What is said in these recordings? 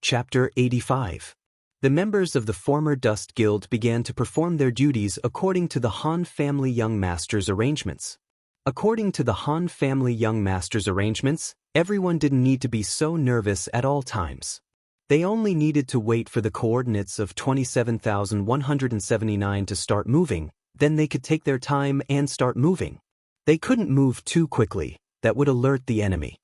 Chapter 85. The members of the former Dust Guild began to perform their duties according to the Han family young master's arrangements. According to the Han family young master's arrangements, everyone didn't need to be so nervous at all times. They only needed to wait for the coordinates of 27,179 to start moving, then they could take their time and start moving. They couldn't move too quickly, that would alert the enemy.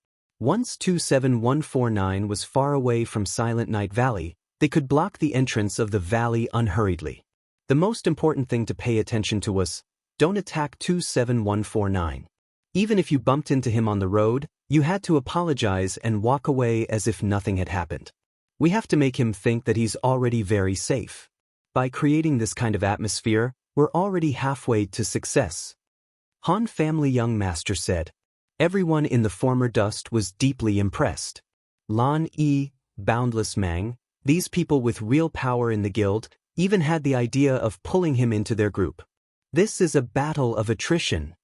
Once 27149 was far away from Silent Night Valley, they could block the entrance of the valley unhurriedly. The most important thing to pay attention to was, don't attack 27149. Even if you bumped into him on the road, you had to apologize and walk away as if nothing had happened. We have to make him think that he's already very safe. By creating this kind of atmosphere, we're already halfway to success. Han family young master said. Everyone in the former Dust was deeply impressed. Lan Yi, Boundless Mang, these people with real power in the guild, even had the idea of pulling him into their group. This is a battle of attrition.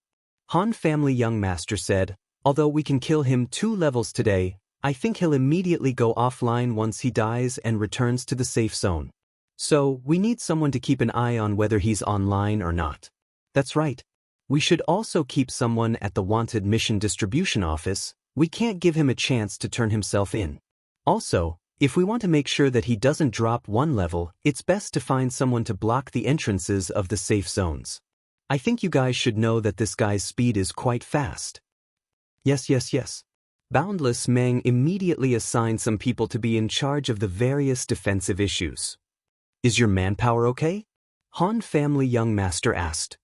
Han family young master said, although we can kill him 2 levels today, I think he'll immediately go offline once he dies and returns to the safe zone. So, we need someone to keep an eye on whether he's online or not. That's right. We should also keep someone at the wanted mission distribution office. We can't give him a chance to turn himself in. Also, if we want to make sure that he doesn't drop 1 level, it's best to find someone to block the entrances of the safe zones. I think you guys should know that this guy's speed is quite fast. Yes. Boundless Mang immediately assigned some people to be in charge of the various defensive issues. Is your manpower okay? Han family young master asked.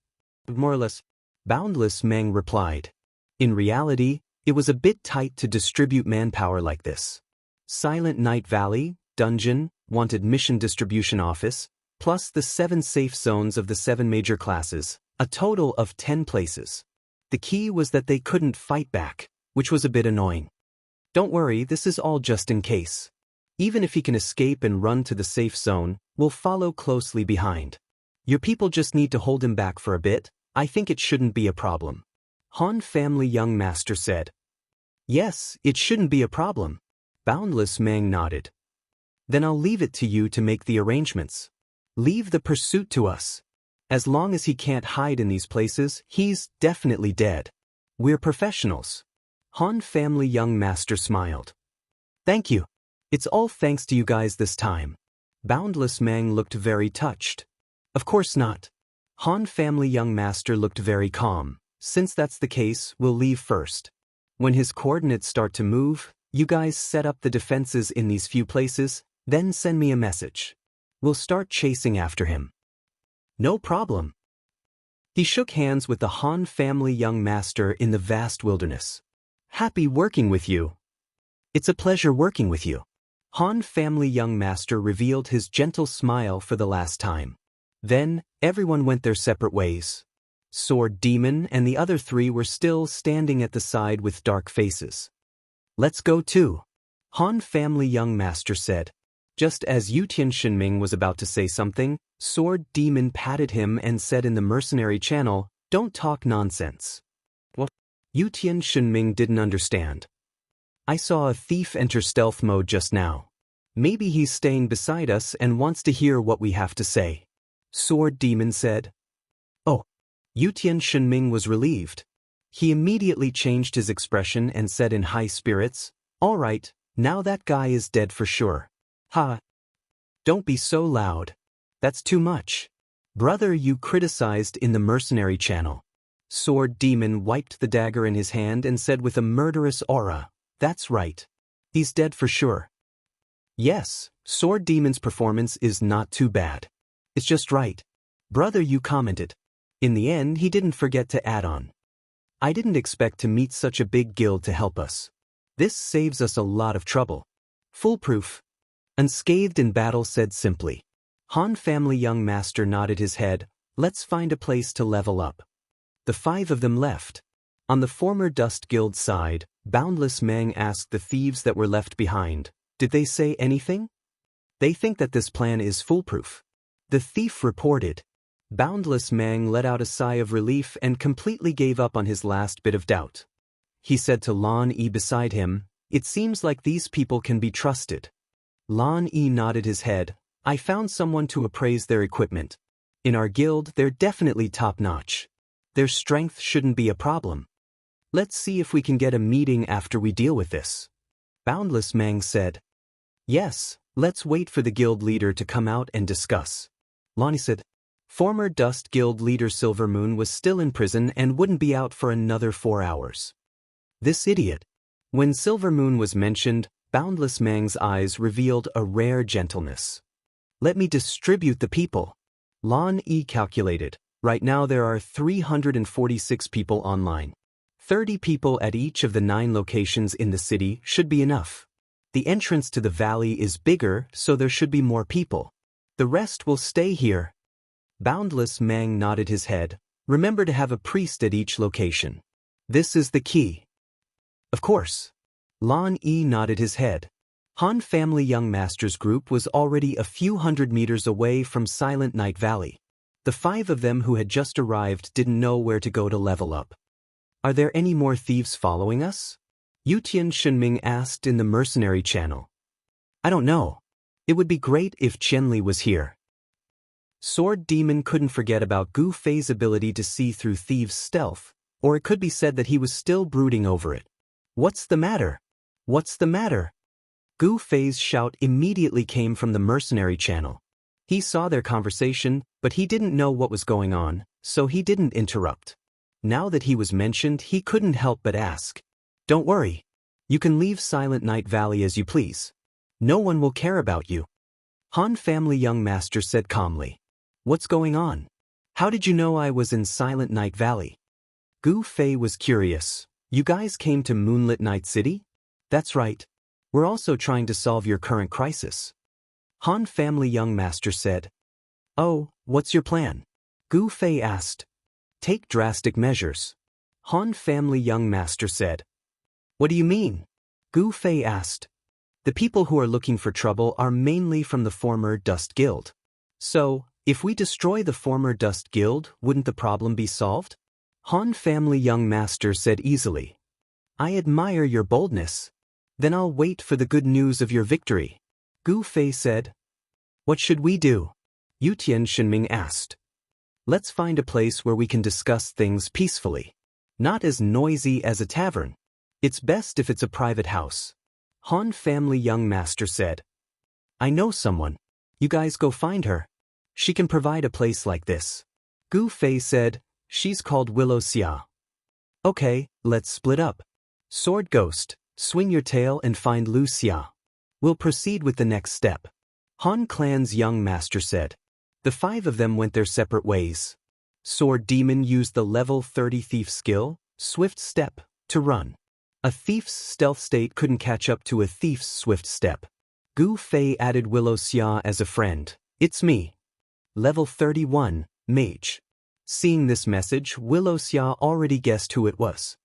More or less. Boundless Mang replied. In reality, it was a bit tight to distribute manpower like this. Silent Night Valley, Dungeon, Wanted Mission Distribution Office, plus the 7 safe zones of the 7 major classes, a total of 10 places. The key was that they couldn't fight back, which was a bit annoying. Don't worry, this is all just in case. Even if he can escape and run to the safe zone, we'll follow closely behind. Your people just need to hold him back for a bit. I think it shouldn't be a problem. Han family young master said. Yes, it shouldn't be a problem. Boundless Mang nodded. Then I'll leave it to you to make the arrangements. Leave the pursuit to us. As long as he can't hide in these places, he's definitely dead. We're professionals. Han family young master smiled. Thank you. It's all thanks to you guys this time. Boundless Mang looked very touched. Of course not. Han family young master looked very calm. Since that's the case, we'll leave first. When his coordinates start to move, you guys set up the defenses in these few places, then send me a message. We'll start chasing after him. No problem. He shook hands with the Han family young master in the vast wilderness. Happy working with you. It's a pleasure working with you. Han family young master revealed his gentle smile for the last time. Then, everyone went their separate ways. Sword Demon and the other 3 were still standing at the side with dark faces. Let's go too. Han family young master said. Just as Yutian Shinming was about to say something, Sword Demon patted him and said in the mercenary channel, don't talk nonsense. What? Yutian Shinming didn't understand. I saw a thief enter stealth mode just now. Maybe he's staying beside us and wants to hear what we have to say. Sword Demon said. Oh. Yutian Shinming was relieved. He immediately changed his expression and said in high spirits, all right, now that guy is dead for sure. Ha! Don't be so loud. That's too much. Brother, you criticized in the mercenary channel. Sword Demon wiped the dagger in his hand and said with a murderous aura, that's right. He's dead for sure. Yes, Sword Demon's performance is not too bad. It's just right. Brother, you commented. In the end, he didn't forget to add on. I didn't expect to meet such a big guild to help us. This saves us a lot of trouble. Foolproof. Unscathed in battle said simply. Han family young master nodded his head. Let's find a place to level up. The 5 of them left. On the former Dust Guild side, Boundless Mang asked the thieves that were left behind, did they say anything? They think that this plan is foolproof. The thief reported. Boundless Mang let out a sigh of relief and completely gave up on his last bit of doubt. He said to Lan Yi beside him, it seems like these people can be trusted. Lan Yi nodded his head. I found someone to appraise their equipment. In our guild, they're definitely top-notch. Their strength shouldn't be a problem. Let's see if we can get a meeting after we deal with this. Boundless Mang said. Yes, let's wait for the guild leader to come out and discuss. Lonnie said. Former Dust Guild leader Silvermoon was still in prison and wouldn't be out for another 4 hours. This idiot. When Silvermoon was mentioned, Boundless Mang's eyes revealed a rare gentleness. Let me distribute the people. Lan Yi calculated. Right now there are 346 people online. 30 people at each of the 9 locations in the city should be enough. The entrance to the valley is bigger, so there should be more people. The rest will stay here. Boundless Mang nodded his head. Remember to have a priest at each location. This is the key. Of course. Lan Yi nodded his head. Han Family Young Masters group was already a few hundred meters away from Silent Night Valley. The 5 of them who had just arrived didn't know where to go to level up. Are there any more thieves following us? Yutian Shunming asked in the mercenary channel. I don't know. It would be great if Qianli was here. Sword Demon couldn't forget about Gu Fei's ability to see through thieves' stealth, or it could be said that he was still brooding over it. What's the matter? What's the matter? Gu Fei's shout immediately came from the mercenary channel. He saw their conversation, but he didn't know what was going on, so he didn't interrupt. Now that he was mentioned, he couldn't help but ask. Don't worry. You can leave Silent Night Valley as you please. No one will care about you. Han Family Young Master said calmly. What's going on? How did you know I was in Silent Night Valley? Gu Fei was curious. You guys came to Moonlit Night City? That's right. We're also trying to solve your current crisis. Han Family Young Master said. Oh, what's your plan? Gu Fei asked. Take drastic measures. Han Family Young Master said. What do you mean? Gu Fei asked. The people who are looking for trouble are mainly from the former Dust Guild. So, if we destroy the former Dust Guild, wouldn't the problem be solved? Han Family Young Master said easily. I admire your boldness. Then I'll wait for the good news of your victory. Gu Fei said. What should we do? Yutian Shinming asked. Let's find a place where we can discuss things peacefully. Not as noisy as a tavern. It's best if it's a private house. Han Family Young Master said. I know someone. You guys go find her. She can provide a place like this. Gu Fei said. She's called Willow Xia. Okay, let's split up. Sword Ghost, swing your tail and find Lu Xia. We'll proceed with the next step. Han Clan's young master said. The 5 of them went their separate ways. Sword Demon used the level 30 thief skill, Swift Step, to run. A thief's stealth state couldn't catch up to a thief's swift step. Gu Fei added Willow Xia as a friend. It's me. Level 31, Mage. Seeing this message, Willow Xia already guessed who it was.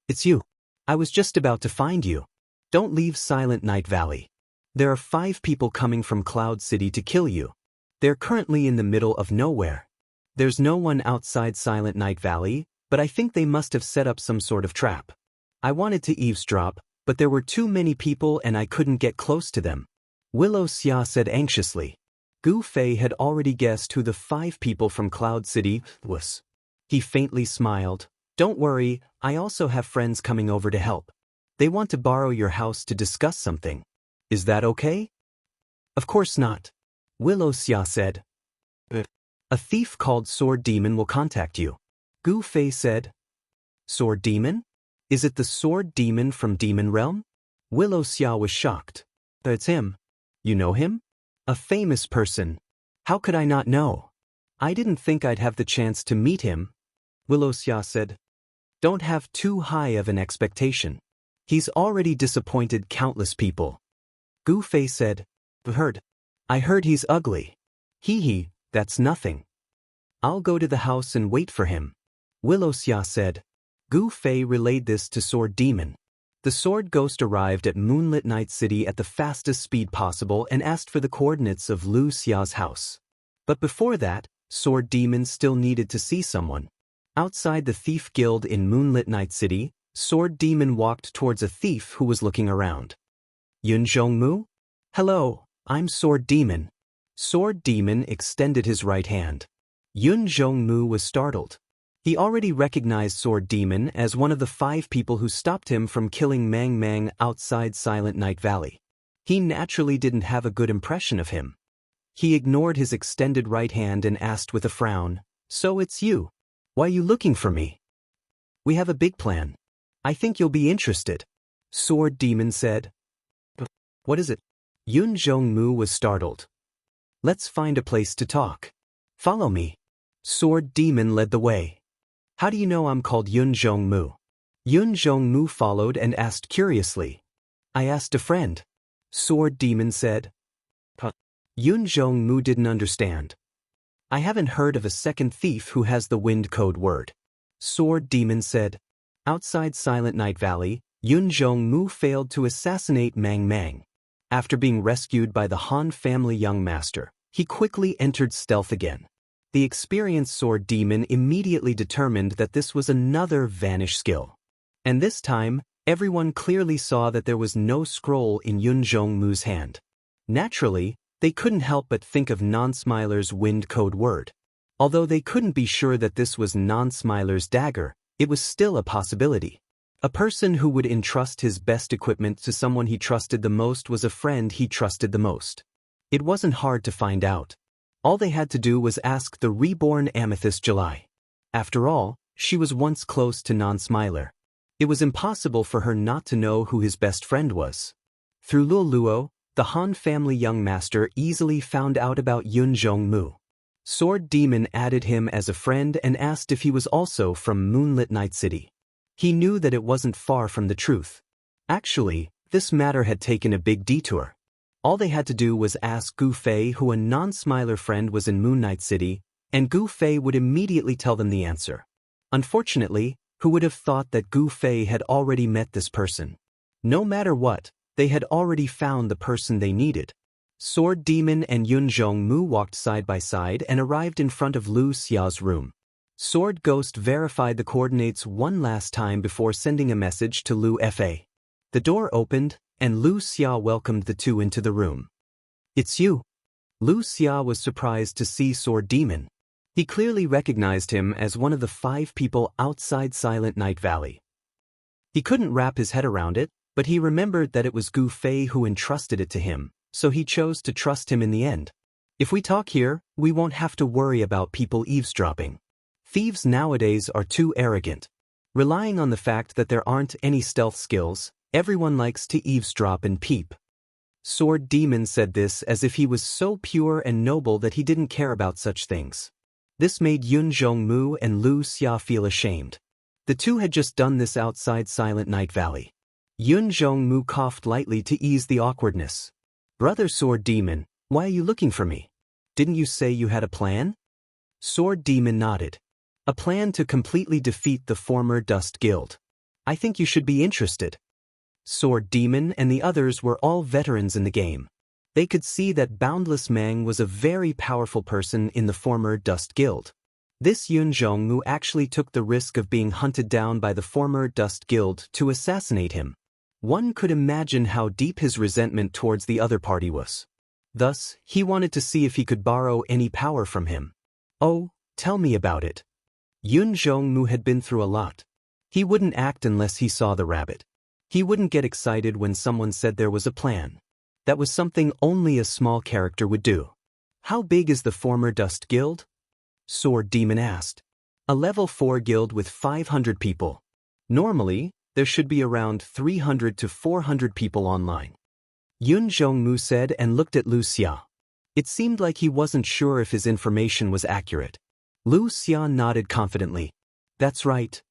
It's you. I was just about to find you. Don't leave Silent Night Valley. There are 5 people coming from Cloud City to kill you. They're currently in the middle of nowhere. There's no one outside Silent Night Valley, but I think they must have set up some sort of trap. I wanted to eavesdrop, but there were too many people and I couldn't get close to them. Willow Xia said anxiously. Gu Fei had already guessed who the 5 people from Cloud City was. He faintly smiled. Don't worry, I also have friends coming over to help. They want to borrow your house to discuss something. Is that okay? Of course not. Willow Xia said. A thief called Sword Demon will contact you. Gu Fei said. Sword Demon? Is it the Sword Demon from Demon Realm? Willow Xia was shocked. It's him. You know him? A famous person. How could I not know? I didn't think I'd have the chance to meet him. Willow Xia said. Don't have too high of an expectation. He's already disappointed countless people. Gu Fei said. I heard he's ugly. Hee, that's nothing. I'll go to the house and wait for him. Willow Xia said. Gu Fei relayed this to Sword Demon. The Sword Ghost arrived at Moonlit Night City at the fastest speed possible and asked for the coordinates of Lu Xia's house. But before that, Sword Demon still needed to see someone. Outside the Thief Guild in Moonlit Night City, Sword Demon walked towards a thief who was looking around. Yun Zhongmu? Hello, I'm Sword Demon. Sword Demon extended his right hand. Yun Zhongmu was startled. He already recognized Sword Demon as one of the 5 people who stopped him from killing Mang Mang outside Silent Night Valley. He naturally didn't have a good impression of him. He ignored his extended right hand and asked with a frown, "So it's you. Why are you looking for me?" "We have a big plan. I think you'll be interested," Sword Demon said. "What is it?" Yun Zhongmu was startled. "Let's find a place to talk. Follow me." Sword Demon led the way. "How do you know I'm called Yun Zhongmu?" Yun Zhongmu followed and asked curiously. "I asked a friend," Sword Demon said. Yun Zhongmu didn't understand. "I haven't heard of a second thief who has the wind code word," Sword Demon said. Outside Silent Night Valley, Yun Zhongmu failed to assassinate Mang Mang. After being rescued by the Han family young master, he quickly entered stealth again. The experienced Sword Demon immediately determined that this was another vanish skill. And this time, everyone clearly saw that there was no scroll in Yun Zhongmu's hand. Naturally, they couldn't help but think of Non-Smiler's wind code word. Although they couldn't be sure that this was Non-Smiler's dagger, it was still a possibility. A person who would entrust his best equipment to someone he trusted the most was a friend he trusted the most. It wasn't hard to find out. All they had to do was ask the reborn Amethyst July. After all, she was once close to Non-Smiler. It was impossible for her not to know who his best friend was. Through Luo Luo, the Han family young master easily found out about Yun Zhongmu. Sword Demon added him as a friend and asked if he was also from Moonlit Night City. He knew that it wasn't far from the truth. Actually, this matter had taken a big detour. All they had to do was ask Gu Fei who a Non-Smiler friend was in Moon Night City, and Gu Fei would immediately tell them the answer. Unfortunately, who would have thought that Gu Fei had already met this person? No matter what, they had already found the person they needed. Sword Demon and Yun Zhongmu walked side by side and arrived in front of Lu Xiao's room. Sword Ghost verified the coordinates one last time before sending a message to Lu Fa. The door opened, and Lu Xia welcomed the two into the room. "It's you." Lu Xia was surprised to see Sword Demon. He clearly recognized him as one of the 5 people outside Silent Night Valley. He couldn't wrap his head around it, but he remembered that it was Gu Fei who entrusted it to him, so he chose to trust him in the end. "If we talk here, we won't have to worry about people eavesdropping. Thieves nowadays are too arrogant. Relying on the fact that there aren't any stealth skills, everyone likes to eavesdrop and peep." Sword Demon said this as if he was so pure and noble that he didn't care about such things. This made Yun Zhongmu and Lu Xia feel ashamed. The two had just done this outside Silent Night Valley. Yun Zhongmu coughed lightly to ease the awkwardness. "Brother Sword Demon, why are you looking for me? Didn't you say you had a plan?" Sword Demon nodded. "A plan to completely defeat the former Dust Guild. I think you should be interested." Sword Demon and the others were all veterans in the game. They could see that Boundless Mang was a very powerful person in the former Dust Guild. This Yun Zhongmu actually took the risk of being hunted down by the former Dust Guild to assassinate him. One could imagine how deep his resentment towards the other party was. Thus, he wanted to see if he could borrow any power from him. "Oh, tell me about it." Yun Zhongmu had been through a lot. He wouldn't act unless he saw the rabbit. He wouldn't get excited when someone said there was a plan. That was something only a small character would do. "How big is the former Dust Guild?" Sword Demon asked. "A level 4 guild with 500 people. Normally, there should be around 300 to 400 people online." Yun Zhongmu said and looked at Lu Xia. It seemed like he wasn't sure if his information was accurate. Lu Xia nodded confidently. "That's right.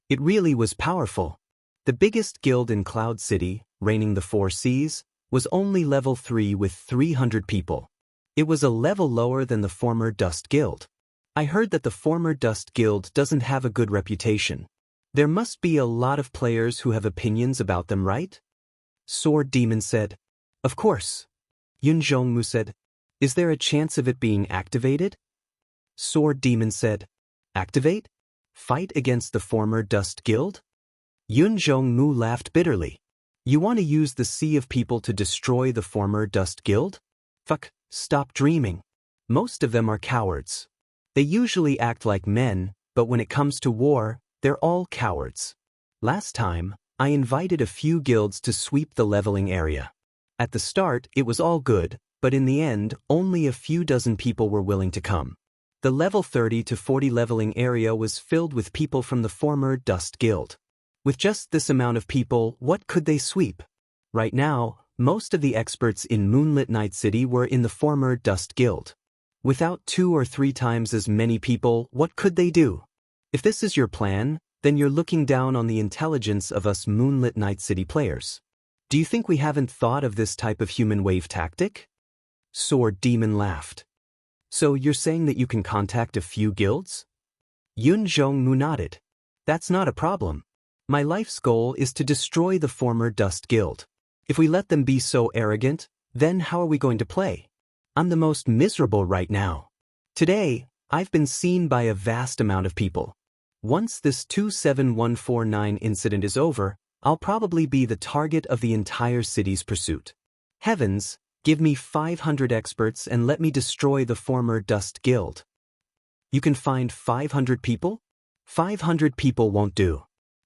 It really was powerful. The biggest guild in Cloud City, reigning the 4 seas, was only level 3 with 300 people. It was a level lower than the former Dust Guild. I heard that the former Dust Guild doesn't have a good reputation. There must be a lot of players who have opinions about them, right?" Sword Demon said. "Of course." Yun Zhongmu said. "Is there a chance of it being activated?" Sword Demon said. "Activate? Fight against the former Dust Guild?" Yun Zhongmu laughed bitterly. You want to use the sea of people to destroy the former Dust Guild? Fuck, stop dreaming. Most of them are cowards. They usually act like men, but when it comes to war, they're all cowards. Last time, I invited a few guilds to sweep the leveling area. At the start, it was all good, but in the end, only a few dozen people were willing to come. The level 30 to 40 leveling area was filled with people from the former Dust Guild. With just this amount of people, what could they sweep? Right now, most of the experts in Moonlit Night City were in the former Dust Guild. Without 2 or 3 times as many people, what could they do? If this is your plan, then you're looking down on the intelligence of us Moonlit Night City players. Do you think we haven't thought of this type of human wave tactic? Sword Demon laughed. So you're saying that you can contact a few guilds? Yun Zhongmu nodded. That's not a problem. My life's goal is to destroy the former Dust Guild. If we let them be so arrogant, then how are we going to play? I'm the most miserable right now. Today, I've been seen by a vast amount of people. Once this 27149 incident is over, I'll probably be the target of the entire city's pursuit. Heavens, give me 500 experts and let me destroy the former Dust Guild. You can find 500 people? 500 people won't do.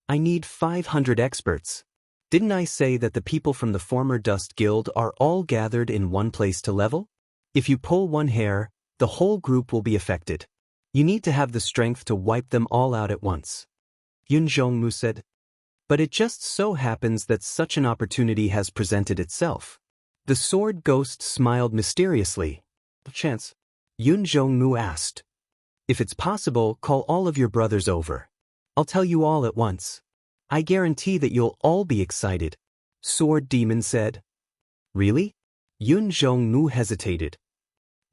I need 500 experts. Didn't I say that the people from the former Dust Guild are all gathered in one place to level? If you pull one hair, the whole group will be affected. You need to have the strength to wipe them all out at once. Yun Zhongmu said. But it just so happens that such an opportunity has presented itself. The sword ghost smiled mysteriously. Chance? Yun Zhongmu asked. If it's possible, call all of your brothers over. I'll tell you all at once. I guarantee that you'll all be excited. Sword Demon said. Really? Yun Zhongmu hesitated.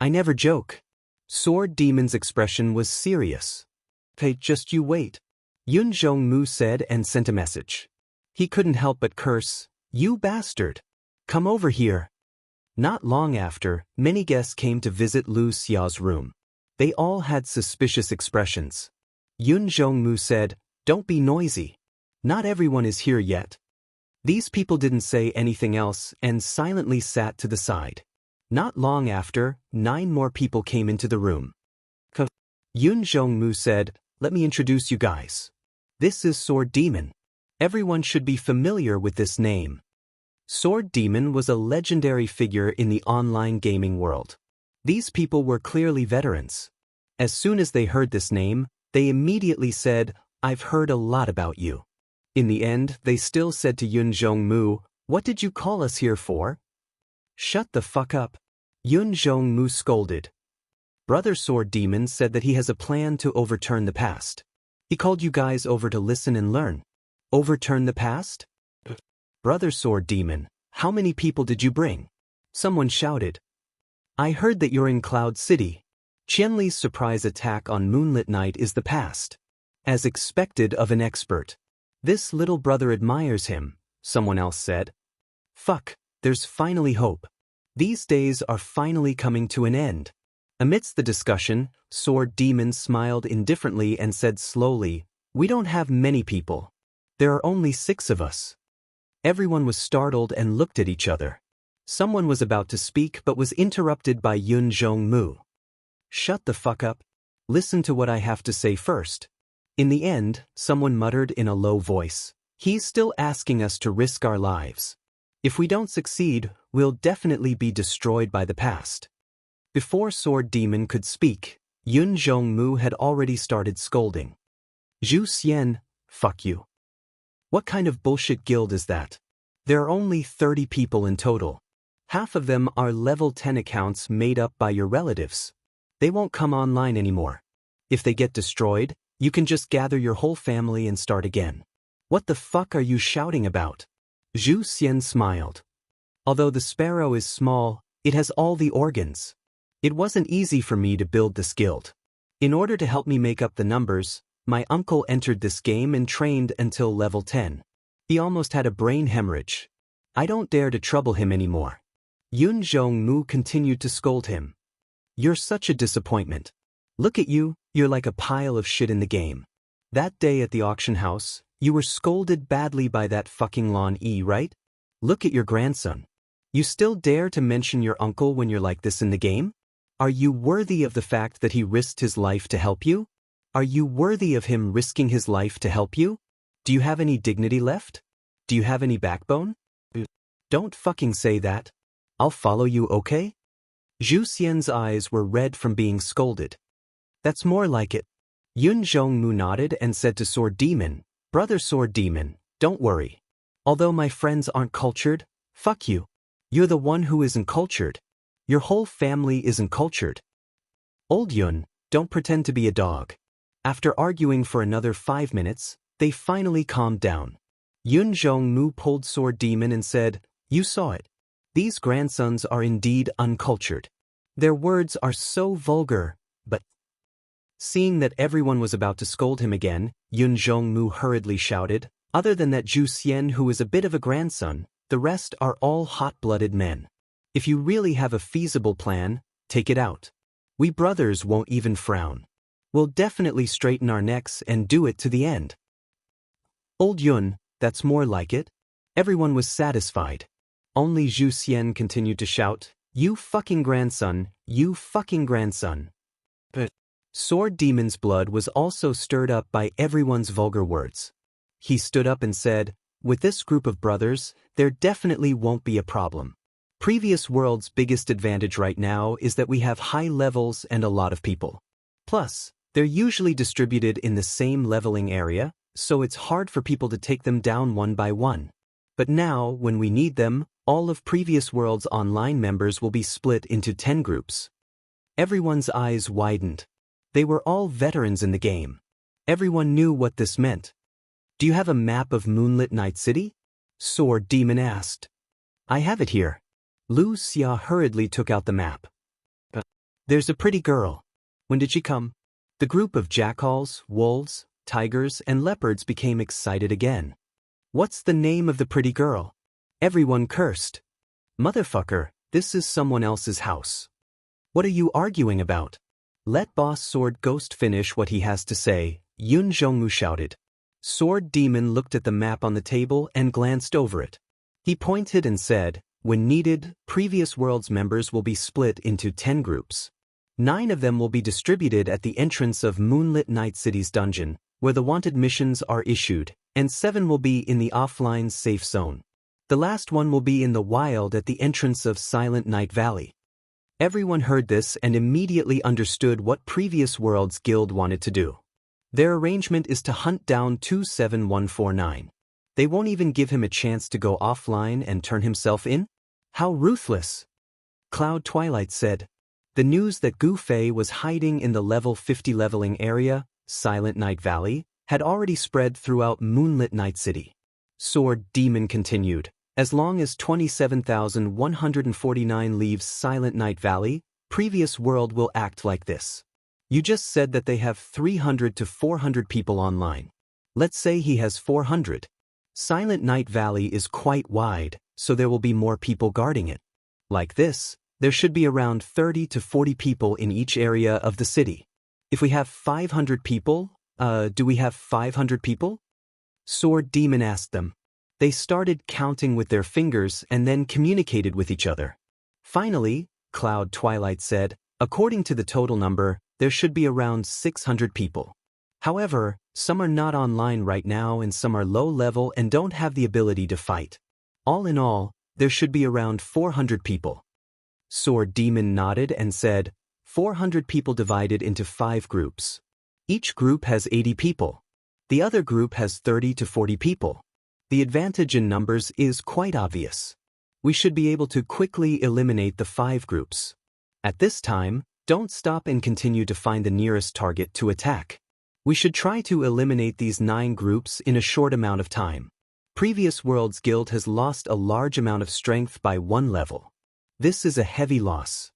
I never joke. Sword Demon's expression was serious. Hey, just you wait. Yun Zhongmu said and sent a message. He couldn't help but curse. You bastard. Come over here. Not long after, many guests came to visit Lu Xiao's room. They all had suspicious expressions. Yun Zhongmu said, Don't be noisy. Not everyone is here yet. These people didn't say anything else and silently sat to the side. Not long after, 9 more people came into the room. Yun Zhongmu said, Let me introduce you guys. This is Sword Demon. Everyone should be familiar with this name. Sword Demon was a legendary figure in the online gaming world. These people were clearly veterans. As soon as they heard this name, they immediately said, I've heard a lot about you. In the end, they still said to Yun Zhongmu, What did you call us here for? Shut the fuck up. Yun Zhongmu scolded. Brother Sword Demon said that he has a plan to overturn the past. He called you guys over to listen and learn. Overturn the past? Brother Sword Demon, how many people did you bring? Someone shouted. I heard that you're in Cloud City. Qianli's surprise attack on Moonlit Night is the past. As expected of an expert. This little brother admires him, someone else said. Fuck, there's finally hope. These days are finally coming to an end. Amidst the discussion, Sword Demon smiled indifferently and said slowly, We don't have many people. There are only 6 of us. Everyone was startled and looked at each other. Someone was about to speak but was interrupted by Yun Zhongmu. Shut the fuck up. Listen to what I have to say first. In the end, someone muttered in a low voice. He's still asking us to risk our lives. If we don't succeed, we'll definitely be destroyed by the past. Before Sword Demon could speak, Yun Zhongmu had already started scolding. Zhu Xian, fuck you. What kind of bullshit guild is that? There are only 30 people in total. Half of them are level 10 accounts made up by your relatives. They won't come online anymore. If they get destroyed, you can just gather your whole family and start again. What the fuck are you shouting about? Zhu Xian smiled. Although the sparrow is small, it has all the organs. It wasn't easy for me to build this guild. In order to help me make up the numbers, my uncle entered this game and trained until level 10. He almost had a brain hemorrhage. I don't dare to trouble him anymore. Yun Zhongmu continued to scold him. You're such a disappointment. Look at you, you're like a pile of shit in the game. That day at the auction house, you were scolded badly by that fucking Lon E, right? Look at your grandson. You still dare to mention your uncle when you're like this in the game? Are you worthy of the fact that he risked his life to help you? Are you worthy of him risking his life to help you? Do you have any dignity left? Do you have any backbone? Don't fucking say that. I'll follow you, okay? Zhu Xian's eyes were red from being scolded. That's more like it. Yun Zhongmu nodded and said to Sword Demon, Brother Sword Demon, don't worry. Although my friends aren't cultured, fuck you. You're the one who isn't cultured. Your whole family isn't cultured. Old Yun, don't pretend to be a dog. After arguing for another 5 minutes, they finally calmed down. Yun Zhongmu pulled Sword Demon and said, You saw it. These grandsons are indeed uncultured. Their words are so vulgar, but... Seeing that everyone was about to scold him again, Yun Zhongmu hurriedly shouted, Other than that Zhu Xian who is a bit of a grandson, the rest are all hot-blooded men. If you really have a feasible plan, take it out. We brothers won't even frown. We'll definitely straighten our necks and do it to the end. Old Yun, that's more like it. Everyone was satisfied. Only Zhu Xian continued to shout, You fucking grandson, you fucking grandson. But Sword Demon's blood was also stirred up by everyone's vulgar words. He stood up and said, With this group of brothers, there definitely won't be a problem. Previous World's biggest advantage right now is that we have high levels and a lot of people. Plus, they're usually distributed in the same leveling area, so it's hard for people to take them down one by one. But now, when we need them, all of Previous World's online members will be split into 10 groups. Everyone's eyes widened. They were all veterans in the game. Everyone knew what this meant. Do you have a map of Moonlit Night City? Sword Demon asked. I have it here. Lu Xia hurriedly took out the map. There's a pretty girl. When did she come? The group of jackals, wolves, tigers, and leopards became excited again. What's the name of the pretty girl? Everyone cursed. Motherfucker, this is someone else's house. What are you arguing about? Let Boss Sword Ghost finish what he has to say, Yun Zhongmu shouted. Sword Demon looked at the map on the table and glanced over it. He pointed and said, When needed, Previous World's members will be split into 10 groups. 9 of them will be distributed at the entrance of Moonlit Night City's dungeon, where the wanted missions are issued, and 7 will be in the offline safe zone. The last one will be in the wild at the entrance of Silent Night Valley. Everyone heard this and immediately understood what Previous World's guild wanted to do. Their arrangement is to hunt down 27149. They won't even give him a chance to go offline and turn himself in? How ruthless! Cloud Twilight said. The news that Gu Fei was hiding in the level 50 leveling area, Silent Night Valley, had already spread throughout Moonlit Night City. Sword Demon continued, As long as 27,149 leaves Silent Night Valley, Previous World will act like this. You just said that they have 300 to 400 people online. Let's say he has 400. Silent Night Valley is quite wide, so there will be more people guarding it. Like this, there should be around 30 to 40 people in each area of the city. If we have 500 people, do we have 500 people? Sword Demon asked them. They started counting with their fingers and then communicated with each other. Finally, Cloud Twilight said, According to the total number, there should be around 600 people. However, some are not online right now and some are low level and don't have the ability to fight. All in all, there should be around 400 people. Sword Demon nodded and said, 400 people divided into 5 groups. Each group has 80 people. The other group has 30 to 40 people. The advantage in numbers is quite obvious. We should be able to quickly eliminate the 5 groups. At this time, don't stop and continue to find the nearest target to attack. We should try to eliminate these 9 groups in a short amount of time. Previous World's guild has lost a large amount of strength by 1 level. This is a heavy loss.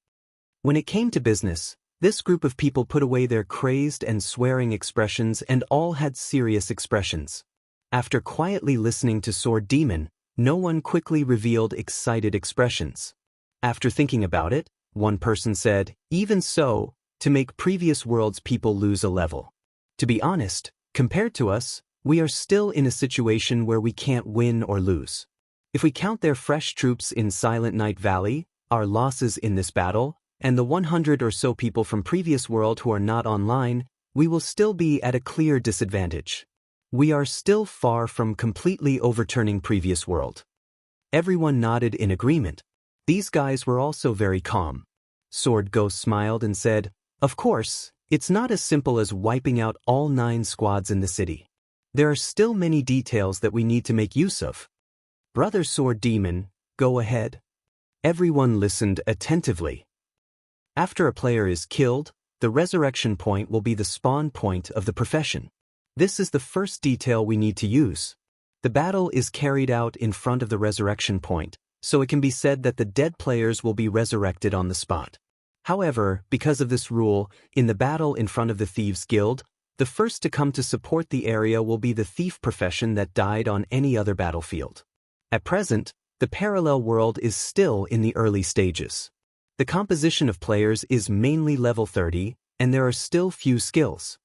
When it came to business, this group of people put away their crazed and swearing expressions and all had serious expressions. After quietly listening to Sword Demon, no one quickly revealed excited expressions. After thinking about it, one person said, Even so, to make Previous World's people lose a level. To be honest, compared to us, we are still in a situation where we can't win or lose. If we count their fresh troops in Silent Night Valley, our losses in this battle, and the 100 or so people from previous world who are not online, we will still be at a clear disadvantage. We are still far from completely overturning previous world. Everyone nodded in agreement. These guys were also very calm. Sword Ghost smiled and said, "Of course, it's not as simple as wiping out all 9 squads in the city. There are still many details that we need to make use of." "Brother Sword Demon, go ahead." Everyone listened attentively. After a player is killed, the resurrection point will be the spawn point of the profession. This is the first detail we need to use. The battle is carried out in front of the resurrection point, so it can be said that the dead players will be resurrected on the spot. However, because of this rule, in the battle in front of the Thieves Guild, the first to come to support the area will be the thief profession that died on any other battlefield. At present, the parallel world is still in the early stages. The composition of players is mainly level 30, and there are still few skills.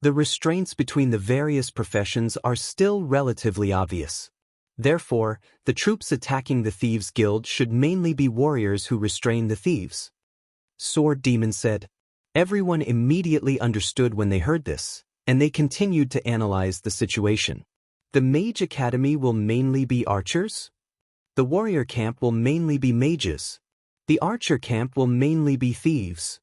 The restraints between the various professions are still relatively obvious. Therefore, the troops attacking the Thieves Guild should mainly be warriors who restrain the thieves. Sword Demon said. Everyone immediately understood when they heard this, and they continued to analyze the situation. The Mage Academy will mainly be archers. The warrior camp will mainly be mages. The archer camp will mainly be thieves.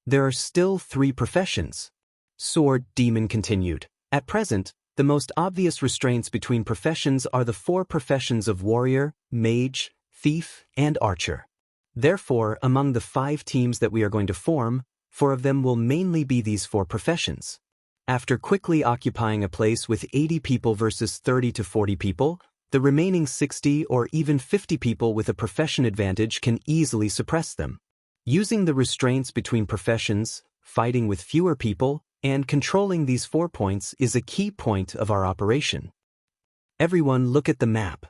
There are still 3 professions. Sword Demon continued. At present, the most obvious restraints between professions are the 4 professions of warrior, mage, thief, and archer. Therefore, among the 5 teams that we are going to form, 4 of them will mainly be these 4 professions. After quickly occupying a place with 80 people versus 30 to 40 people, the remaining 60 or even 50 people with a profession advantage can easily suppress them. Using the restraints between professions, fighting with fewer people, and controlling these 4 points is a key point of our operation. Everyone look at the map.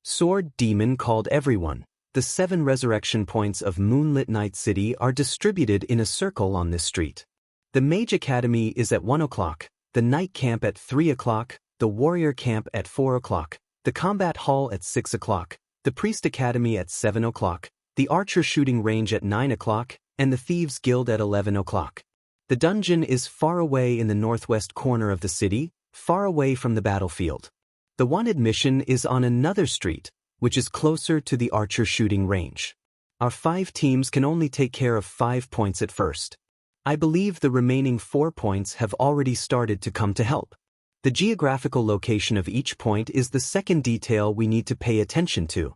Sword Demon called everyone. The 7 resurrection points of Moonlit Night City are distributed in a circle on this street. The Mage Academy is at 1 o'clock, the Night Camp at 3 o'clock, the Warrior Camp at 4 o'clock, the Combat Hall at 6 o'clock, the Priest Academy at 7 o'clock, the Archer Shooting Range at 9 o'clock, and the Thieves Guild at 11 o'clock. The dungeon is far away in the northwest corner of the city, far away from the battlefield. The wanted mission is on another street, which is closer to the Archer Shooting Range. Our 5 teams can only take care of 5 points at first. I believe the remaining 4 points have already started to come to help. The geographical location of each point is the second detail we need to pay attention to.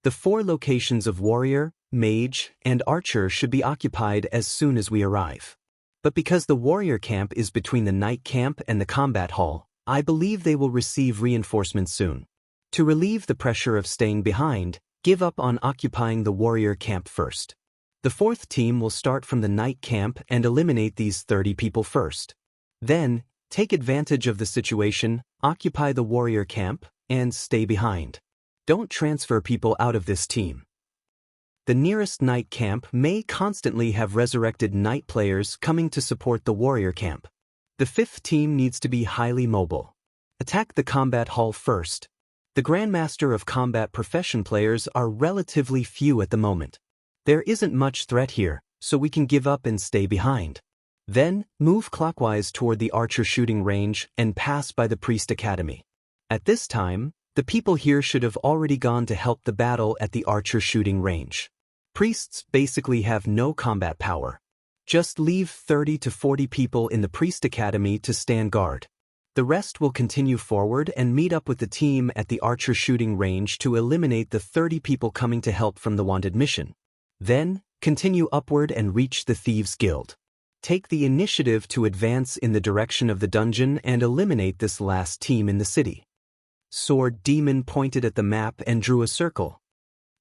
The 4 locations of Warrior, Mage, and Archer should be occupied as soon as we arrive. But because the Warrior Camp is between the Night Camp and the Combat Hall, I believe they will receive reinforcements soon. To relieve the pressure of staying behind, give up on occupying the Warrior Camp first. The 4th team will start from the Night Camp and eliminate these 30 people first. Then, take advantage of the situation, occupy the Warrior Camp, and stay behind. Don't transfer people out of this team. The nearest Night Camp may constantly have resurrected Night players coming to support the Warrior Camp. The 5th team needs to be highly mobile. Attack the Combat Hall first. The Grandmaster of Combat profession players are relatively few at the moment. There isn't much threat here, so we can give up and stay behind. Then, move clockwise toward the Archer Shooting Range and pass by the Priest Academy. At this time, the people here should have already gone to help the battle at the Archer Shooting Range. Priests basically have no combat power. Just leave 30 to 40 people in the Priest Academy to stand guard. The rest will continue forward and meet up with the team at the Archer Shooting Range to eliminate the 30 people coming to help from the wanted mission. Then, continue upward and reach the Thieves Guild. Take the initiative to advance in the direction of the dungeon and eliminate this last team in the city. Sword Demon pointed at the map and drew a circle.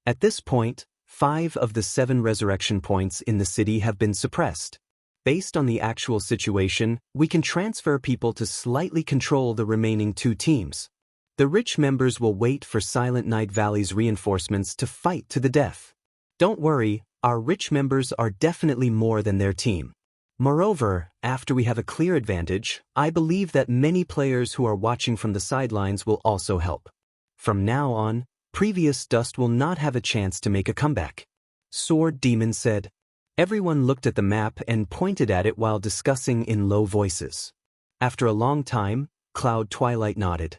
At this point, 5 of the 7 resurrection points in the city have been suppressed. Based on the actual situation, we can transfer people to slightly control the remaining 2 teams. The rich members will wait for Silent Night Valley's reinforcements to fight to the death. Don't worry, our rich members are definitely more than their team. Moreover, after we have a clear advantage, I believe that many players who are watching from the sidelines will also help. From now on, Previous Dust will not have a chance to make a comeback. Sword Demon said. Everyone looked at the map and pointed at it while discussing in low voices. After a long time, Cloud Twilight nodded.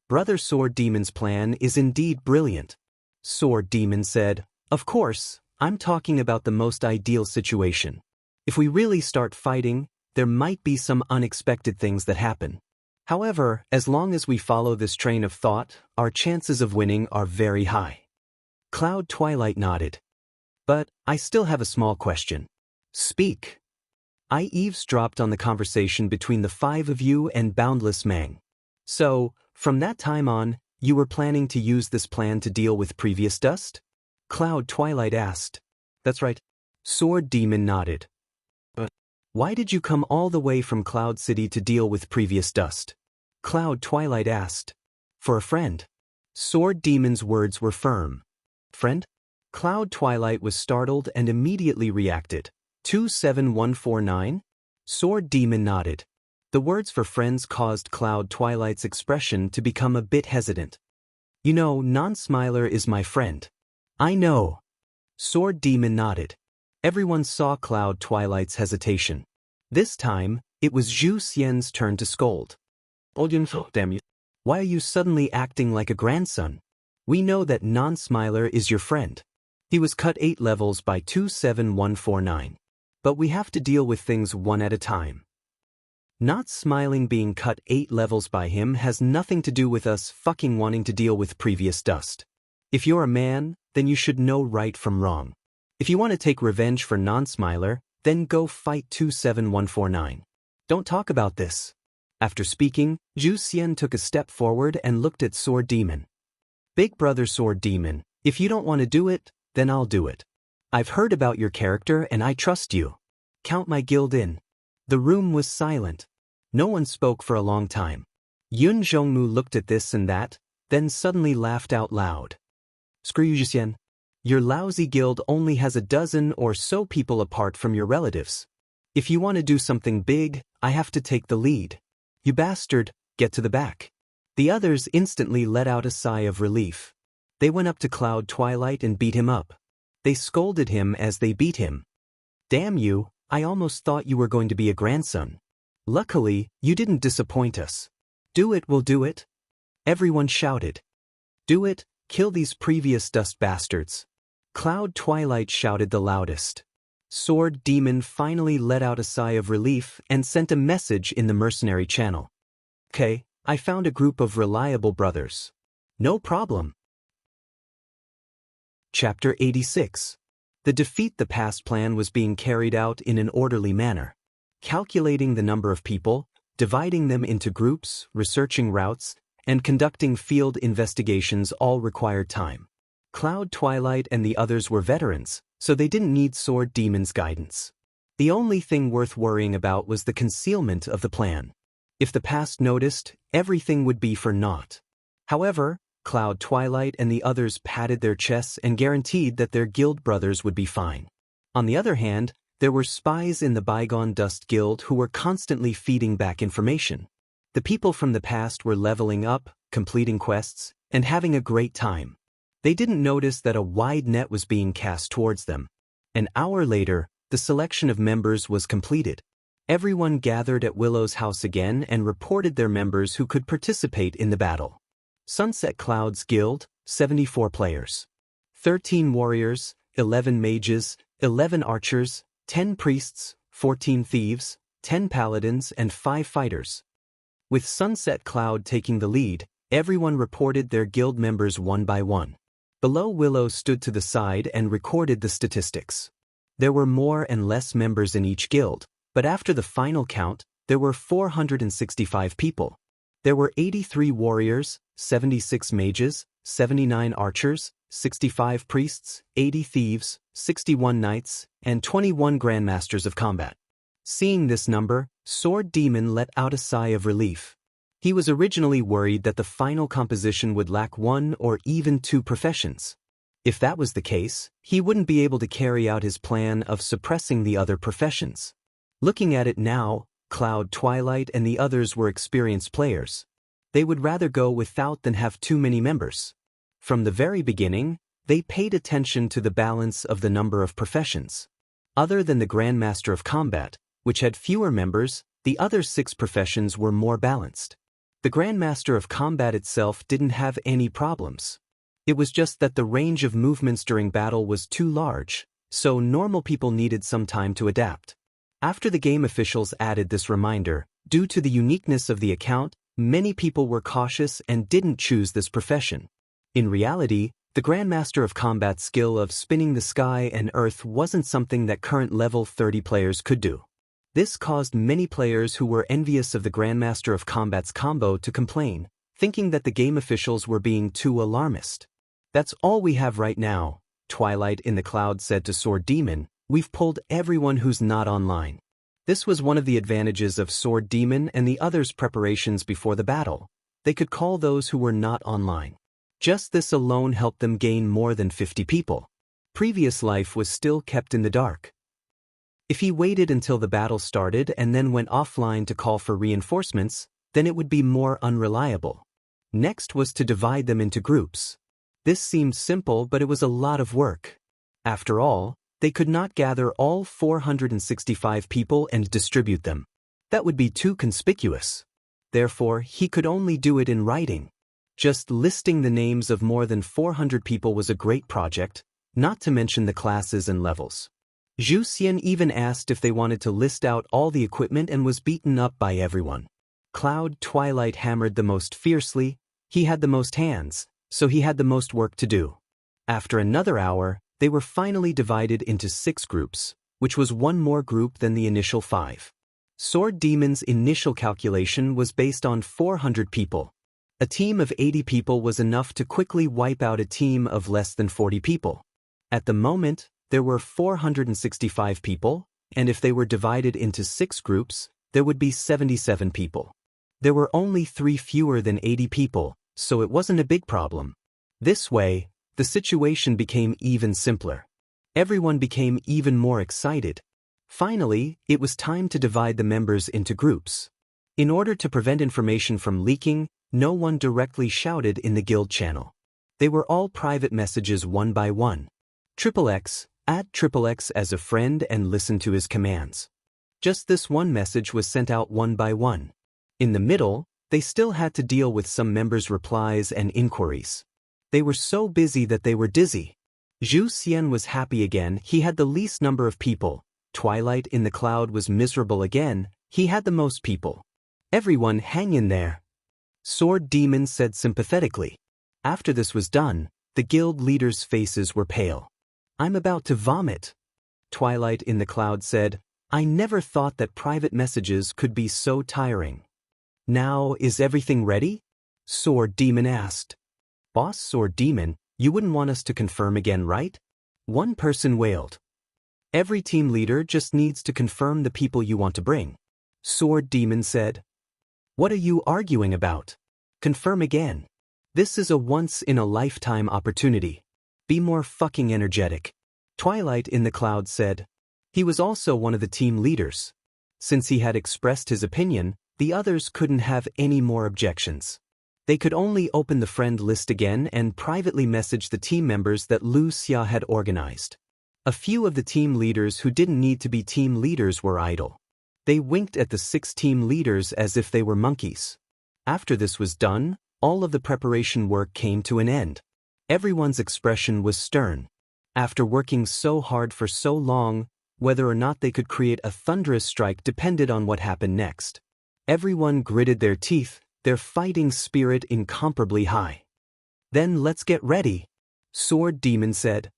Brother Sword Demon's plan is indeed brilliant. Sword Demon said, of course, I'm talking about the most ideal situation. If we really start fighting, there might be some unexpected things that happen. However, as long as we follow this train of thought, our chances of winning are very high. Cloud Twilight nodded. But I still have a small question. Speak. I eavesdropped on the conversation between the 5 of you and Boundless Mang. So, from that time on, you were planning to use this plan to deal with Previous Dust? Cloud Twilight asked. That's right. Sword Demon nodded. But why did you come all the way from Cloud City to deal with Previous Dust? Cloud Twilight asked. For a friend. Sword Demon's words were firm. Friend? Cloud Twilight was startled and immediately reacted. 27149? Sword Demon nodded. The words for friends caused Cloud Twilight's expression to become a bit hesitant. You know, Non-Smiler is my friend. I know. Sword Demon nodded. Everyone saw Cloud Twilight's hesitation. This time, it was Zhu Xian's turn to scold. Damn you. Why are you suddenly acting like a grandson? We know that Non-Smiler is your friend. He was cut 8 levels by 27149. But we have to deal with things one at a time. Not smiling being cut 8 levels by him has nothing to do with us fucking wanting to deal with Previous Dust. If you're a man, then you should know right from wrong. If you want to take revenge for Non-Smiler, then go fight 27149. Don't talk about this. After speaking, Zhu Xian took a step forward and looked at Sword Demon. Big brother Sword Demon, if you don't want to do it, then I'll do it. I've heard about your character and I trust you. Count my guild in. The room was silent. No one spoke for a long time. Yun Zhongmu looked at this and that, then suddenly laughed out loud. Screw you, Zhu Xian. Your lousy guild only has a dozen or so people apart from your relatives. If you want to do something big, I have to take the lead. You bastard, get to the back. The others instantly let out a sigh of relief. They went up to Cloud Twilight and beat him up. They scolded him as they beat him. Damn you, I almost thought you were going to be a grandson. Luckily, you didn't disappoint us. Do it, we'll do it. Everyone shouted. Do it, kill these Previous Dust bastards. Cloud Twilight shouted the loudest. Sword Demon finally let out a sigh of relief and sent a message in the mercenary channel. Okay, I found a group of reliable brothers. No problem. Chapter 86. The Defeat the Past plan was being carried out in an orderly manner. Calculating the number of people, dividing them into groups, researching routes, and conducting field investigations all required time. Cloud Twilight and the others were veterans, so they didn't need Sword Demon's guidance. The only thing worth worrying about was the concealment of the plan. If the past noticed, everything would be for naught. However, Cloud Twilight and the others patted their chests and guaranteed that their guild brothers would be fine. On the other hand, there were spies in the Bygone Dust Guild who were constantly feeding back information. The people from the past were leveling up, completing quests, and having a great time. They didn't notice that a wide net was being cast towards them. An hour later, the selection of members was completed. Everyone gathered at Willow's house again and reported their members who could participate in the battle. Sunset Cloud's Guild, 74 players. 13 warriors, 11 mages, 11 archers, 10 priests, 14 thieves, 10 paladins, and 5 fighters. With Sunset Cloud taking the lead, everyone reported their guild members one by one. Below Willow stood to the side and recorded the statistics. There were more and less members in each guild, but after the final count, there were 465 people. There were 83 warriors, 76 mages, 79 archers, 65 priests, 80 thieves, 61 knights, and 21 grandmasters of combat. Seeing this number, Sword Demon let out a sigh of relief. He was originally worried that the final composition would lack 1 or even 2 professions. If that was the case, he wouldn't be able to carry out his plan of suppressing the other professions. Looking at it now, Cloud Twilight and the others were experienced players. They would rather go without than have too many members. From the very beginning, they paid attention to the balance of the number of professions. Other than the Grandmaster of Combat, which had fewer members, the other 6 professions were more balanced. The Grandmaster of Combat itself didn't have any problems. It was just that the range of movements during battle was too large, so normal people needed some time to adapt. After the game officials added this reminder, due to the uniqueness of the account, many people were cautious and didn't choose this profession. In reality, the Grandmaster of Combat's skill of spinning the sky and earth wasn't something that current level 30 players could do. This caused many players who were envious of the Grandmaster of Combat's combo to complain, thinking that the game officials were being too alarmist. "That's all we have right now," Twilight in the Cloud said to Sword Demon. "We've pulled everyone who's not online." This was one of the advantages of Sword Demon and the others' preparations before the battle. They could call those who were not online. Just this alone helped them gain more than 50 people. Previous life was still kept in the dark. If he waited until the battle started and then went offline to call for reinforcements, then it would be more unreliable. Next was to divide them into groups. This seemed simple, but it was a lot of work. After all, they could not gather all 465 people and distribute them. That would be too conspicuous. Therefore, he could only do it in writing. Just listing the names of more than 400 people was a great project, not to mention the classes and levels. Zhu Xian even asked if they wanted to list out all the equipment and was beaten up by everyone. Cloud Twilight hammered the most fiercely. He had the most hands, so he had the most work to do. After another hour, they were finally divided into 6 groups, which was one more group than the initial 5. Sword Demon's initial calculation was based on 400 people. A team of 80 people was enough to quickly wipe out a team of less than 40 people. At the moment, there were 465 people, and if they were divided into 6 groups, there would be 77 people. There were only 3 fewer than 80 people, so it wasn't a big problem. This way, the situation became even simpler. Everyone became even more excited. Finally, it was time to divide the members into groups. In order to prevent information from leaking, no one directly shouted in the guild channel. They were all private messages one by one. XXX, add XXX as a friend and listen to his commands. Just this one message was sent out one by one. In the middle, they still had to deal with some members' replies and inquiries. They were so busy that they were dizzy. Zhu Xian was happy again. He had the least number of people. Twilight in the Cloud was miserable again. He had the most people. "Everyone hang in there," Sword Demon said sympathetically. After this was done, the guild leaders' faces were pale. "I'm about to vomit," Twilight in the Cloud said. "I never thought that private messages could be so tiring." "Now, is everything ready?" Sword Demon asked. "Boss Sword Demon, you wouldn't want us to confirm again, right?" One person wailed. "Every team leader just needs to confirm the people you want to bring," Sword Demon said. "What are you arguing about? Confirm again. This is a once-in-a-lifetime opportunity. Be more fucking energetic," Twilight in the Cloud said. He was also one of the team leaders. Since he had expressed his opinion, the others couldn't have any more objections. They could only open the friend list again and privately message the team members that Lu Xia had organized. A few of the team leaders who didn't need to be team leaders were idle. They winked at the 6 team leaders as if they were monkeys. After this was done, all of the preparation work came to an end. Everyone's expression was stern. After working so hard for so long, whether or not they could create a thunderous strike depended on what happened next. Everyone gritted their teeth, their fighting spirit incomparably high. "Then let's get ready," Sword Demon said.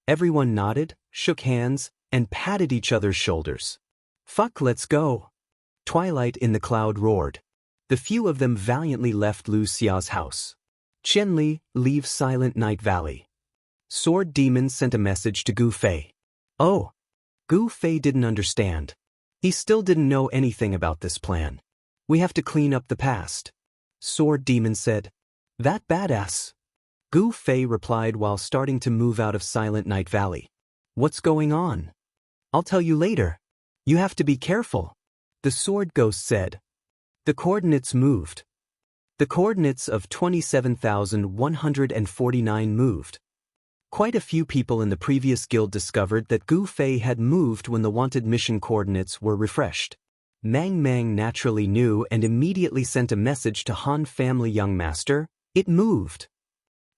Everyone nodded, shook hands, and patted each other's shoulders. "Fuck, let's go," Twilight in the Cloud roared. The few of them valiantly left Lu Xia's house. "Qianli, leave Silent Night Valley." Sword Demon sent a message to Gu Fei. Oh. Gu Fei didn't understand. He still didn't know anything about this plan. "We have to clean up the past," Sword Demon said. "That badass," Gu Fei replied while starting to move out of Silent Night Valley. "What's going on?" "I'll tell you later. You have to be careful," the Sword Ghost said. The coordinates moved. The coordinates of 27,149 moved. Quite a few people in the previous guild discovered that Gu Fei had moved when the wanted mission coordinates were refreshed. Mang Mang naturally knew and immediately sent a message to Han Family Young Master. It moved.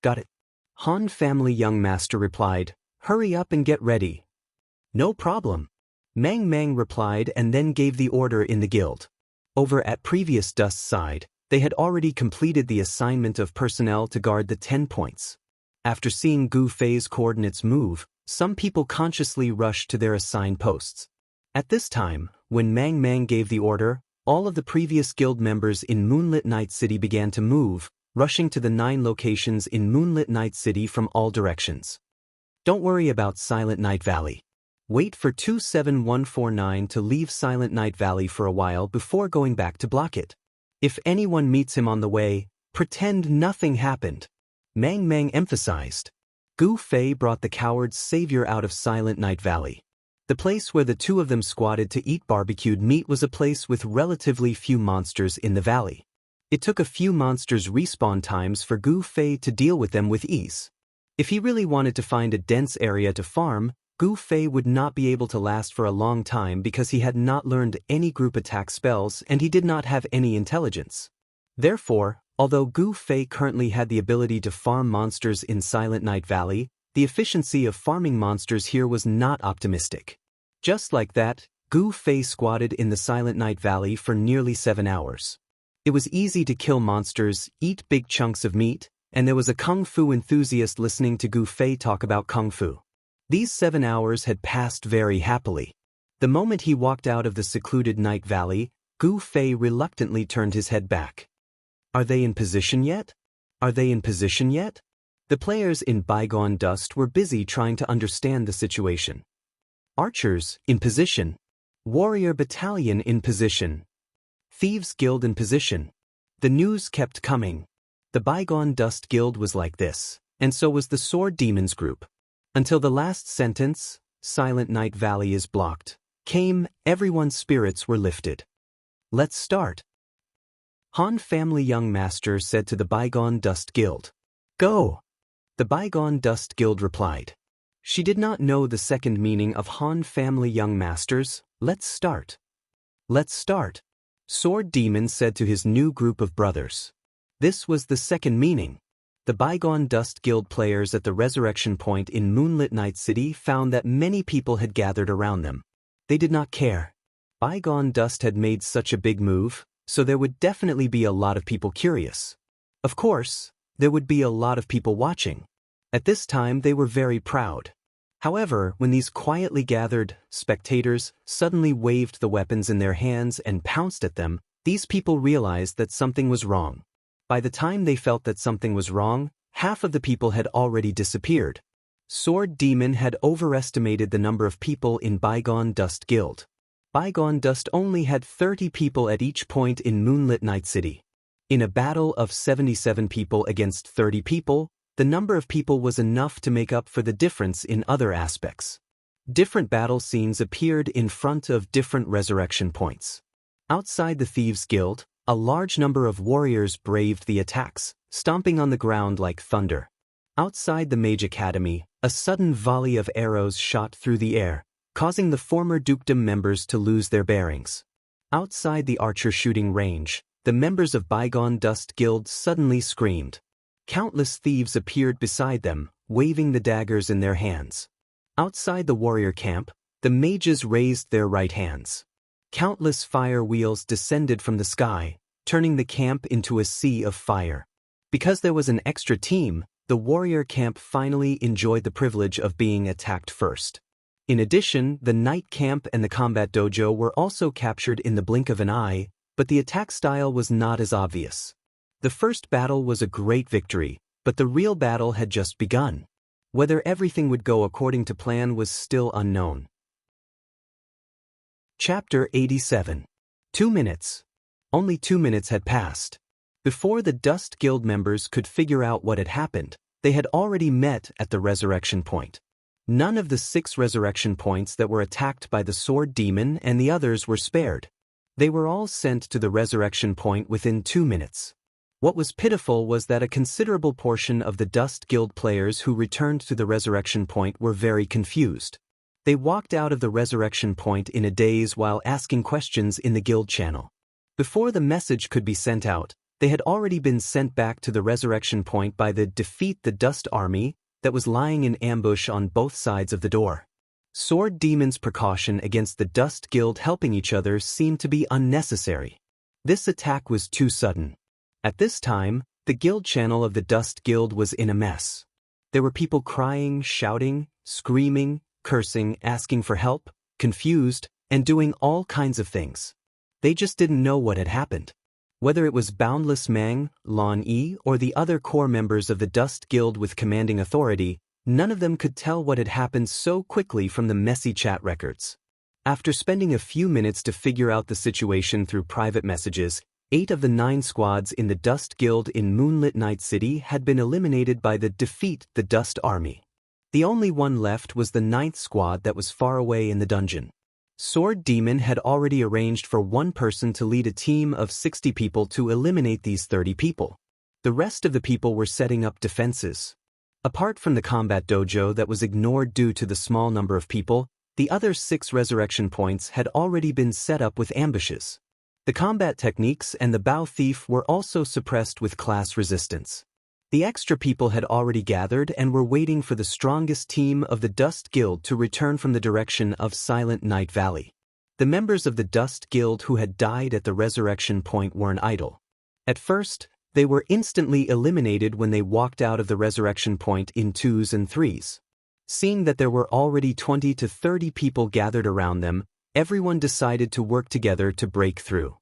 Got it. Han Family Young Master replied, hurry up and get ready. No problem. Mang Mang replied and then gave the order in the guild. Over at previous Dust's side, they had already completed the assignment of personnel to guard the 10 points. After seeing Gu Fei's coordinates move, some people consciously rushed to their assigned posts. At this time, when Mang Mang gave the order, all of the previous guild members in Moonlit Night City began to move, rushing to the 9 locations in Moonlit Night City from all directions. Don't worry about Silent Night Valley. Wait for 27149 to leave Silent Night Valley for a while before going back to block it. If anyone meets him on the way, pretend nothing happened. Mang Mang emphasized. Gu Fei brought the coward's savior out of Silent Night Valley. The place where the two of them squatted to eat barbecued meat was a place with relatively few monsters in the valley. It took a few monsters' respawn times for Gu Fei to deal with them with ease. If he really wanted to find a dense area to farm, Gu Fei would not be able to last for a long time because he had not learned any group attack spells and he did not have any intelligence. Therefore, although Gu Fei currently had the ability to farm monsters in Silent Night Valley, the efficiency of farming monsters here was not optimistic. Just like that, Gu Fei squatted in the Silent Night Valley for nearly 7 hours. It was easy to kill monsters, eat big chunks of meat, and there was a kung fu enthusiast listening to Gu Fei talk about kung fu. These 7 hours had passed very happily. The moment he walked out of the secluded Night Valley, Gu Fei reluctantly turned his head back. Are they in position yet? Are they in position yet? The players in Bygone Dust were busy trying to understand the situation. Archers, in position. Warrior Battalion in position. Thieves Guild in position. The news kept coming. The Bygone Dust Guild was like this, and so was the Sword Demons group. Until the last sentence, Silent Night Valley is blocked, came, everyone's spirits were lifted. Let's start. Han Family Young Master said to the Bygone Dust Guild. Go! The Bygone Dust Guild replied. She did not know the second meaning of Han Family Young Masters. Let's start. Let's start. Sword Demon said to his new group of brothers. This was the second meaning. The Bygone Dust Guild players at the Resurrection Point in Moonlit Night City found that many people had gathered around them. They did not care. Bygone Dust had made such a big move, so there would definitely be a lot of people curious. Of course, there would be a lot of people watching. At this time they were very proud. However, when these quietly gathered spectators suddenly waved the weapons in their hands and pounced at them, these people realized that something was wrong. By the time they felt that something was wrong, half of the people had already disappeared. Sword Demon had overestimated the number of people in Bygone Dust Guild. Bygone Dust only had 30 people at each point in Moonlit Night City. In a battle of 77 people against 30 people, the number of people was enough to make up for the difference in other aspects. Different battle scenes appeared in front of different resurrection points. Outside the Thieves Guild, a large number of warriors braved the attacks, stomping on the ground like thunder. Outside the Mage Academy, a sudden volley of arrows shot through the air, causing the former dukedom members to lose their bearings. Outside the archer shooting range, the members of Bygone Dust Guild suddenly screamed. Countless thieves appeared beside them, waving the daggers in their hands. Outside the warrior camp, the mages raised their right hands. Countless fire wheels descended from the sky, turning the camp into a sea of fire. Because there was an extra team, the warrior camp finally enjoyed the privilege of being attacked first. In addition, the night camp and the combat dojo were also captured in the blink of an eye, but the attack style was not as obvious. The first battle was a great victory, but the real battle had just begun. Whether everything would go according to plan was still unknown. Chapter 87. 2 minutes. Only 2 minutes had passed. Before the Dust Guild members could figure out what had happened, they had already met at the Resurrection Point. None of the 6 resurrection points that were attacked by the Sword Demon and the others were spared. They were all sent to the Resurrection Point within 2 minutes. What was pitiful was that a considerable portion of the Dust Guild players who returned to the Resurrection Point were very confused. They walked out of the Resurrection Point in a daze while asking questions in the guild channel. Before the message could be sent out, they had already been sent back to the Resurrection Point by the Defeat the Dust army that was lying in ambush on both sides of the door. Sword Demon's precaution against the Dust Guild helping each other seemed to be unnecessary. This attack was too sudden. At this time, the guild channel of the Dust Guild was in a mess. There were people crying, shouting, screaming, cursing, asking for help, confused, and doing all kinds of things. They just didn't know what had happened. Whether it was Boundless Mang, Lon E, or the other core members of the Dust Guild with commanding authority, none of them could tell what had happened so quickly from the messy chat records. After spending a few minutes to figure out the situation through private messages, 8 of the 9 squads in the Dust Guild in Moonlit Night City had been eliminated by the Defeat the Dust army. The only one left was the 9th squad that was far away in the dungeon. Sword Demon had already arranged for one person to lead a team of 60 people to eliminate these 30 people. The rest of the people were setting up defenses. Apart from the combat dojo that was ignored due to the small number of people, the other 6 resurrection points had already been set up with ambushes. The combat techniques and the bow thief were also suppressed with class resistance. The extra people had already gathered and were waiting for the strongest team of the Dust Guild to return from the direction of Silent Night Valley. The members of the Dust Guild who had died at the Resurrection Point weren't idle. At first, they were instantly eliminated when they walked out of the Resurrection Point in 2s and 3s. Seeing that there were already 20 to 30 people gathered around them, everyone decided to work together to break through.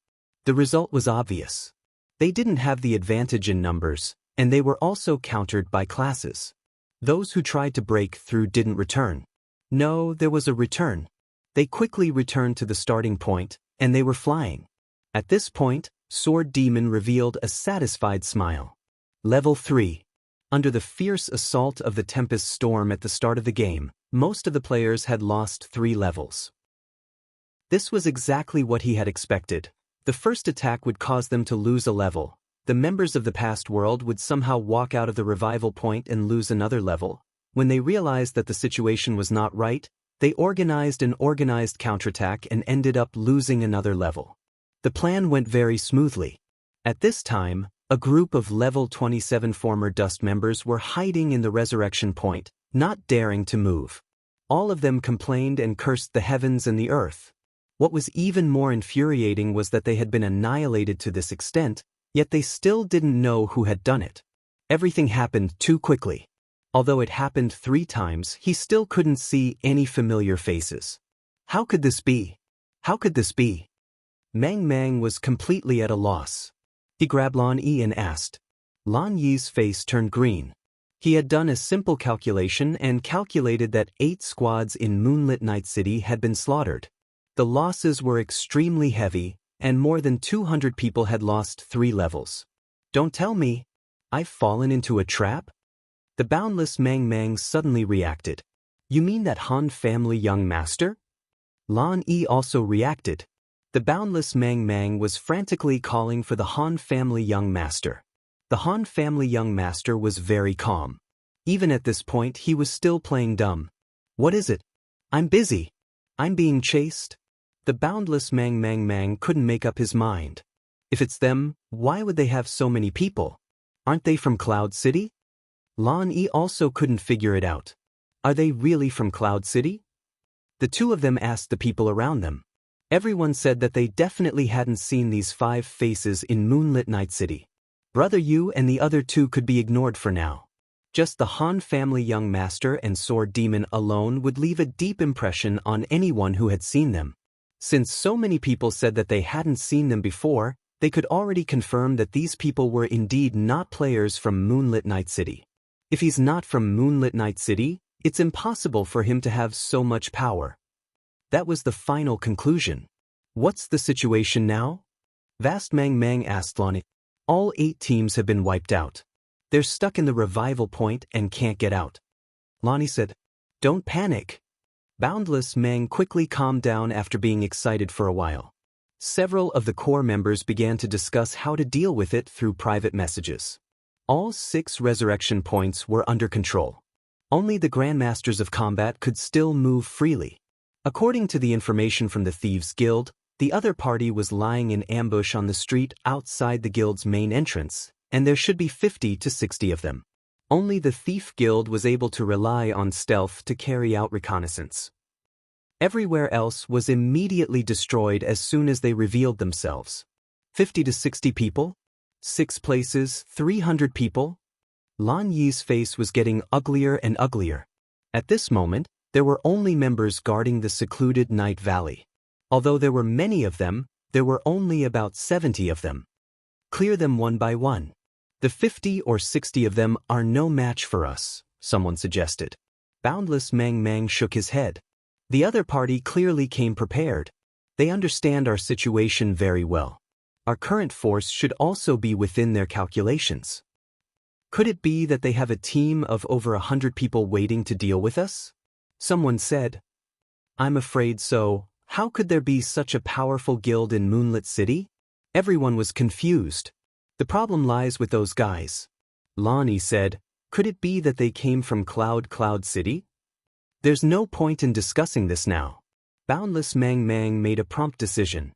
The result was obvious. They didn't have the advantage in numbers, and they were also countered by classes. Those who tried to break through didn't return. No, there was a return. They quickly returned to the starting point, and they were flying. At this point, Sword Demon revealed a satisfied smile. Level 3. Under the fierce assault of the Tempest Storm at the start of the game, most of the players had lost 3 levels. This was exactly what he had expected. The first attack would cause them to lose a level. The members of the past world would somehow walk out of the revival point and lose another level. When they realized that the situation was not right, they organized an organized counterattack and ended up losing another level. The plan went very smoothly. At this time, a group of level 27 former Dust members were hiding in the Resurrection Point, not daring to move. All of them complained and cursed the heavens and the earth. What was even more infuriating was that they had been annihilated to this extent, yet they still didn't know who had done it. Everything happened too quickly. Although it happened 3 times, he still couldn't see any familiar faces. How could this be? How could this be? Mang Mang was completely at a loss. He grabbed Lan Yi and asked. Lan Yi's face turned green. He had done a simple calculation and calculated that 8 squads in Moonlit Night City had been slaughtered. The losses were extremely heavy, and more than 200 people had lost 3 levels. Don't tell me. I've fallen into a trap? The boundless Mang Mang suddenly reacted. You mean that Han family young master? Lan Yi also reacted. The boundless Mang Mang was frantically calling for the Han family young master. The Han family young master was very calm. Even at this point he was still playing dumb. What is it? I'm busy. I'm being chased? The boundless Mang Mang Mang couldn't make up his mind. If it's them, why would they have so many people? Aren't they from Cloud City? Lan Yi also couldn't figure it out. Are they really from Cloud City? The 2 of them asked the people around them. Everyone said that they definitely hadn't seen these 5 faces in Moonlit Night City. Brother Yu and the other 2 could be ignored for now. Just the Han family young master and Sword Demon alone would leave a deep impression on anyone who had seen them. Since so many people said that they hadn't seen them before, they could already confirm that these people were indeed not players from Moonlit Night City. If he's not from Moonlit Night City, it's impossible for him to have so much power. That was the final conclusion. What's the situation now? Vast Mang Mang asked Lonnie. All 8 teams have been wiped out. They're stuck in the revival point and can't get out. Lonnie said, Don't panic. Boundless Mang quickly calmed down after being excited for a while. Several of the core members began to discuss how to deal with it through private messages. All 6 resurrection points were under control. Only the Grandmasters of Combat could still move freely. According to the information from the Thieves' Guild, the other party was lying in ambush on the street outside the guild's main entrance, and there should be 50 to 60 of them. Only the Thief Guild was able to rely on stealth to carry out reconnaissance. Everywhere else was immediately destroyed as soon as they revealed themselves. 50 to 60 people? 6 places, 300 people? Lan Yi's face was getting uglier and uglier. At this moment, there were only members guarding the secluded Night Valley. Although there were many of them, there were only about 70 of them. Clear them one by one. The 50 or 60 of them are no match for us, someone suggested. Boundless Mang Mang shook his head. The other party clearly came prepared. They understand our situation very well. Our current force should also be within their calculations. Could it be that they have a team of over 100 people waiting to deal with us? Someone said. I'm afraid so. How could there be such a powerful guild in Moonlit City? Everyone was confused. The problem lies with those guys. Lonnie said, could it be that they came from Cloud City? There's no point in discussing this now. Boundless Mang Mang made a prompt decision.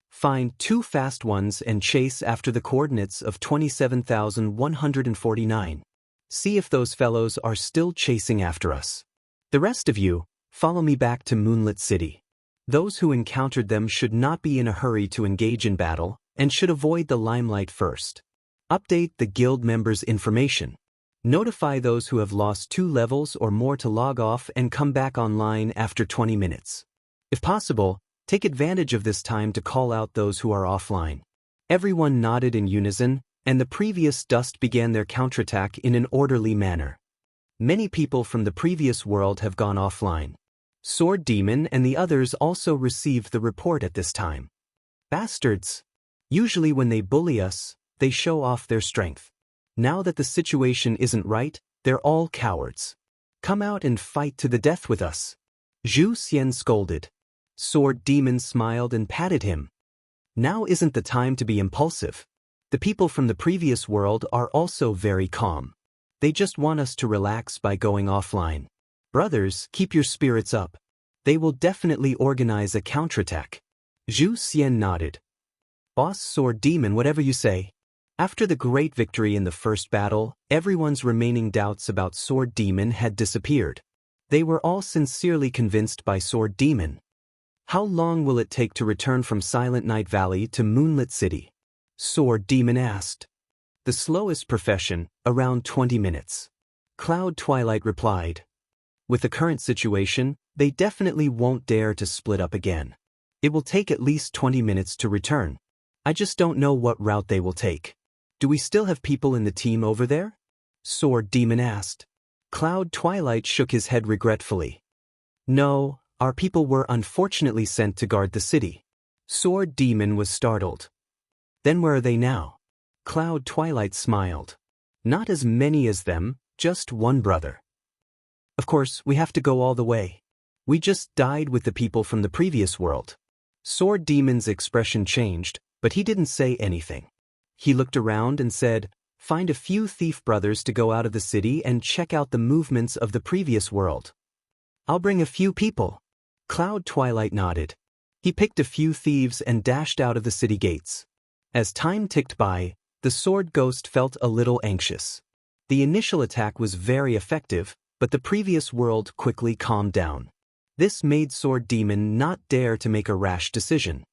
Find 2 fast ones and chase after the coordinates of 27,149. See if those fellows are still chasing after us. The rest of you, follow me back to Moonlit City. Those who encountered them should not be in a hurry to engage in battle, and should avoid the limelight first. Update the guild members' information. Notify those who have lost 2 levels or more to log off and come back online after 20 minutes. If possible, take advantage of this time to call out those who are offline. Everyone nodded in unison, and the previous dust began their counterattack in an orderly manner. Many people from the previous world have gone offline. Sword Demon and the others also received the report at this time. Bastards! Usually when they bully us, they show off their strength. Now that the situation isn't right, they're all cowards. Come out and fight to the death with us. Zhu Xian scolded. Sword Demon smiled and patted him. Now isn't the time to be impulsive. The people from the previous world are also very calm. They just want us to relax by going offline. Brothers, keep your spirits up. They will definitely organize a counterattack. Zhu Xian nodded. Boss Sword Demon, whatever you say. After the great victory in the first battle, everyone's remaining doubts about Sword Demon had disappeared. They were all sincerely convinced by Sword Demon. How long will it take to return from Silent Night Valley to Moonlit City? Sword Demon asked. The slowest profession, around 20 minutes. Cloud Twilight replied. With the current situation, they definitely won't dare to split up again. It will take at least 20 minutes to return. I just don't know what route they will take. Do we still have people in the team over there? Sword Demon asked. Cloud Twilight shook his head regretfully. No, our people were unfortunately sent to guard the city. Sword Demon was startled. Then where are they now? Cloud Twilight smiled. Not as many as them, just one brother. Of course, we have to go all the way. We just died with the people from the previous world. Sword Demon's expression changed, but he didn't say anything. He looked around and said, find a few thief brothers to go out of the city and check out the movements of the previous world. I'll bring a few people. Cloud Twilight nodded. He picked a few thieves and dashed out of the city gates. As time ticked by, the Sword Ghost felt a little anxious. The initial attack was very effective, but the previous world quickly calmed down. This made Sword Demon not dare to make a rash decision.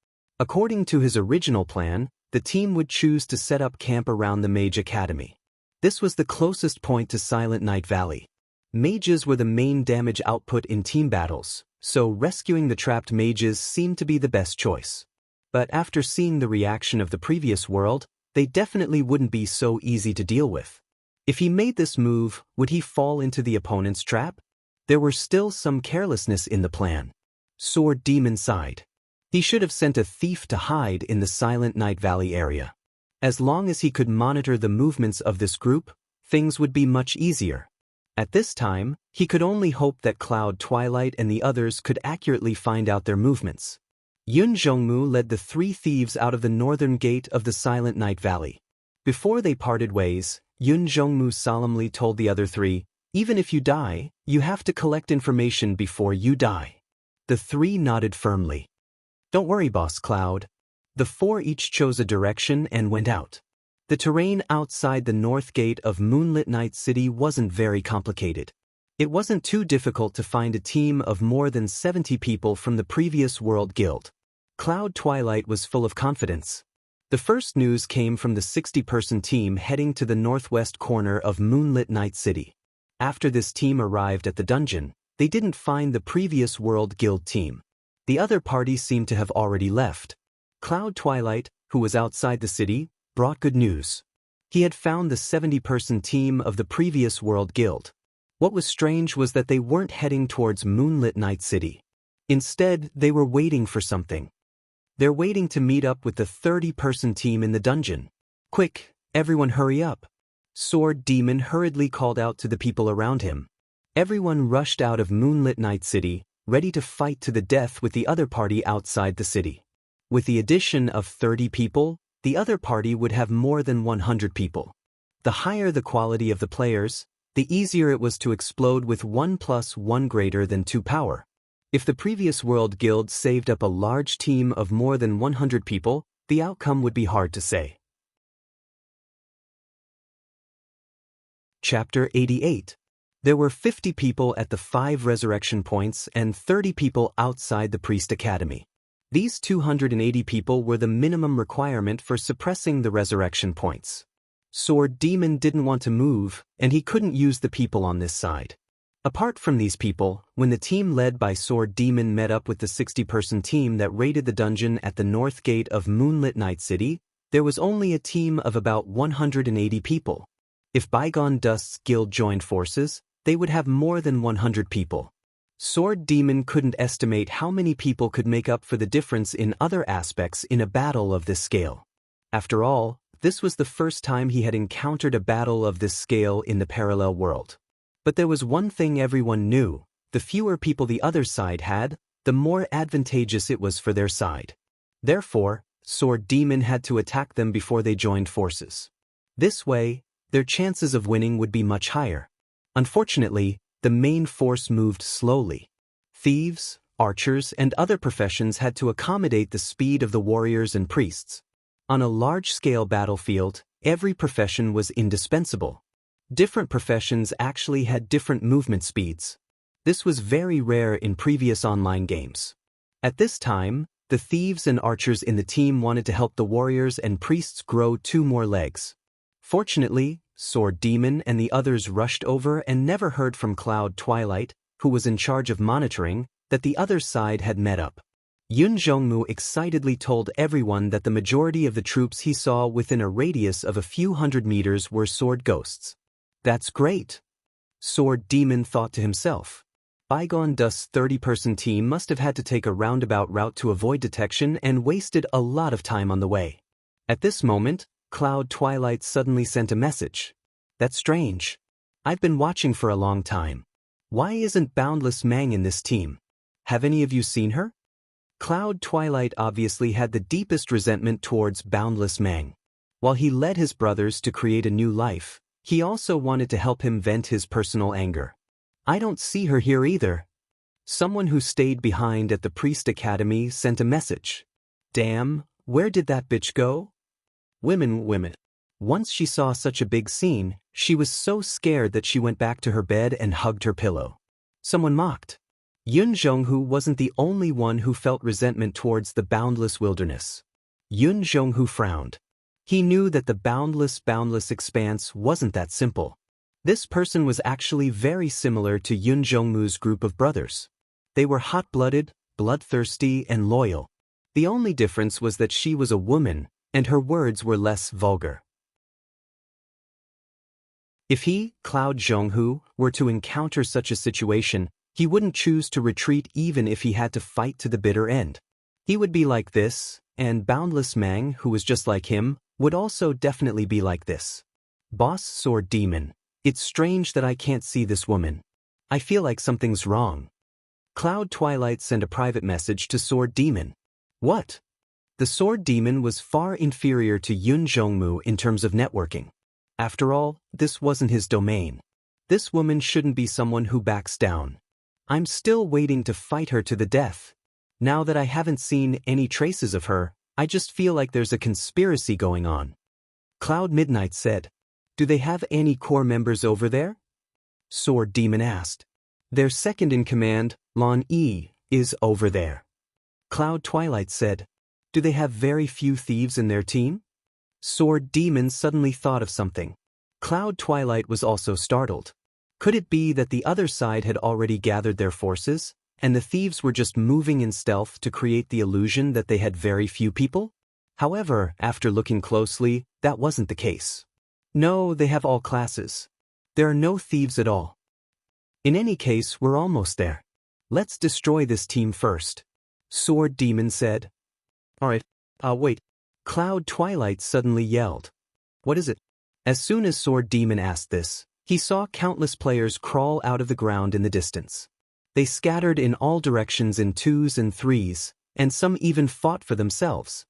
According to his original plan, the team would choose to set up camp around the Mage Academy. This was the closest point to Silent Night Valley. Mages were the main damage output in team battles, so rescuing the trapped mages seemed to be the best choice. But after seeing the reaction of the previous world, they definitely wouldn't be so easy to deal with. If he made this move, would he fall into the opponent's trap? There were still some carelessness in the plan. Sword Demon sighed. He should have sent a thief to hide in the Silent Night Valley area. As long as he could monitor the movements of this group, things would be much easier. At this time, he could only hope that Cloud Twilight and the others could accurately find out their movements. Yun Zhongmu led the three thieves out of the northern gate of the Silent Night Valley. Before they parted ways, Yun Zhongmu solemnly told the other three, "Even if you die, you have to collect information before you die." The three nodded firmly. "Don't worry, Boss Cloud." The four each chose a direction and went out. The terrain outside the north gate of Moonlit Night City wasn't very complicated. It wasn't too difficult to find a team of more than 70 people from the previous World Guild. Cloud Twilight was full of confidence. The first news came from the 60-person team heading to the northwest corner of Moonlit Night City. After this team arrived at the dungeon, they didn't find the previous World Guild team. The other party seemed to have already left. Cloud Twilight, who was outside the city, brought good news. He had found the 70-person team of the previous World Guild. What was strange was that they weren't heading towards Moonlit Night City. Instead, they were waiting for something. They're waiting to meet up with the 30-person team in the dungeon. "Quick, everyone hurry up." Sword Demon hurriedly called out to the people around him. Everyone rushed out of Moonlit Night City, ready to fight to the death with the other party outside the city. With the addition of 30 people, the other party would have more than 100 people. The higher the quality of the players, the easier it was to explode with 1+1 greater than 2 power. If the previous World Guild saved up a large team of more than 100 people, the outcome would be hard to say. Chapter 88. There were 50 people at the 5 resurrection points and 30 people outside the Priest Academy. These 280 people were the minimum requirement for suppressing the resurrection points. Sword Demon didn't want to move, and he couldn't use the people on this side. Apart from these people, when the team led by Sword Demon met up with the 60-person team that raided the dungeon at the north gate of Moonlit Night City, there was only a team of about 180 people. If Bygone Dust's guild joined forces, they would have more than 100 people. Sword Demon couldn't estimate how many people could make up for the difference in other aspects in a battle of this scale. After all, this was the first time he had encountered a battle of this scale in the parallel world. But there was one thing everyone knew: the fewer people the other side had, the more advantageous it was for their side. Therefore, Sword Demon had to attack them before they joined forces. This way, their chances of winning would be much higher. Unfortunately, the main force moved slowly. Thieves, archers, and other professions had to accommodate the speed of the warriors and priests. On a large-scale battlefield, every profession was indispensable. Different professions actually had different movement speeds. This was very rare in previous online games. At this time, the thieves and archers in the team wanted to help the warriors and priests grow 2 more legs. Fortunately, Sword Demon and the others rushed over and never heard from Cloud Twilight, who was in charge of monitoring, that the other side had met up. Yun Zhongmu excitedly told everyone that the majority of the troops he saw within a radius of a few hundred meters were sword ghosts. "That's great," Sword Demon thought to himself. Bygone Dust's 30-person team must have had to take a roundabout route to avoid detection and wasted a lot of time on the way. At this moment, Cloud Twilight suddenly sent a message. "That's strange. I've been watching for a long time. Why isn't Boundless Mang in this team? Have any of you seen her?" Cloud Twilight obviously had the deepest resentment towards Boundless Mang. While he led his brothers to create a new life, he also wanted to help him vent his personal anger. "I don't see her here either." Someone who stayed behind at the Priest Academy sent a message. "Damn, where did that bitch go?" Women. Once she saw such a big scene, she was so scared that she went back to her bed and hugged her pillow. Someone mocked. Yun Zhonghu wasn't the only one who felt resentment towards the boundless wilderness. Yun Zhonghu frowned. He knew that the boundless expanse wasn't that simple. This person was actually very similar to Yun Zhongmu's group of brothers. They were hot-blooded, bloodthirsty, and loyal. The only difference was that she was a woman, and her words were less vulgar. If he, Cloud Zhonghu, were to encounter such a situation, he wouldn't choose to retreat even if he had to fight to the bitter end. He would be like this, and Boundless Mang, who was just like him, would also definitely be like this. "Boss Sword Demon, it's strange that I can't see this woman. I feel like something's wrong." Cloud Twilight sent a private message to Sword Demon. What? The sword demon was far inferior to Yun Zhongmu in terms of networking. After all, this wasn't his domain. This woman shouldn't be someone who backs down. I'm still waiting to fight her to the death. Now that I haven't seen any traces of her, I just feel like there's a conspiracy going on. Cloud Midnight said. Do they have any core members over there? Sword Demon asked. Their second in command, Lon Yi, is over there. Cloud Twilight said. Do they have very few thieves in their team? Sword Demon suddenly thought of something. Cloud Twilight was also startled. Could it be that the other side had already gathered their forces, and the thieves were just moving in stealth to create the illusion that they had very few people? However, after looking closely, that wasn't the case. No, they have all classes. There are no thieves at all. In any case, we're almost there. Let's destroy this team first. Sword Demon said. Alright, wait. Cloud Twilight suddenly yelled. What is it? As soon as Sword Demon asked this, he saw countless players crawl out of the ground in the distance. They scattered in all directions in 2s and 3s, and some even fought for themselves.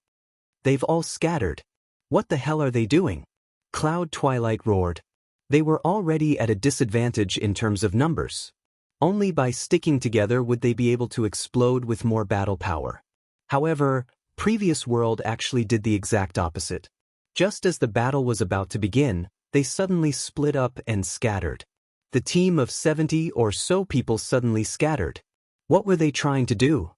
They've all scattered. What the hell are they doing? Cloud Twilight roared. They were already at a disadvantage in terms of numbers. Only by sticking together would they be able to explode with more battle power. However, Previous World actually did the exact opposite. Just as the battle was about to begin, they suddenly split up and scattered. The team of 70 or so people suddenly scattered. What were they trying to do?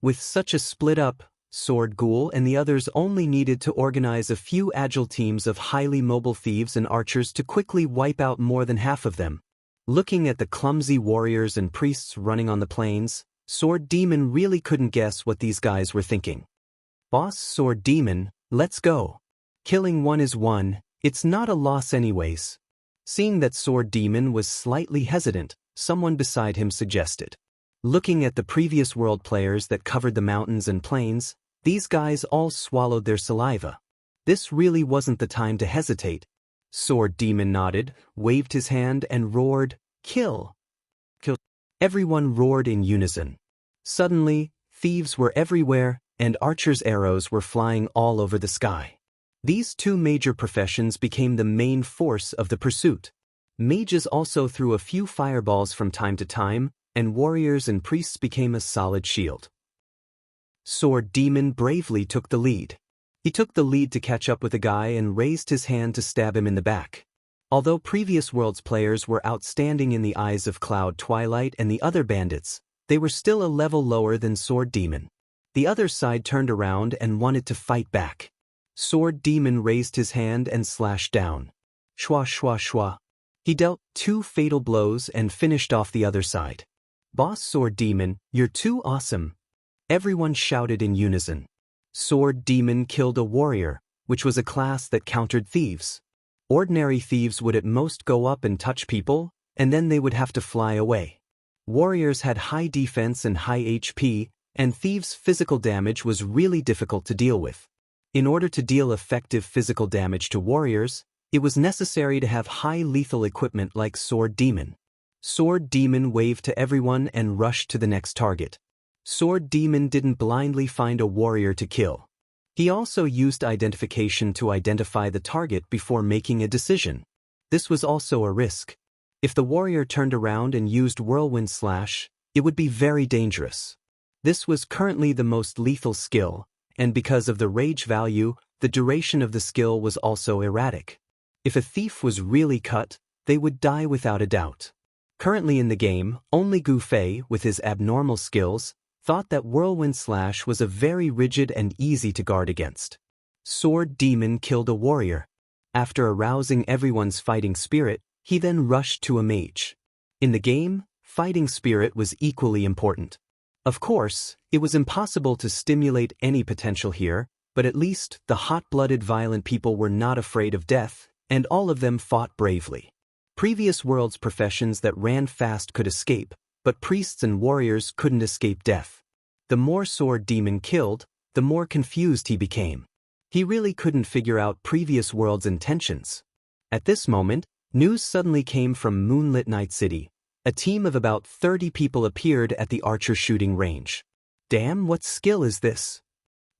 With such a split up, Sword Ghoul and the others only needed to organize a few agile teams of highly mobile thieves and archers to quickly wipe out more than half of them. Looking at the clumsy warriors and priests running on the plains, Sword Demon really couldn't guess what these guys were thinking. Boss Sword Demon, let's go. Killing one is one, it's not a loss anyways. Seeing that Sword Demon was slightly hesitant, someone beside him suggested. Looking at the Previous World players that covered the mountains and plains, these guys all swallowed their saliva. This really wasn't the time to hesitate. Sword Demon nodded, waved his hand and roared, "Kill! Kill!" Everyone roared in unison. Suddenly, thieves were everywhere, and archers' arrows were flying all over the sky. These two major professions became the main force of the pursuit. Mages also threw a few fireballs from time to time, and warriors and priests became a solid shield. Sword Demon bravely took the lead. He took the lead to catch up with a guy and raised his hand to stab him in the back. Although Previous World's players were outstanding in the eyes of Cloud Twilight and the other bandits, they were still a level lower than Sword Demon. The other side turned around and wanted to fight back. Sword Demon raised his hand and slashed down. Shwa shwa shwa. He dealt 2 fatal blows and finished off the other side. Boss Sword Demon, you're too awesome. Everyone shouted in unison. Sword Demon killed a warrior, which was a class that countered thieves. Ordinary thieves would at most go up and touch people, and then they would have to fly away. Warriors had high defense and high HP, and thieves' physical damage was really difficult to deal with. In order to deal effective physical damage to warriors, it was necessary to have high lethal equipment like Sword Demon. Sword Demon waved to everyone and rushed to the next target. Sword Demon didn't blindly find a warrior to kill. He also used identification to identify the target before making a decision. This was also a risk. If the warrior turned around and used Whirlwind Slash, it would be very dangerous. This was currently the most lethal skill, and because of the rage value, the duration of the skill was also erratic. If a thief was really cut, they would die without a doubt. Currently in the game, only Gu Fei, with his abnormal skills, thought that Whirlwind Slash was a very rigid and easy to guard against. Sword Demon killed a warrior. After arousing everyone's fighting spirit, he then rushed to a mage. In the game, fighting spirit was equally important. Of course, it was impossible to stimulate any potential here, but at least the hot-blooded violent people were not afraid of death, and all of them fought bravely. Previous World's professions that ran fast could escape, but priests and warriors couldn't escape death. The more Sword Demon killed, the more confused he became. He really couldn't figure out Previous World's intentions. At this moment, news suddenly came from Moonlit Night City. A team of about 30 people appeared at the archer shooting range. Damn, what skill is this?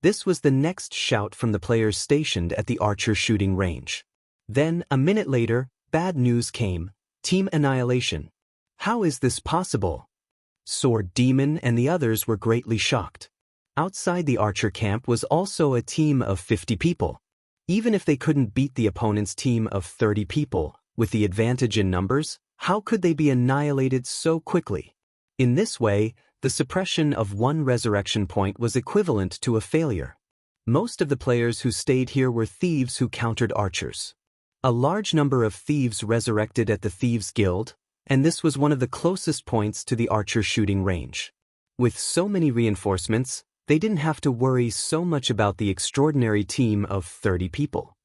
This was the next shout from the players stationed at the archer shooting range. Then, a minute later, bad news came: team annihilation. How is this possible? Sword Demon and the others were greatly shocked. Outside the archer camp was also a team of 50 people. Even if they couldn't beat the opponent's team of 30 people, with the advantage in numbers, how could they be annihilated so quickly? In this way, the suppression of one resurrection point was equivalent to a failure. Most of the players who stayed here were thieves who countered archers. A large number of thieves resurrected at the Thieves' Guild, and this was one of the closest points to the archer shooting range. With so many reinforcements, they didn't have to worry so much about the extraordinary team of 30 people.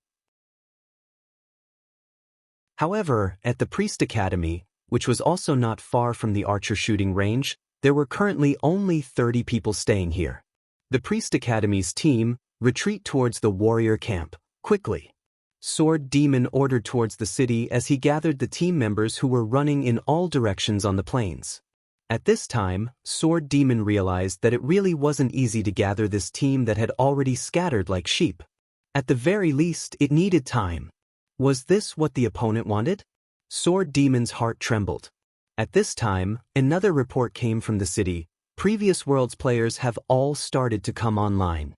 However, at the Priest Academy, which was also not far from the archer shooting range, there were currently only 30 people staying here. The Priest Academy's team, retreat towards the warrior camp, quickly. Sword Demon ordered towards the city as he gathered the team members who were running in all directions on the plains. At this time, Sword Demon realized that it really wasn't easy to gather this team that had already scattered like sheep. At the very least, it needed time. Was this what the opponent wanted? Sword Demon's heart trembled. At this time, another report came from the city: previous world's players have all started to come online.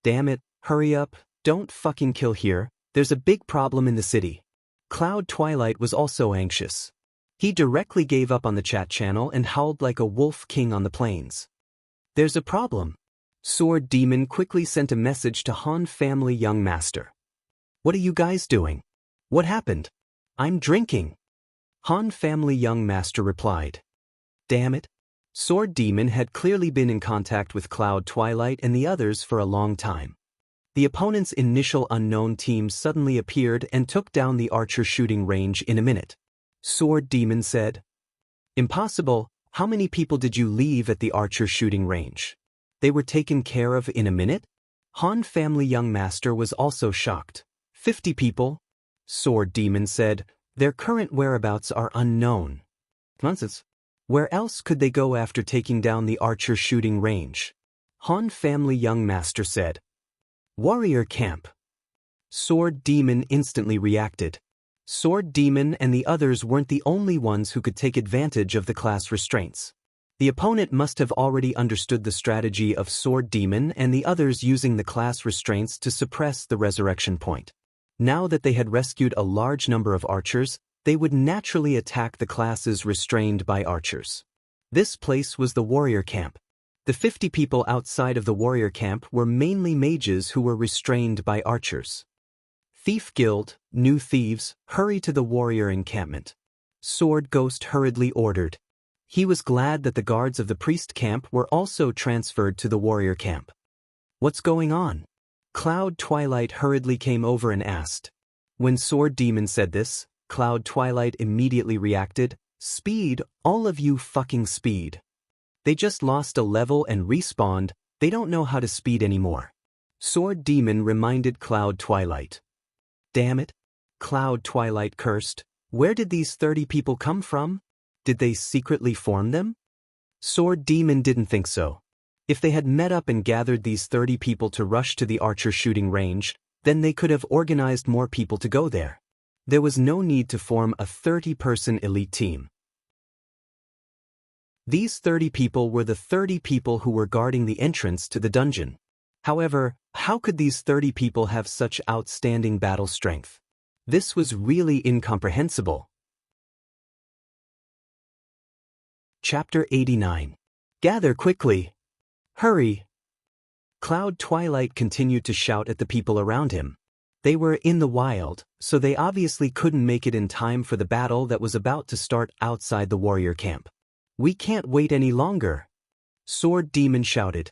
Damn it, hurry up, don't fucking kill here, there's a big problem in the city. Cloud Twilight was also anxious. He directly gave up on the chat channel and howled like a wolf king on the plains. There's a problem. Sword Demon quickly sent a message to Han Family Young Master. What are you guys doing? What happened? I'm drinking. Han Family Young Master replied. Damn it. Sword Demon had clearly been in contact with Cloud Twilight and the others for a long time. The opponent's initial unknown team suddenly appeared and took down the archer shooting range in a minute. Sword Demon said, Impossible, how many people did you leave at the archer shooting range? They were taken care of in a minute? Han Family Young Master was also shocked. 50 people? Sword Demon said, their current whereabouts are unknown. Nonsense. Where else could they go after taking down the archer shooting range? Han Family Young Master said. Warrior camp. Sword Demon instantly reacted. Sword Demon and the others weren't the only ones who could take advantage of the class restraints. The opponent must have already understood the strategy of Sword Demon and the others using the class restraints to suppress the resurrection point. Now that they had rescued a large number of archers, they would naturally attack the classes restrained by archers. This place was the warrior camp. The 50 people outside of the warrior camp were mainly mages who were restrained by archers. Thief Guild, new thieves, hurry to the warrior encampment. Sword Ghost hurriedly ordered. He was glad that the guards of the priest camp were also transferred to the warrior camp. What's going on? Cloud Twilight hurriedly came over and asked. When Sword Demon said this, Cloud Twilight immediately reacted, Speed, all of you fucking speed. They just lost a level and respawned, they don't know how to speed anymore. Sword Demon reminded Cloud Twilight. Damn it. Cloud Twilight cursed. Where did these 30 people come from? Did they secretly form them? Sword Demon didn't think so. If they had met up and gathered these 30 people to rush to the archer shooting range, then they could have organized more people to go there. There was no need to form a 30-person elite team. These 30 people were the 30 people who were guarding the entrance to the dungeon. However, how could these 30 people have such outstanding battle strength? This was really incomprehensible. Chapter 89. Gather quickly. Hurry. Cloud Twilight continued to shout at the people around him. They were in the wild, so they obviously couldn't make it in time for the battle that was about to start outside the warrior camp. We can't wait any longer. Sword Demon shouted.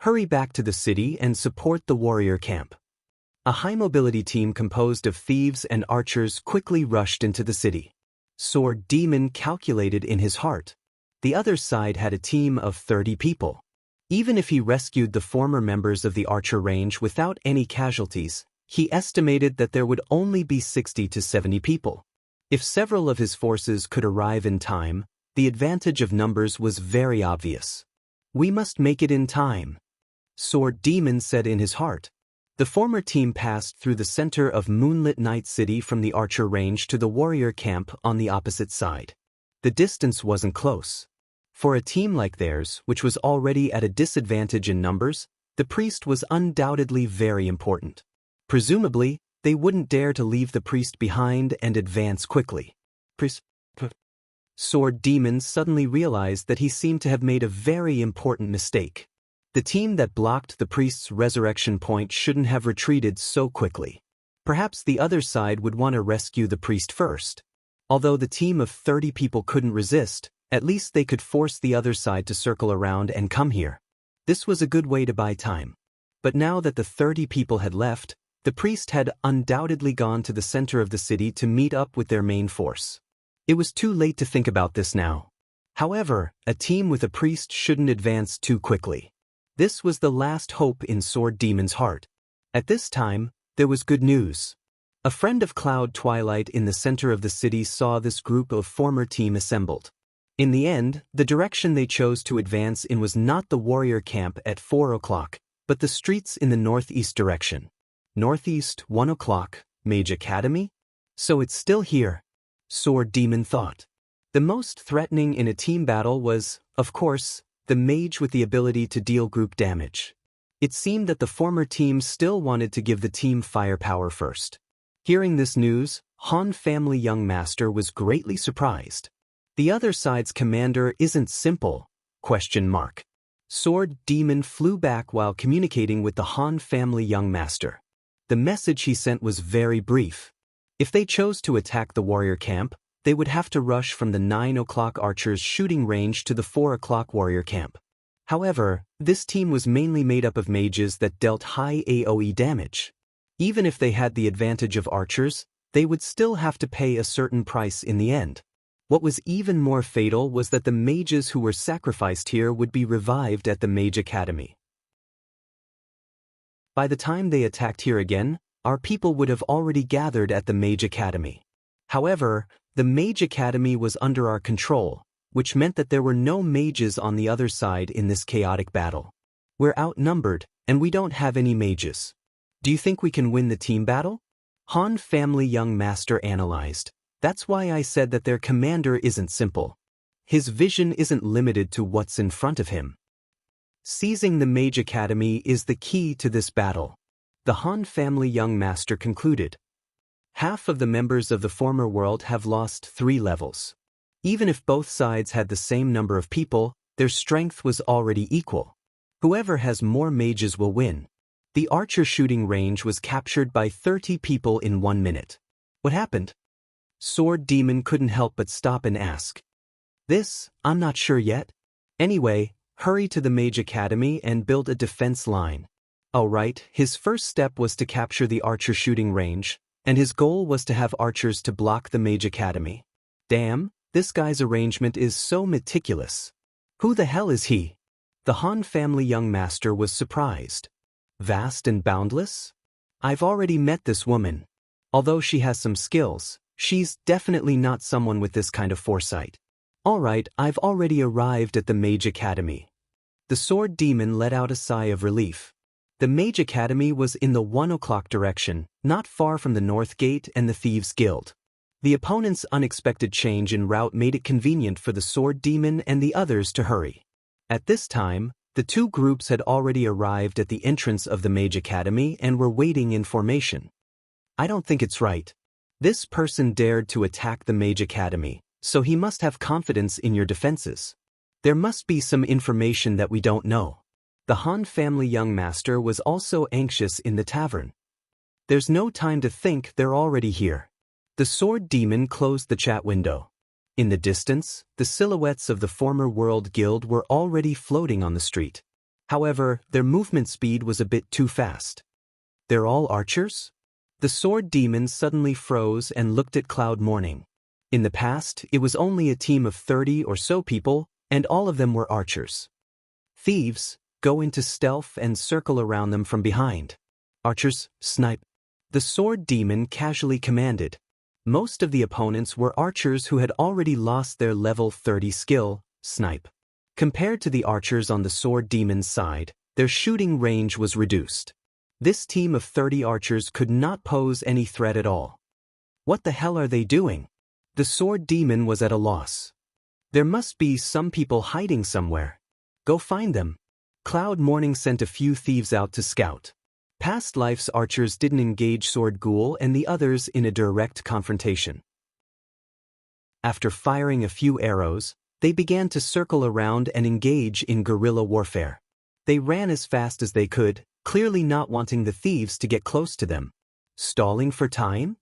Hurry back to the city and support the warrior camp. A high-mobility team composed of thieves and archers quickly rushed into the city. Sword Demon calculated in his heart. The other side had a team of 30 people. Even if he rescued the former members of the archer range without any casualties, he estimated that there would only be 60 to 70 people. If several of his forces could arrive in time, the advantage of numbers was very obvious. We must make it in time. Sword Demon said in his heart. The former team passed through the center of Moonlit Night City from the Archer range to the warrior camp on the opposite side. The distance wasn't close. For a team like theirs, which was already at a disadvantage in numbers, the priest was undoubtedly very important. Presumably, they wouldn't dare to leave the priest behind and advance quickly. Sword Demon suddenly realized that he seemed to have made a very important mistake. The team that blocked the priest's resurrection point shouldn't have retreated so quickly. Perhaps the other side would want to rescue the priest first. Although the team of 30 people couldn't resist, at least they could force the other side to circle around and come here. This was a good way to buy time. But now that the 30 people had left, the priest had undoubtedly gone to the center of the city to meet up with their main force. It was too late to think about this now. However, a team with a priest shouldn't advance too quickly. This was the last hope in Sword Demon's heart. At this time, there was good news. A friend of Cloud Twilight in the center of the city saw this group of former team assembled. In the end, the direction they chose to advance in was not the warrior camp at 4 o'clock, but the streets in the northeast direction. Northeast, 1 o'clock, Mage Academy? So it's still here, Sword Demon thought. The most threatening in a team battle was, of course, the mage with the ability to deal group damage. It seemed that the former team still wanted to give the team firepower first. Hearing this news, Han Family Young Master was greatly surprised. The other side's commander isn't simple, ? Sword Demon flew back while communicating with the Han Family Young Master. The message he sent was very brief. If they chose to attack the warrior camp, they would have to rush from the 9 o'clock archers' shooting range to the 4 o'clock warrior camp. However, this team was mainly made up of mages that dealt high AoE damage. Even if they had the advantage of archers, they would still have to pay a certain price in the end. What was even more fatal was that the mages who were sacrificed here would be revived at the Mage Academy. By the time they attacked here again, our people would have already gathered at the Mage Academy. However, the Mage Academy was under our control, which meant that there were no mages on the other side in this chaotic battle. We're outnumbered, and we don't have any mages. Do you think we can win the team battle? Han Family Young Master analyzed. That's why I said that their commander isn't simple. His vision isn't limited to what's in front of him. Seizing the Mage Academy is the key to this battle, the Han Family Young Master concluded. Half of the members of the former world have lost 3 levels. Even if both sides had the same number of people, their strength was already equal. Whoever has more mages will win. The archer shooting range was captured by 30 people in 1 minute. What happened? Sword Demon couldn't help but stop and ask. This, I'm not sure yet. Anyway, hurry to the Mage Academy and build a defense line. Alright, his first step was to capture the archer shooting range, and his goal was to have archers to block the Mage Academy. Damn, this guy's arrangement is so meticulous. Who the hell is he? The Han Family Young Master was surprised. Vast and boundless? I've already met this woman. Although she has some skills, she's definitely not someone with this kind of foresight. Alright, I've already arrived at the Mage Academy. The Sword Demon let out a sigh of relief. The Mage Academy was in the 1 o'clock direction, not far from the North Gate and the Thieves' Guild. The opponent's unexpected change in route made it convenient for the Sword Demon and the others to hurry. At this time, the 2 groups had already arrived at the entrance of the Mage Academy and were waiting in formation. I don't think it's right. This person dared to attack the Mage Academy, so he must have confidence in your defenses. There must be some information that we don't know. The Han Family Young Master was also anxious in the tavern. There's no time to think, they're already here. The Sword Demon closed the chat window. In the distance, the silhouettes of the former World Guild were already floating on the street. However, their movement speed was a bit too fast. They're all archers? The Sword Demon suddenly froze and looked at Cloud Morning. In the past, it was only a team of 30 or so people, and all of them were archers. Thieves, go into stealth and circle around them from behind. Archers, snipe. The Sword Demon casually commanded. Most of the opponents were archers who had already lost their level 30 skill, snipe. Compared to the archers on the Sword Demon's side, Their shooting range was reduced. This team of 30 archers could not pose any threat at all. What the hell are they doing? The sword demon was at a loss. There must be some people hiding somewhere. Go find them. Cloud Morning sent a few thieves out to scout. Past life's archers didn't engage Sword Ghoul and the others in a direct confrontation. After firing a few arrows, they began to circle around and engage in guerrilla warfare. They ran as fast as they could, clearly not wanting the thieves to get close to them. Stalling for time?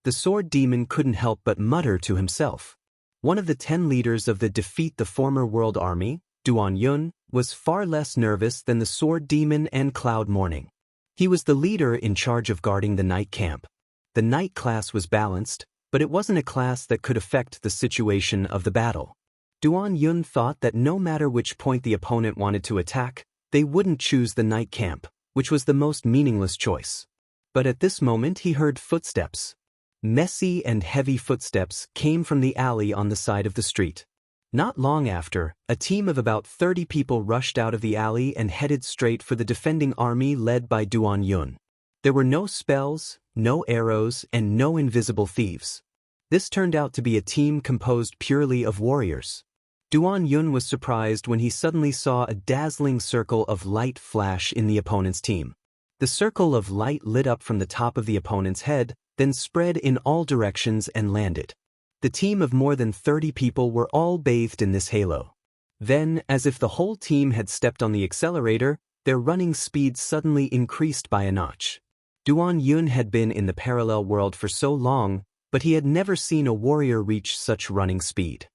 The sword demon couldn't help but mutter to himself. One of the 10 leaders of the Defeat the Former World Army, Duan Yun, was far less nervous than the sword demon and Cloud Morning. He was the leader in charge of guarding the night camp. The night class was balanced, but it wasn't a class that could affect the situation of the battle. Duan Yun thought that no matter which point the opponent wanted to attack, they wouldn't choose the night camp, which was the most meaningless choice. But at this moment he heard footsteps. Messy and heavy footsteps came from the alley on the side of the street. Not long after, a team of about 30 people rushed out of the alley and headed straight for the defending army led by Duan Yun. There were no spells, no arrows, and no invisible thieves. This turned out to be a team composed purely of warriors. Duan Yun was surprised when he suddenly saw a dazzling circle of light flash in the opponent's team. The circle of light lit up from the top of the opponent's head, then spread in all directions and landed. The team of more than 30 people were all bathed in this halo. Then, as if the whole team had stepped on the accelerator, their running speed suddenly increased by a notch. Duan Yun had been in the parallel world for so long, but he had never seen a warrior reach such running speed.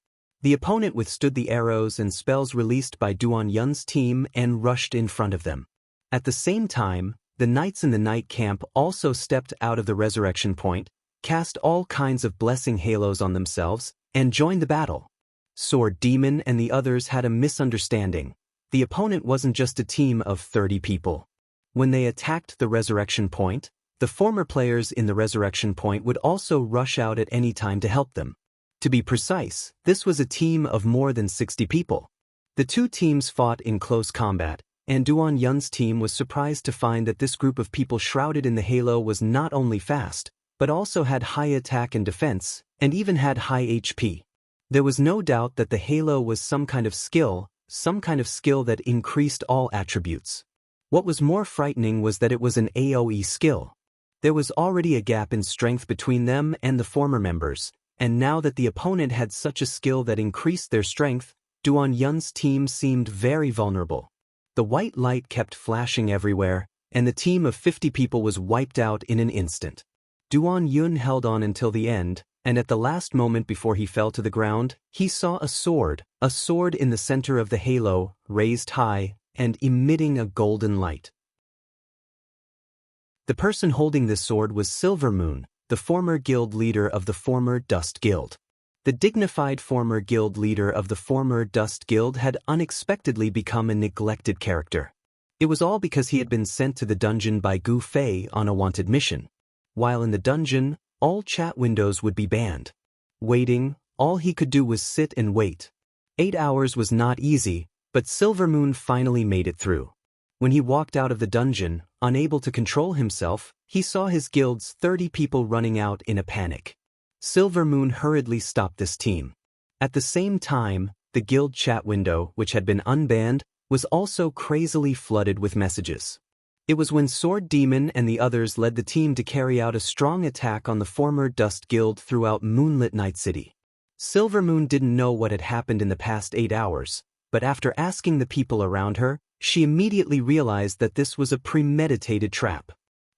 The opponent withstood the arrows and spells released by Duan Yun's team and rushed in front of them. At the same time, the knights in the night camp also stepped out of the resurrection point, cast all kinds of blessing halos on themselves, and joined the battle. Sword Demon and the others had a misunderstanding. The opponent wasn't just a team of 30 people. When they attacked the resurrection point, the former players in the resurrection point would also rush out at any time to help them. To be precise, this was a team of more than 60 people. The two teams fought in close combat, and Duan Yun's team was surprised to find that this group of people shrouded in the halo was not only fast, but also had high attack and defense, and even had high HP. There was no doubt that the halo was some kind of skill that increased all attributes. What was more frightening was that it was an AoE skill. There was already a gap in strength between them and the former members, and now that the opponent had such a skill that increased their strength, Duan Yun's team seemed very vulnerable. The white light kept flashing everywhere, and the team of 50 people was wiped out in an instant. Duan Yun held on until the end, and at the last moment before he fell to the ground, he saw a sword in the center of the halo, raised high, and emitting a golden light. The person holding this sword was Silver Moon, the former guild leader of the former Dust Guild. The dignified former guild leader of the former Dust Guild had unexpectedly become a neglected character. It was all because he had been sent to the dungeon by Gu Fei on a wanted mission. While in the dungeon, all chat windows would be banned. Waiting, all he could do was sit and wait. 8 hours was not easy, but Silver Moon finally made it through. When he walked out of the dungeon, unable to control himself, he saw his guild's 30 people running out in a panic. Silver Moon hurriedly stopped this team. At the same time, the guild chat window, which had been unbanned, was also crazily flooded with messages. It was when Sword Demon and the others led the team to carry out a strong attack on the former Dust Guild throughout Moonlit Night City. Silver Moon didn't know what had happened in the past 8 hours, but after asking the people around her, she immediately realized that this was a premeditated trap.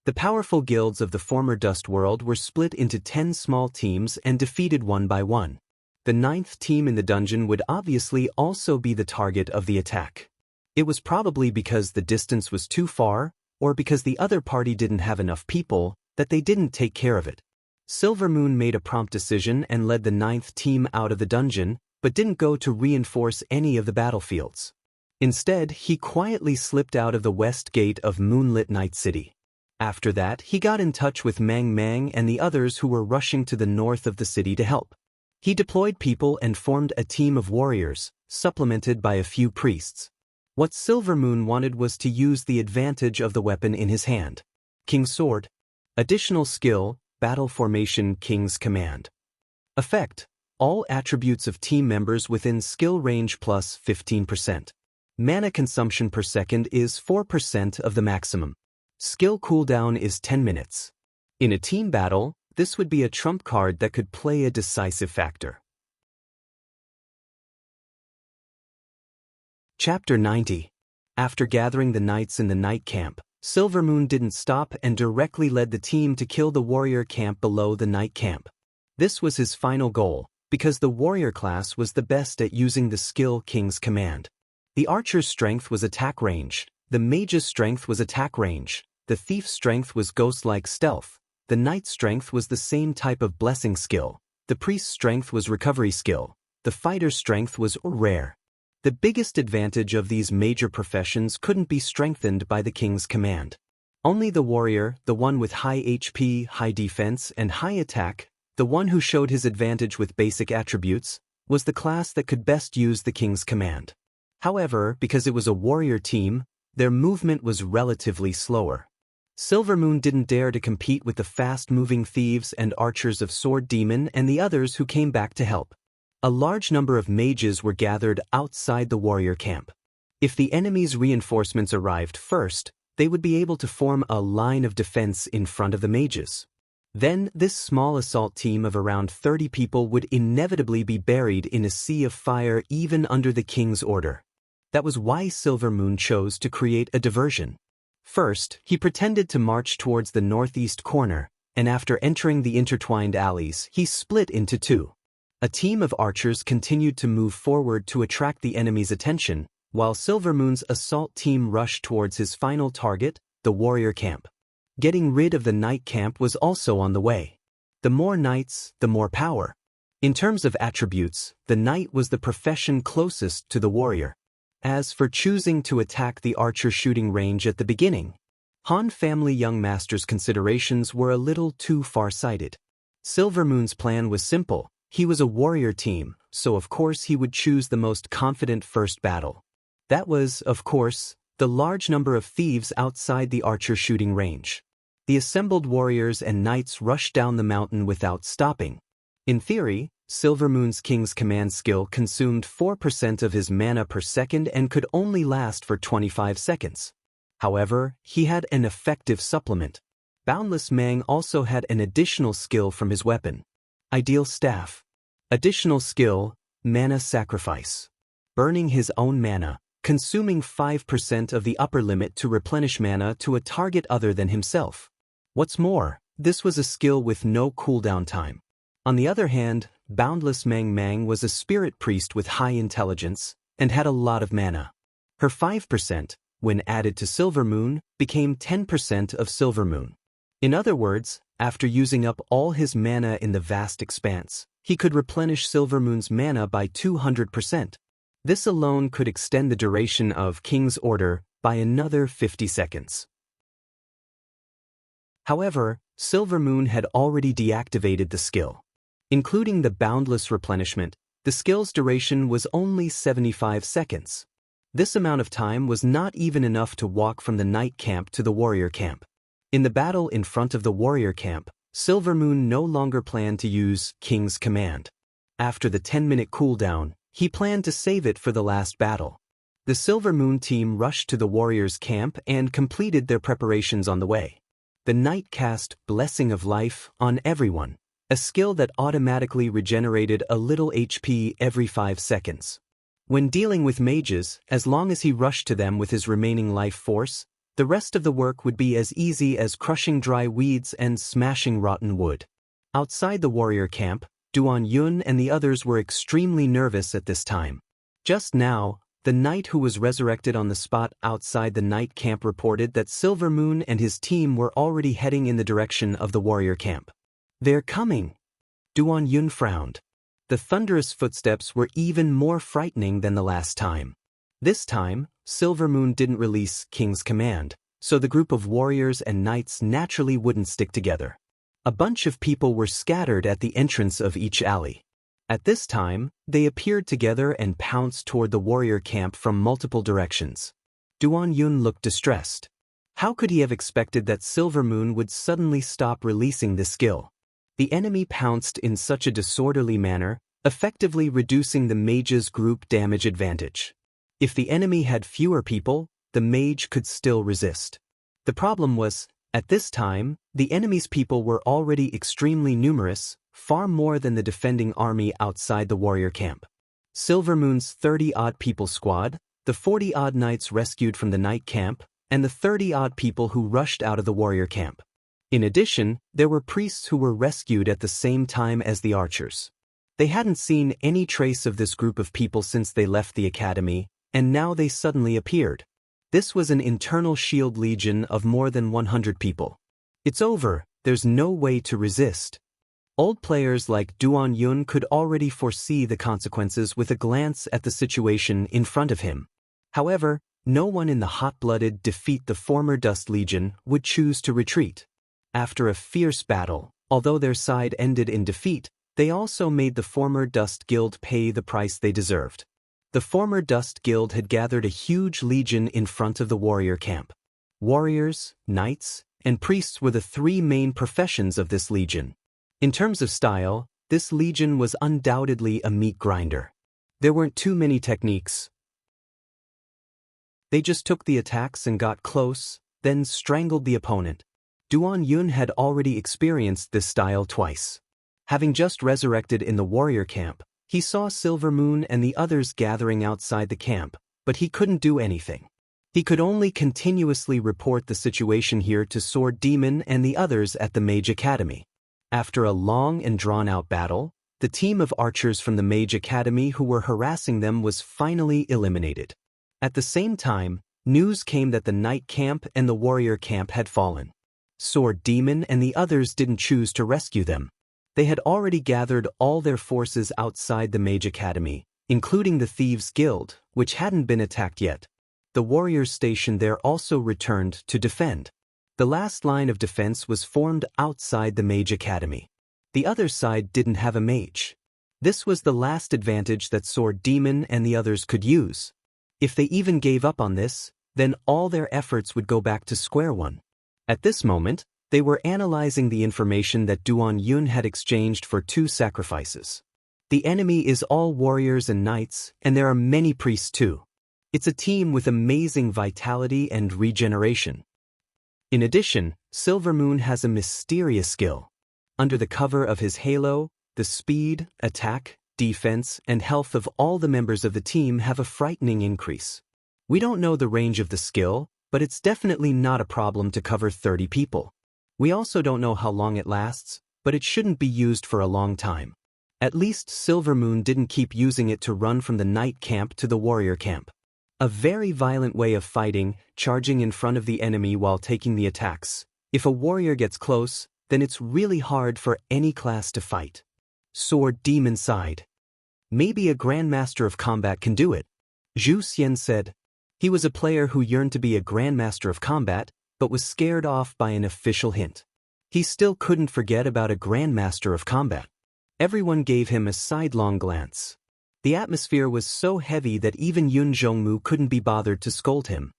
The powerful guilds of the former Dust World were split into 10 small teams and defeated one by one. The 9th team in the dungeon would obviously also be the target of the attack. It was probably because the distance was too far, or because the other party didn't have enough people, that they didn't take care of it. Silver Moon made a prompt decision and led the 9th team out of the dungeon, but didn't go to reinforce any of the battlefields. Instead, he quietly slipped out of the west gate of Moonlit Night City. After that, he got in touch with Mang Mang and the others who were rushing to the north of the city to help. He deployed people and formed a team of warriors, supplemented by a few priests. What Silvermoon wanted was to use the advantage of the weapon in his hand. King's Sword. Additional skill, Battle Formation King's Command. Effect: all attributes of team members within skill range plus 15%. Mana consumption per second is 4% of the maximum. Skill cooldown is 10 minutes. In a team battle, this would be a trump card that could play a decisive factor. Chapter 90. After gathering the knights in the night camp, Silvermoon didn't stop and directly led the team to kill the warrior camp below the night camp. This was his final goal, because the warrior class was the best at using the skill King's Command. The archer's strength was attack range, the mage's strength was attack range, the thief's strength was ghost-like stealth, the knight's strength was the same type of blessing skill, the priest's strength was recovery skill, the fighter's strength was rare. The biggest advantage of these major professions couldn't be strengthened by the King's Command. Only the warrior, the one with high HP, high defense, and high attack, the one who showed his advantage with basic attributes, was the class that could best use the King's Command. However, because it was a warrior team, their movement was relatively slower. Silvermoon didn't dare to compete with the fast-moving thieves and archers of Sword Demon and the others who came back to help. A large number of mages were gathered outside the warrior camp. If the enemy's reinforcements arrived first, they would be able to form a line of defense in front of the mages. Then, this small assault team of around 30 people would inevitably be buried in a sea of fire even under the king's order. That was why Silvermoon chose to create a diversion. First, he pretended to march towards the northeast corner, and after entering the intertwined alleys, he split into two. A team of archers continued to move forward to attract the enemy's attention, while Silvermoon's assault team rushed towards his final target, the warrior camp. Getting rid of the night camp was also on the way. The more knights, the more power. In terms of attributes, the knight was the profession closest to the warrior. As for choosing to attack the archer shooting range at the beginning, Han family young master's considerations were a little too far-sighted. Silvermoon's plan was simple. He was a warrior team, so of course he would choose the most confident first battle. That was, of course, the large number of thieves outside the archer shooting range. The assembled warriors and knights rushed down the mountain without stopping. In theory, Silvermoon's King's Command skill consumed 4% of his mana per second and could only last for 25 seconds. However, he had an effective supplement. Boundless Mang also had an additional skill from his weapon. Ideal Staff. Additional skill, Mana Sacrifice. Burning his own mana, consuming 5% of the upper limit to replenish mana to a target other than himself. What's more, this was a skill with no cooldown time. On the other hand, Boundless Mang was a spirit priest with high intelligence, and had a lot of mana. Her 5%, when added to Silvermoon, became 10% of Silvermoon. In other words, after using up all his mana in the vast expanse, he could replenish Silvermoon's mana by 200%. This alone could extend the duration of King's Order by another 50 seconds. However, Silvermoon had already deactivated the skill. Including the boundless replenishment, the skill's duration was only 75 seconds. This amount of time was not even enough to walk from the night camp to the warrior camp. In the battle in front of the warrior camp, Silvermoon no longer planned to use King's Command. After the 10-minute cooldown, he planned to save it for the last battle. The Silvermoon team rushed to the warrior's camp and completed their preparations on the way. The knight cast Blessing of Life on everyone, a skill that automatically regenerated a little HP every 5 seconds. When dealing with mages, as long as he rushed to them with his remaining life force, the rest of the work would be as easy as crushing dry weeds and smashing rotten wood. Outside the warrior camp, Duan Yun and the others were extremely nervous at this time. Just now, the knight who was resurrected on the spot outside the night camp reported that Silvermoon and his team were already heading in the direction of the warrior camp. "They're coming." Duan Yun frowned. The thunderous footsteps were even more frightening than the last time. This time, Silvermoon didn't release King's Command, so the group of warriors and knights naturally wouldn't stick together. A bunch of people were scattered at the entrance of each alley. At this time, they appeared together and pounced toward the warrior camp from multiple directions. Duan Yun looked distressed. How could he have expected that Silvermoon would suddenly stop releasing this skill? The enemy pounced in such a disorderly manner, effectively reducing the mage's group damage advantage. If the enemy had fewer people, the mage could still resist. The problem was, at this time, the enemy's people were already extremely numerous, far more than the defending army outside the warrior camp. Silvermoon's 30-odd people squad, the 40-odd knights rescued from the night camp, and the 30-odd people who rushed out of the warrior camp. In addition, there were priests who were rescued at the same time as the archers. They hadn't seen any trace of this group of people since they left the academy, and now they suddenly appeared. This was an internal shield legion of more than 100 people. It's over, there's no way to resist. Old players like Duan Yun could already foresee the consequences with a glance at the situation in front of him. However, no one in the hot-blooded defeat the former Dust Legion would choose to retreat. After a fierce battle, although their side ended in defeat, they also made the former Dust Guild pay the price they deserved. The former Dust Guild had gathered a huge legion in front of the warrior camp. Warriors, knights, and priests were the three main professions of this legion. In terms of style, this legion was undoubtedly a meat grinder. There weren't too many techniques. They just took the attacks and got close, then strangled the opponent. Duan Yun had already experienced this style twice. Having just resurrected in the warrior camp, he saw Silvermoon and the others gathering outside the camp, but he couldn't do anything. He could only continuously report the situation here to Sword Demon and the others at the Mage Academy. After a long and drawn-out battle, the team of archers from the Mage Academy who were harassing them was finally eliminated. At the same time, news came that the Night Camp and the Warrior Camp had fallen. Sword Demon and the others didn't choose to rescue them. They had already gathered all their forces outside the Mage Academy, including the Thieves' Guild, which hadn't been attacked yet. The warriors stationed there also returned to defend. The last line of defense was formed outside the Mage Academy. The other side didn't have a mage. This was the last advantage that Sword Demon and the others could use. If they even gave up on this, then all their efforts would go back to square one. At this moment, they were analyzing the information that Duan Yun had exchanged for 2 sacrifices. The enemy is all warriors and knights, and there are many priests too. It's a team with amazing vitality and regeneration. In addition, Silvermoon has a mysterious skill. Under the cover of his halo, the speed, attack, defense, and health of all the members of the team have a frightening increase. We don't know the range of the skill, but it's definitely not a problem to cover 30 people. We also don't know how long it lasts, but it shouldn't be used for a long time. At least Silvermoon didn't keep using it to run from the night camp to the warrior camp. A very violent way of fighting, charging in front of the enemy while taking the attacks. If a warrior gets close, then it's really hard for any class to fight. Sword Demon sighed. Maybe a Grandmaster of Combat can do it. Zhu Xian said. He was a player who yearned to be a Grandmaster of Combat, but was scared off by an official hint. He still couldn't forget about a Grandmaster of Combat. Everyone gave him a sidelong glance. The atmosphere was so heavy that even Yun Zhongmu couldn't be bothered to scold him.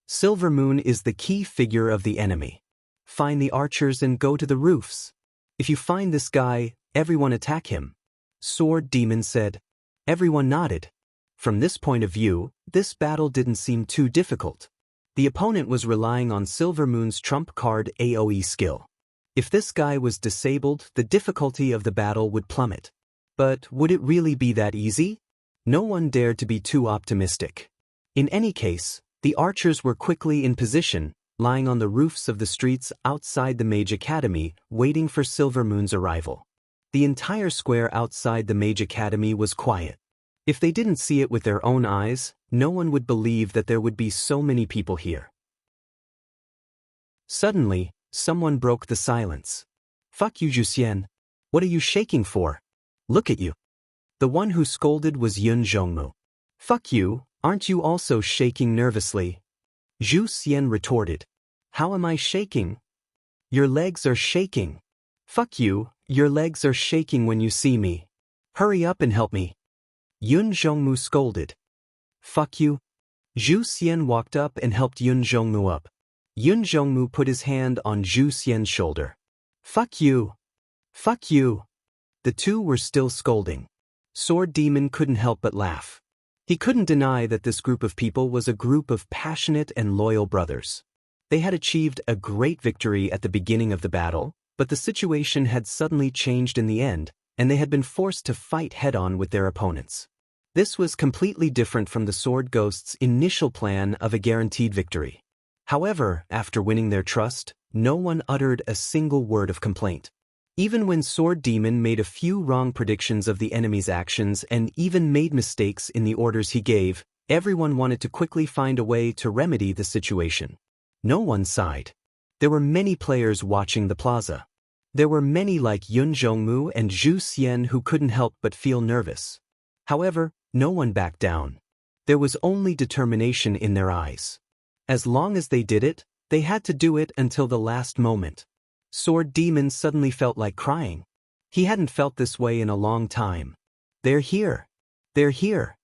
Silvermoon is the key figure of the enemy. Find the archers and go to the roofs. If you find this guy, everyone attack him. Sword Demon said. Everyone nodded. From this point of view, this battle didn't seem too difficult. The opponent was relying on Silvermoon's trump card AoE skill. If this guy was disabled, the difficulty of the battle would plummet. But would it really be that easy? No one dared to be too optimistic. In any case, the archers were quickly in position, lying on the roofs of the streets outside the Mage Academy, waiting for Silvermoon's arrival. The entire square outside the Mage Academy was quiet. If they didn't see it with their own eyes, no one would believe that there would be so many people here. Suddenly, someone broke the silence. Fuck you, Zhu Xian. What are you shaking for? Look at you. The one who scolded was Yun Zhongmu. Fuck you, aren't you also shaking nervously? Zhu Xian retorted. How am I shaking? Your legs are shaking. Fuck you, your legs are shaking when you see me. Hurry up and help me. Yun Zhongmu scolded. Fuck you. Zhu Xian walked up and helped Yun Zhongmu up. Yun Zhongmu put his hand on Zhu Xian's shoulder. Fuck you. Fuck you. The two were still scolding. Sword Demon couldn't help but laugh. He couldn't deny that this group of people was a group of passionate and loyal brothers. They had achieved a great victory at the beginning of the battle, but the situation had suddenly changed in the end, and they had been forced to fight head-on with their opponents. This was completely different from the Sword Ghost's initial plan of a guaranteed victory. However, after winning their trust, no one uttered a single word of complaint. Even when Sword Demon made a few wrong predictions of the enemy's actions and even made mistakes in the orders he gave, everyone wanted to quickly find a way to remedy the situation. No one sighed. There were many players watching the plaza. There were many like Yun Zhongmu and Zhu Xian who couldn't help but feel nervous. However, no one backed down. There was only determination in their eyes. As long as they did it, they had to do it until the last moment. Sword Demon suddenly felt like crying. He hadn't felt this way in a long time. They're here. They're here.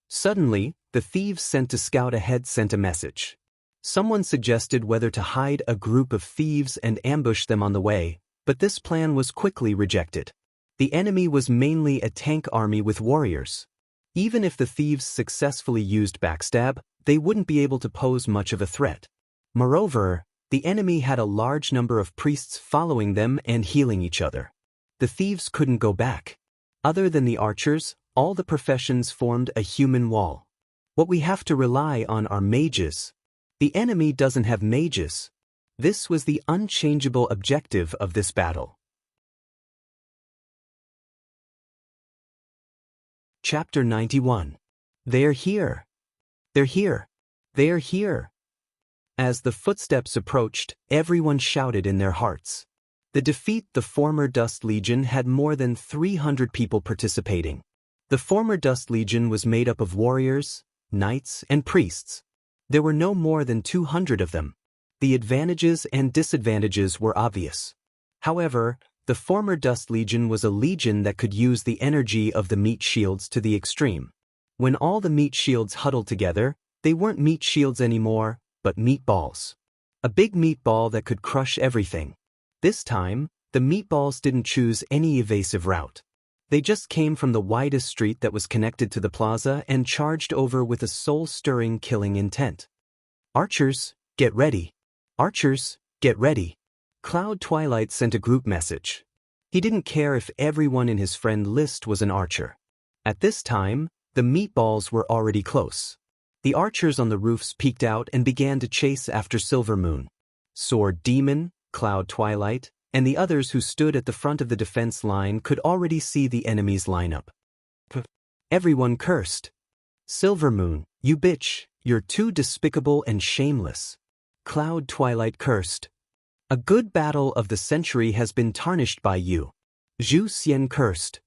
Suddenly, the thieves sent to scout ahead sent a message. Someone suggested whether to hide a group of thieves and ambush them on the way, but this plan was quickly rejected. The enemy was mainly a tank army with warriors. Even if the thieves successfully used backstab, they wouldn't be able to pose much of a threat. Moreover, the enemy had a large number of priests following them and healing each other. The thieves couldn't go back. Other than the archers, all the professions formed a human wall. What we have to rely on are mages. The enemy doesn't have mages. This was the unchangeable objective of this battle. Chapter 91. They're here. They're here. They're here. As the footsteps approached, everyone shouted in their hearts. The defeat the former Dust Legion had more than 300 people participating. The former Dust Legion was made up of warriors, knights, and priests. There were no more than 200 of them. The advantages and disadvantages were obvious. However, the former Dust Legion was a legion that could use the energy of the meat shields to the extreme. When all the meat shields huddled together, they weren't meat shields anymore, but meatballs. A big meatball that could crush everything. This time, the meatballs didn't choose any evasive route. They just came from the widest street that was connected to the plaza and charged over with a soul-stirring killing intent. Archers, get ready. Archers, get ready. Cloud Twilight sent a group message. He didn't care if everyone in his friend list was an archer. At this time, the meatballs were already close. The archers on the roofs peeked out and began to chase after Silver Moon. Sword Demon, Cloud Twilight, and the others who stood at the front of the defense line could already see the enemy's lineup. Everyone cursed. Silver Moon, you bitch, you're too despicable and shameless. Cloud Twilight cursed. A good battle of the century has been tarnished by you. Zhu Xian cursed.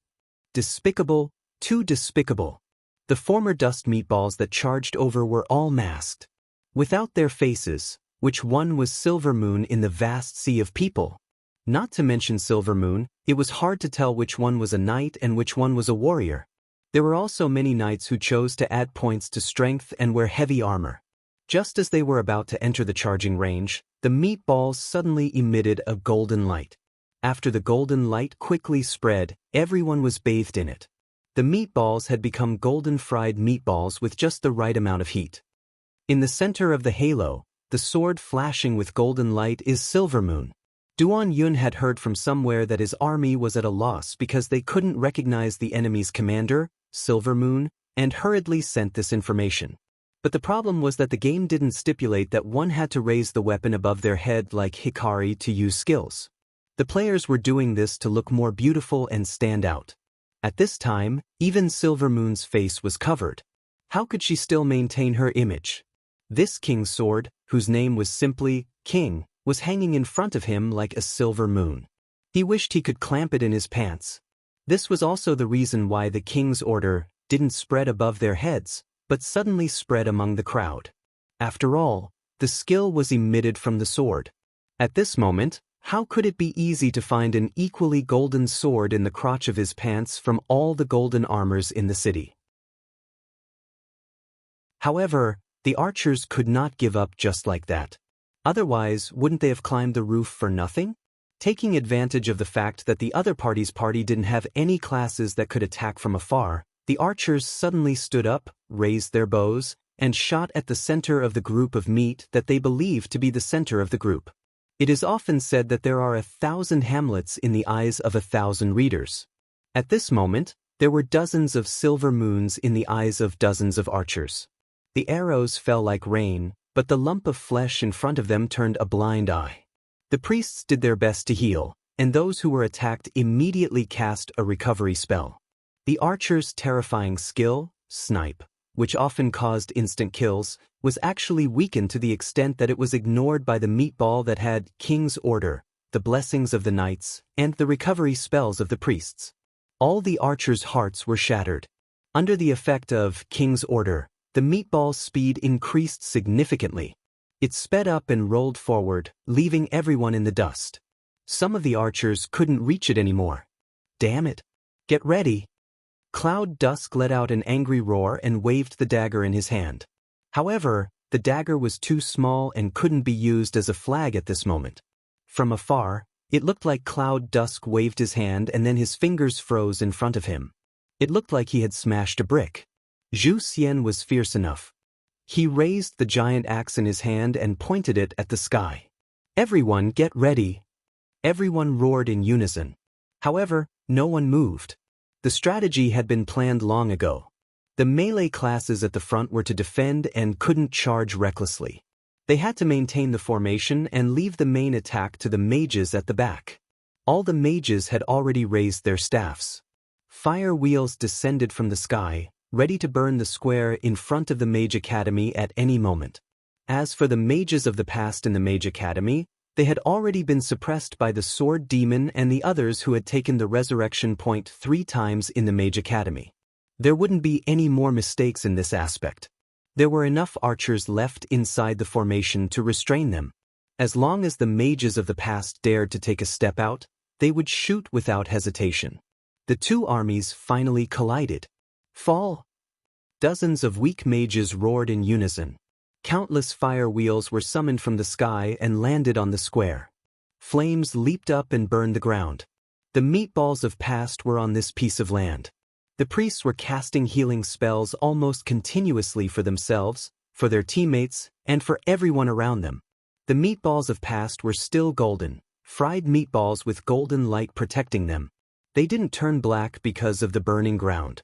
Despicable, too despicable. The former dust meatballs that charged over were all masked. Without their faces, which one was Silver Moon in the vast sea of people? Not to mention Silver Moon, it was hard to tell which one was a knight and which one was a warrior. There were also many knights who chose to add points to strength and wear heavy armor. Just as they were about to enter the charging range, the meatballs suddenly emitted a golden light. After the golden light quickly spread, everyone was bathed in it. The meatballs had become golden fried meatballs with just the right amount of heat. In the center of the halo, the sword flashing with golden light is Silver Moon. Duan Yun had heard from somewhere that his army was at a loss because they couldn't recognize the enemy's commander, Silver Moon, and hurriedly sent this information. But the problem was that the game didn't stipulate that one had to raise the weapon above their head like Hikari to use skills. The players were doing this to look more beautiful and stand out. At this time, even Silver Moon's face was covered. How could she still maintain her image? This king's sword, whose name was simply King, was hanging in front of him like a silver moon. He wished he could clamp it in his pants. This was also the reason why the king's order didn't spread above their heads, but suddenly spread among the crowd. After all, the skill was emitted from the sword. At this moment, How could it be easy to find an equally golden sword in the crotch of his pants from all the golden armors in the city? However, the archers could not give up just like that. Otherwise, wouldn't they have climbed the roof for nothing? Taking advantage of the fact that the other party's party didn't have any classes that could attack from afar, the archers suddenly stood up, raised their bows, and shot at the center of the group of meat that they believed to be the center of the group. It is often said that there are 1,000 Hamlets in the eyes of 1,000 readers. At this moment, there were dozens of silver moons in the eyes of dozens of archers. The arrows fell like rain, but the lump of flesh in front of them turned a blind eye. The priests did their best to heal, and those who were attacked immediately cast a recovery spell. The archers' terrifying skill, snipe, which often caused instant kills, was actually weakened to the extent that it was ignored by the meatball that had King's Order, the blessings of the knights, and the recovery spells of the priests. All the archers' hearts were shattered. Under the effect of King's Order, the meatball's speed increased significantly. It sped up and rolled forward, leaving everyone in the dust. Some of the archers couldn't reach it anymore. Damn it! Get ready! Cloud Dusk let out an angry roar and waved the dagger in his hand. However, the dagger was too small and couldn't be used as a flag at this moment. From afar, it looked like Cloud Dusk waved his hand and then his fingers froze in front of him. It looked like he had smashed a brick. Zhu Xian was fierce enough. He raised the giant axe in his hand and pointed it at the sky. Everyone get ready! Everyone roared in unison. However, no one moved. The strategy had been planned long ago. The melee classes at the front were to defend and couldn't charge recklessly. They had to maintain the formation and leave the main attack to the mages at the back. All the mages had already raised their staffs. Fire wheels descended from the sky, ready to burn the square in front of the Mage Academy at any moment. As for the mages of the past in the Mage Academy, they had already been suppressed by the Sword Demon and the others who had taken the resurrection point 3 times in the Mage Academy. There wouldn't be any more mistakes in this aspect. There were enough archers left inside the formation to restrain them. As long as the mages of the past dared to take a step out, they would shoot without hesitation. The two armies finally collided. Fall! Dozens of weak mages roared in unison. Countless fire wheels were summoned from the sky and landed on the square. Flames leaped up and burned the ground. The meatballs of past were on this piece of land. The priests were casting healing spells almost continuously for themselves, for their teammates, and for everyone around them. The meatballs of past were still golden, fried meatballs with golden light protecting them. They didn't turn black because of the burning ground.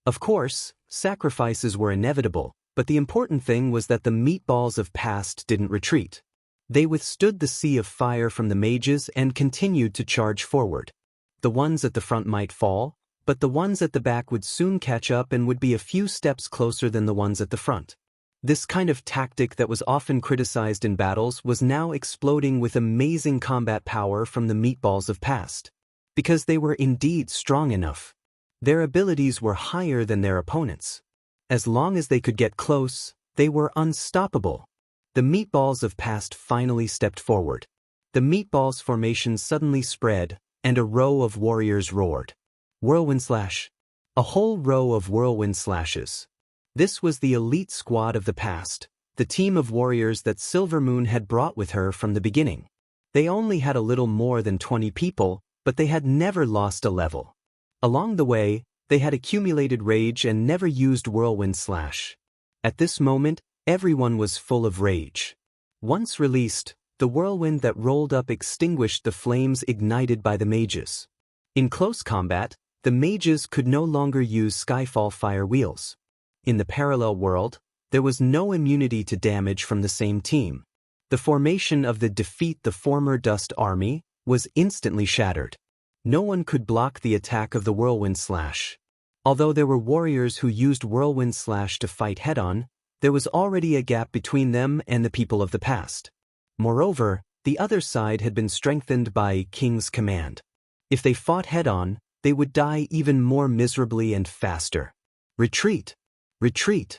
Of course, sacrifices were inevitable, but the important thing was that the meatballs of past didn't retreat. They withstood the sea of fire from the mages and continued to charge forward. The ones at the front might fall, but the ones at the back would soon catch up and would be a few steps closer than the ones at the front. This kind of tactic that was often criticized in battles was now exploding with amazing combat power from the meatballs of past. Because they were indeed strong enough. Their abilities were higher than their opponents. As long as they could get close, they were unstoppable. The meatballs of past finally stepped forward. The meatballs formation suddenly spread, and a row of warriors roared. Whirlwind slash. A whole row of whirlwind slashes. This was the elite squad of the past, the team of warriors that Silvermoon had brought with her from the beginning. They only had a little more than 20 people, but they had never lost a level. Along the way, they had accumulated rage and never used whirlwind slash. At this moment, everyone was full of rage. Once released, the whirlwind that rolled up extinguished the flames ignited by the mages. In close combat, the mages could no longer use Skyfall fire wheels. In the parallel world, there was no immunity to damage from the same team. The formation of the Defeat the Former Dust army was instantly shattered. No one could block the attack of the whirlwind slash. Although there were warriors who used whirlwind slash to fight head-on, there was already a gap between them and the people of the past. Moreover, the other side had been strengthened by King's command. If they fought head-on, they would die even more miserably and faster. Retreat! Retreat!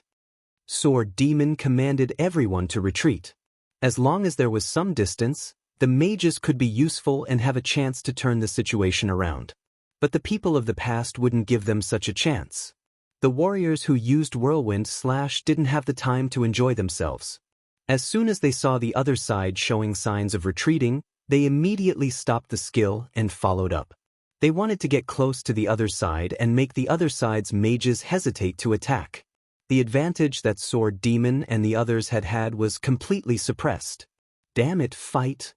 Sword Demon commanded everyone to retreat. As long as there was some distance, the mages could be useful and have a chance to turn the situation around. But the people of the past wouldn't give them such a chance. The warriors who used Whirlwind Slash didn't have the time to enjoy themselves. As soon as they saw the other side showing signs of retreating, they immediately stopped the skill and followed up. They wanted to get close to the other side and make the other side's mages hesitate to attack. The advantage that Sword Demon and the others had was completely suppressed. "Damn it, fight!"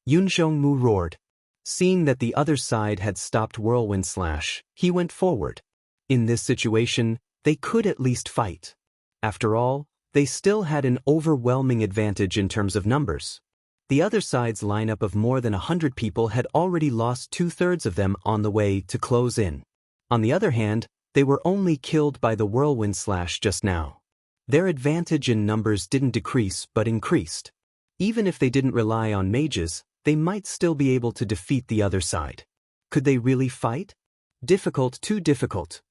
Yun Zhongmu roared. Seeing that the other side had stopped Whirlwind Slash, he went forward. In this situation, they could at least fight. After all, they still had an overwhelming advantage in terms of numbers. The other side's lineup of more than 100 people had already lost 2/3 of them on the way to close in. On the other hand, they were only killed by the Whirlwind Slash just now. Their advantage in numbers didn't decrease but increased. Even if they didn't rely on mages, they might still be able to defeat the other side. Could they really fight? Difficult, too difficult.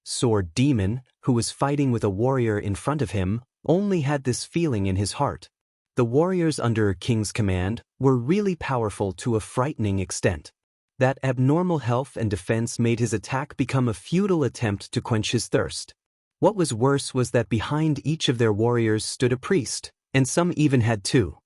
Sword Demon, who was fighting with a warrior in front of him, only had this feeling in his heart. The warriors under King's command were really powerful to a frightening extent. That abnormal health and defense made his attack become a futile attempt to quench his thirst. What was worse was that behind each of their warriors stood a priest, and some even had two.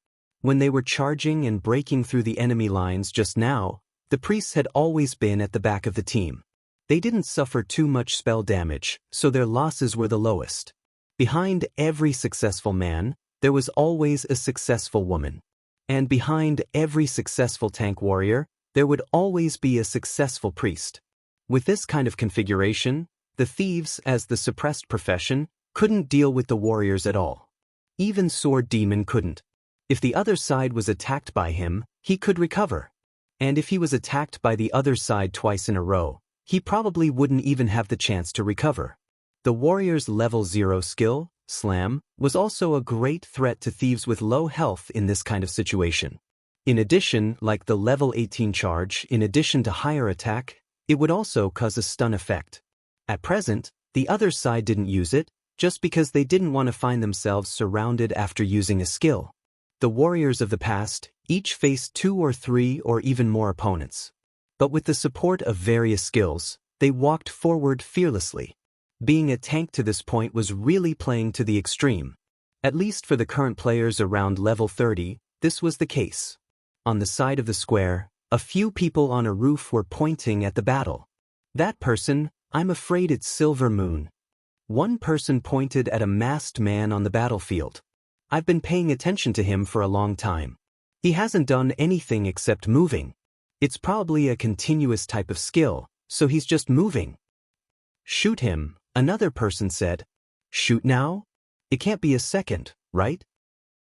When they were charging and breaking through the enemy lines just now, the priests had always been at the back of the team. They didn't suffer too much spell damage, so their losses were the lowest. Behind every successful man, there was always a successful woman. And behind every successful tank warrior, there would always be a successful priest. With this kind of configuration, the thieves, as the suppressed profession, couldn't deal with the warriors at all. Even Sword Demon couldn't. If the other side was attacked by him, he could recover. And if he was attacked by the other side twice in a row, he probably wouldn't even have the chance to recover. The warrior's level 0 skill, Slam, was also a great threat to thieves with low health in this kind of situation. In addition, like the level 18 charge, in addition to higher attack, it would also cause a stun effect. At present, the other side didn't use it, just because they didn't want to find themselves surrounded after using a skill. The warriors of the past each faced 2 or 3 or even more opponents. But with the support of various skills, they walked forward fearlessly. Being a tank to this point was really playing to the extreme. At least for the current players around level 30, this was the case. On the side of the square, a few people on a roof were pointing at the battle. "That person, I'm afraid it's Silver Moon." One person pointed at a masked man on the battlefield. "I've been paying attention to him for a long time. He hasn't done anything except moving. It's probably a continuous type of skill, so he's just moving." "Shoot him," another person said. "Shoot now? It can't be a second, right?"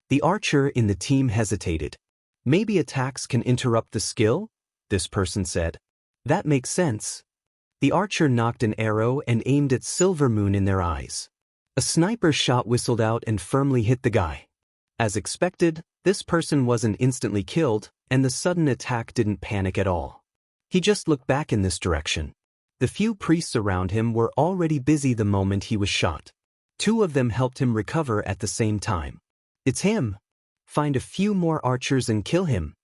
The archer in the team hesitated. "Maybe attacks can interrupt the skill?" this person said. "That makes sense." The archer knocked an arrow and aimed at Silver Moon in their eyes. A sniper shot whistled out and firmly hit the guy. As expected, this person wasn't instantly killed, and the sudden attack didn't panic at all. He just looked back in this direction. The few priests around him were already busy the moment he was shot. 2 of them helped him recover at the same time. "It's him. Find a few more archers and kill him."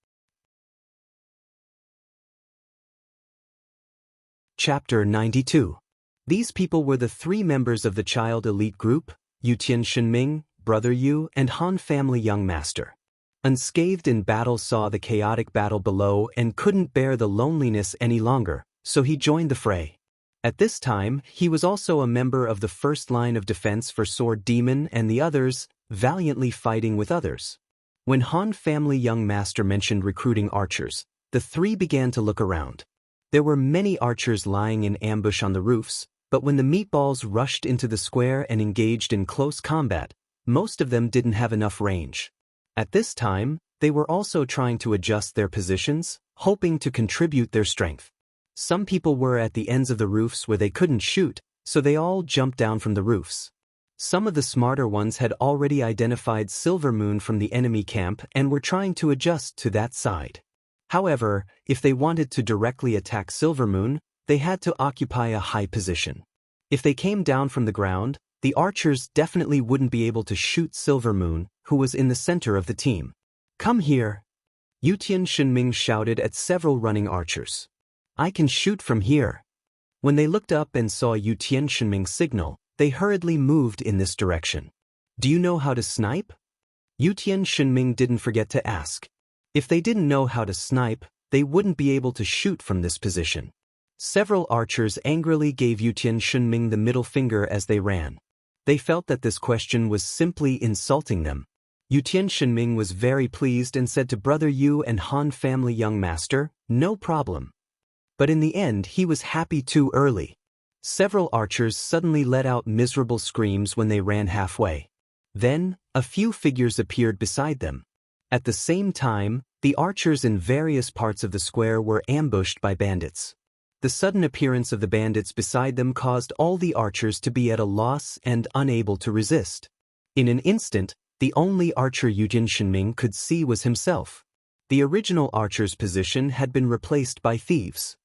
Chapter 92. These people were the 3 members of the child elite group, Yutian Shenming, Brother Yu, and Han family young master. Unscathed in battle saw the chaotic battle below and couldn't bear the loneliness any longer, so he joined the fray. At this time, he was also a member of the first line of defense for Sword Demon and the others, valiantly fighting with others. When Han family young master mentioned recruiting archers, the 3 began to look around. There were many archers lying in ambush on the roofs, but when the meatballs rushed into the square and engaged in close combat, most of them didn't have enough range. At this time, they were also trying to adjust their positions, hoping to contribute their strength. Some people were at the ends of the roofs where they couldn't shoot, so they all jumped down from the roofs. Some of the smarter ones had already identified Silver Moon from the enemy camp and were trying to adjust to that side. However, if they wanted to directly attack Silver Moon, they had to occupy a high position. If they came down from the ground, the archers definitely wouldn't be able to shoot Silver Moon, who was in the center of the team. "Come here!" Yutian Shenming shouted at several running archers. "I can shoot from here." When they looked up and saw Yutian Shenming's signal, they hurriedly moved in this direction. "Do you know how to snipe?" Yutian Shenming didn't forget to ask. If they didn't know how to snipe, they wouldn't be able to shoot from this position. Several archers angrily gave Yutian Shenming the middle finger as they ran. They felt that this question was simply insulting them. Yutian Shenming was very pleased and said to Brother Yu and Han family, "Young master, no problem." But in the end he was happy too early. Several archers suddenly let out miserable screams when they ran halfway. Then, a few figures appeared beside them. At the same time, the archers in various parts of the square were ambushed by bandits. The sudden appearance of the bandits beside them caused all the archers to be at a loss and unable to resist. In an instant, the only archer Yutian Shenming could see was himself. The original archer's position had been replaced by thieves.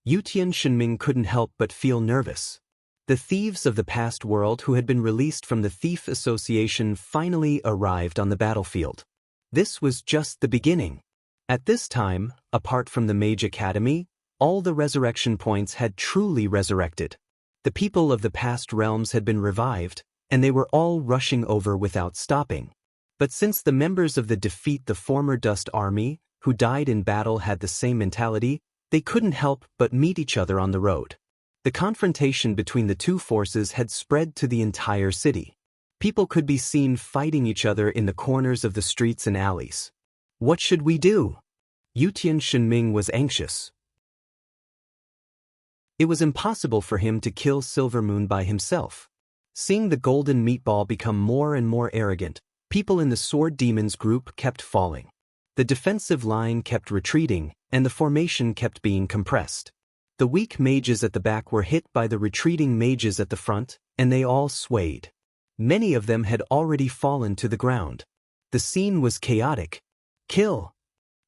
Yutian Shenming couldn't help but feel nervous. The thieves of the past world who had been released from the Thief Association finally arrived on the battlefield. This was just the beginning. At this time, apart from the Mage Academy, all the resurrection points had truly resurrected. The people of the past realms had been revived, and they were all rushing over without stopping. But since the members of the Defeat the Former Dust Army, who died in battle, had the same mentality, they couldn't help but meet each other on the road. The confrontation between the two forces had spread to the entire city. People could be seen fighting each other in the corners of the streets and alleys. What should we do? Yutian Shenming was anxious. It was impossible for him to kill Silver Moon by himself. Seeing the golden meatball become more and more arrogant, people in the Sword Demons group kept falling. The defensive line kept retreating, and the formation kept being compressed. The weak mages at the back were hit by the retreating mages at the front, and they all swayed. Many of them had already fallen to the ground. The scene was chaotic. Kill!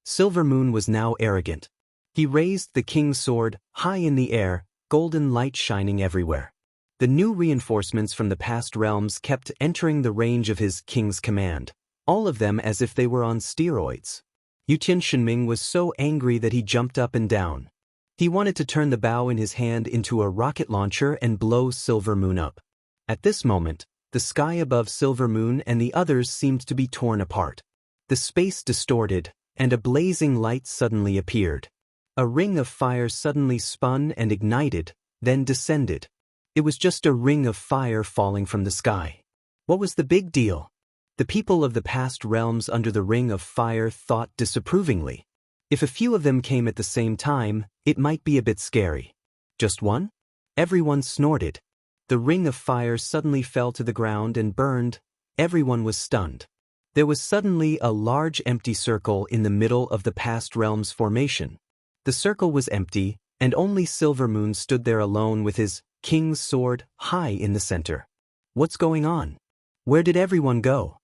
Silver Moon was now arrogant. He raised the king's sword high in the air, golden light shining everywhere. The new reinforcements from the past realms kept entering the range of his king's command, all of them as if they were on steroids. Yutian Shenming was so angry that he jumped up and down. He wanted to turn the bow in his hand into a rocket launcher and blow Silver Moon up. At this moment, the sky above Silver Moon and the others seemed to be torn apart. The space distorted, and a blazing light suddenly appeared. A ring of fire suddenly spun and ignited, then descended. It was just a ring of fire falling from the sky. What was the big deal? The people of the past realms under the ring of fire thought disapprovingly. If a few of them came at the same time, it might be a bit scary. Just one? Everyone snorted. The ring of fire suddenly fell to the ground and burned. Everyone was stunned. There was suddenly a large empty circle in the middle of the past realm's formation. The circle was empty, and only Silver Moon stood there alone with his king's sword high in the center. What's going on? Where did everyone go?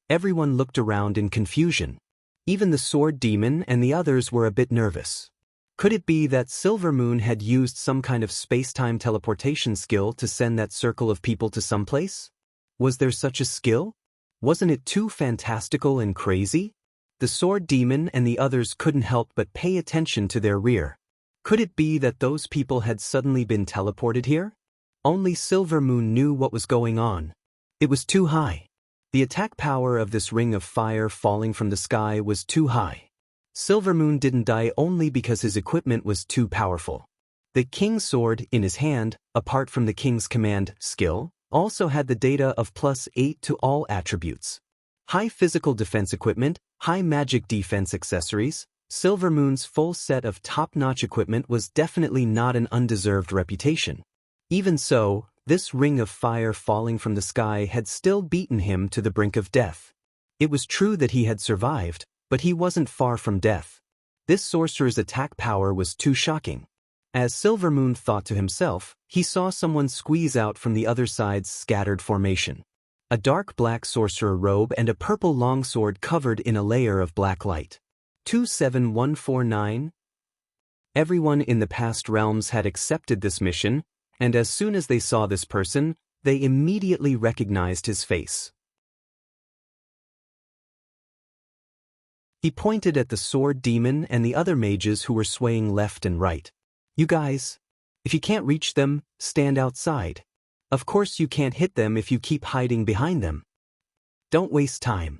Everyone looked around in confusion. Even the Sword Demon and the others were a bit nervous. Could it be that Silver Moon had used some kind of space-time teleportation skill to send that circle of people to someplace? Was there such a skill? Wasn't it too fantastical and crazy? The Sword Demon and the others couldn't help but pay attention to their rear. Could it be that those people had suddenly been teleported here? Only Silver Moon knew what was going on. It was too high. The attack power of this ring of fire falling from the sky was too high. Silver Moon didn't die only because his equipment was too powerful. The king's sword in his hand, apart from the king's command skill, also had the data of +8 to all attributes. High physical defense equipment, high magic defense accessories. Silver Moon's full set of top-notch equipment was definitely not an undeserved reputation. Even so, this ring of fire falling from the sky had still beaten him to the brink of death. It was true that he had survived, but he wasn't far from death. This sorcerer's attack power was too shocking. As Silver Moon thought to himself, he saw someone squeeze out from the other side's scattered formation. A dark black sorcerer robe and a purple longsword covered in a layer of black light. 27149. Everyone in the past realms had accepted this mission, and as soon as they saw this person, They immediately recognized his face. He pointed at the sword demon and the other mages who were swaying left and right. "You guys, if you can't reach them, stand outside. Of course you can't hit them if you keep hiding behind them. Don't waste time.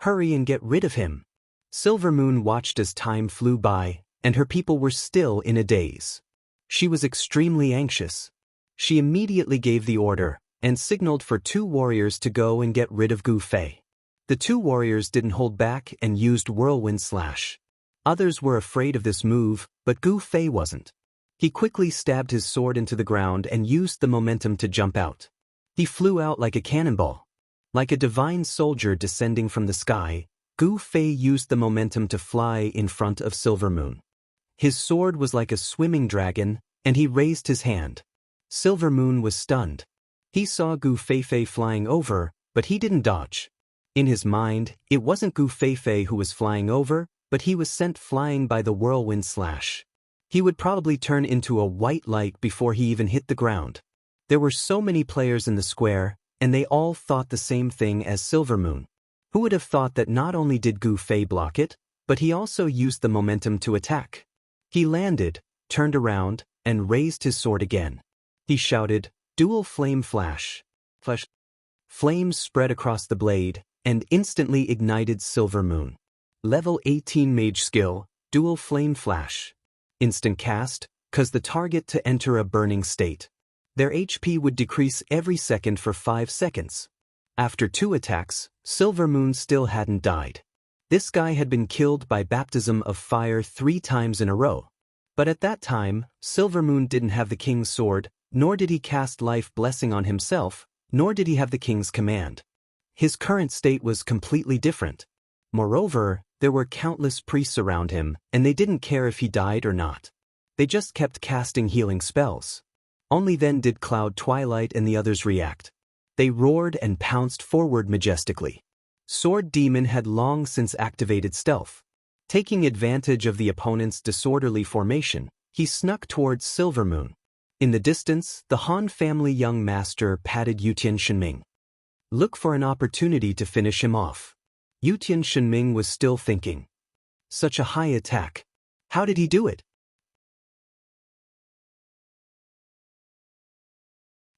Hurry and get rid of him." Silvermoon watched as time flew by, and her people were still in a daze. She was extremely anxious. She immediately gave the order, and signaled for 2 warriors to go and get rid of Gu Fei. The 2 warriors didn't hold back and used Whirlwind Slash. Others were afraid of this move, but Gu Fei wasn't. He quickly stabbed his sword into the ground and used the momentum to jump out. He flew out like a cannonball. Like a divine soldier descending from the sky, Gu Fei used the momentum to fly in front of Silvermoon. His sword was like a swimming dragon, and he raised his hand. Silvermoon was stunned. He saw Gu Fei flying over, but he didn't dodge. In his mind, it wasn't Gu Fei who was flying over, but he was sent flying by the Whirlwind Slash. He would probably turn into a white light before he even hit the ground. There were so many players in the square, and they all thought the same thing as Silvermoon. Who would have thought that not only did Gu Fei block it, but he also used the momentum to attack? He landed, turned around, and raised his sword again. He shouted, "Dual Flame Flash." Flames spread across the blade, and instantly ignited Silvermoon. Level 18 Mage skill, Dual Flame Flash. Instant cast, cause the target to enter a burning state. Their HP would decrease every second for 5 seconds. After 2 attacks, Silvermoon still hadn't died. This guy had been killed by baptism of fire 3 times in a row. But at that time, Silvermoon didn't have the king's sword, nor did he cast life blessing on himself, nor did he have the king's command. His current state was completely different. Moreover, there were countless priests around him, and they didn't care if he died or not. They just kept casting healing spells. Only then did Cloud Twilight and the others react. They roared and pounced forward majestically. Sword Demon had long since activated stealth. Taking advantage of the opponent's disorderly formation, he snuck towards Silvermoon. In the distance, the Han family young master patted Yutian Shenming. Look for an opportunity to finish him off. Yutian Shenming was still thinking. Such a high attack. How did he do it?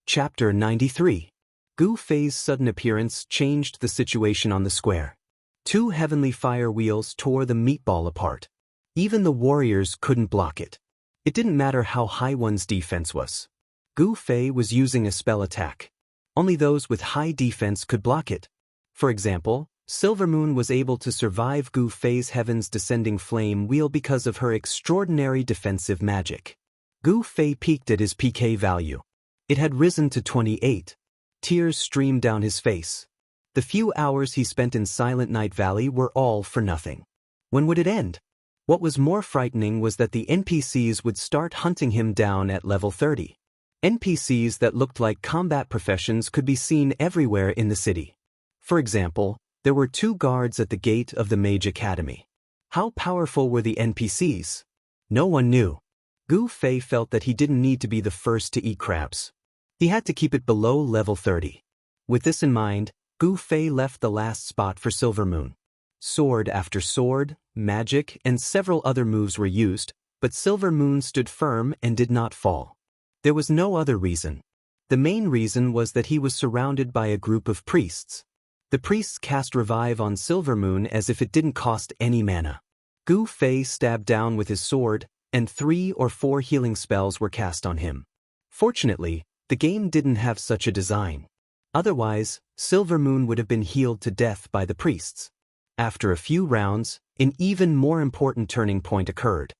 Chapter 93. Gu Fei's sudden appearance changed the situation on the square. 2 heavenly fire wheels tore the meatball apart. Even the warriors couldn't block it. It didn't matter how high one's defense was. Gu Fei was using a spell attack. Only those with high defense could block it. For example, Silvermoon was able to survive Gu Fei's Heaven's Descending Flame wheel because of her extraordinary defensive magic. Gu Fei peeked at his PK value. It had risen to 28. Tears streamed down his face. The few hours he spent in Silent Night Valley were all for nothing. When would it end? What was more frightening was that the NPCs would start hunting him down at level 30. NPCs that looked like combat professions could be seen everywhere in the city. For example, there were 2 guards at the gate of the Mage Academy. How powerful were the NPCs? No one knew. Gu Fei felt that he didn't need to be the first to eat crabs. He had to keep it below level 30. With this in mind, Gu Fei left the last spot for Silvermoon. Sword after sword, magic, and several other moves were used, but Silvermoon stood firm and did not fall. There was no other reason. The main reason was that he was surrounded by a group of priests. The priests cast revive on Silvermoon as if it didn't cost any mana. Gu Fei stabbed down with his sword, and 3 or 4 healing spells were cast on him. Fortunately, the game didn't have such a design. Otherwise, Silvermoon would have been healed to death by the priests. After a few rounds, an even more important turning point occurred.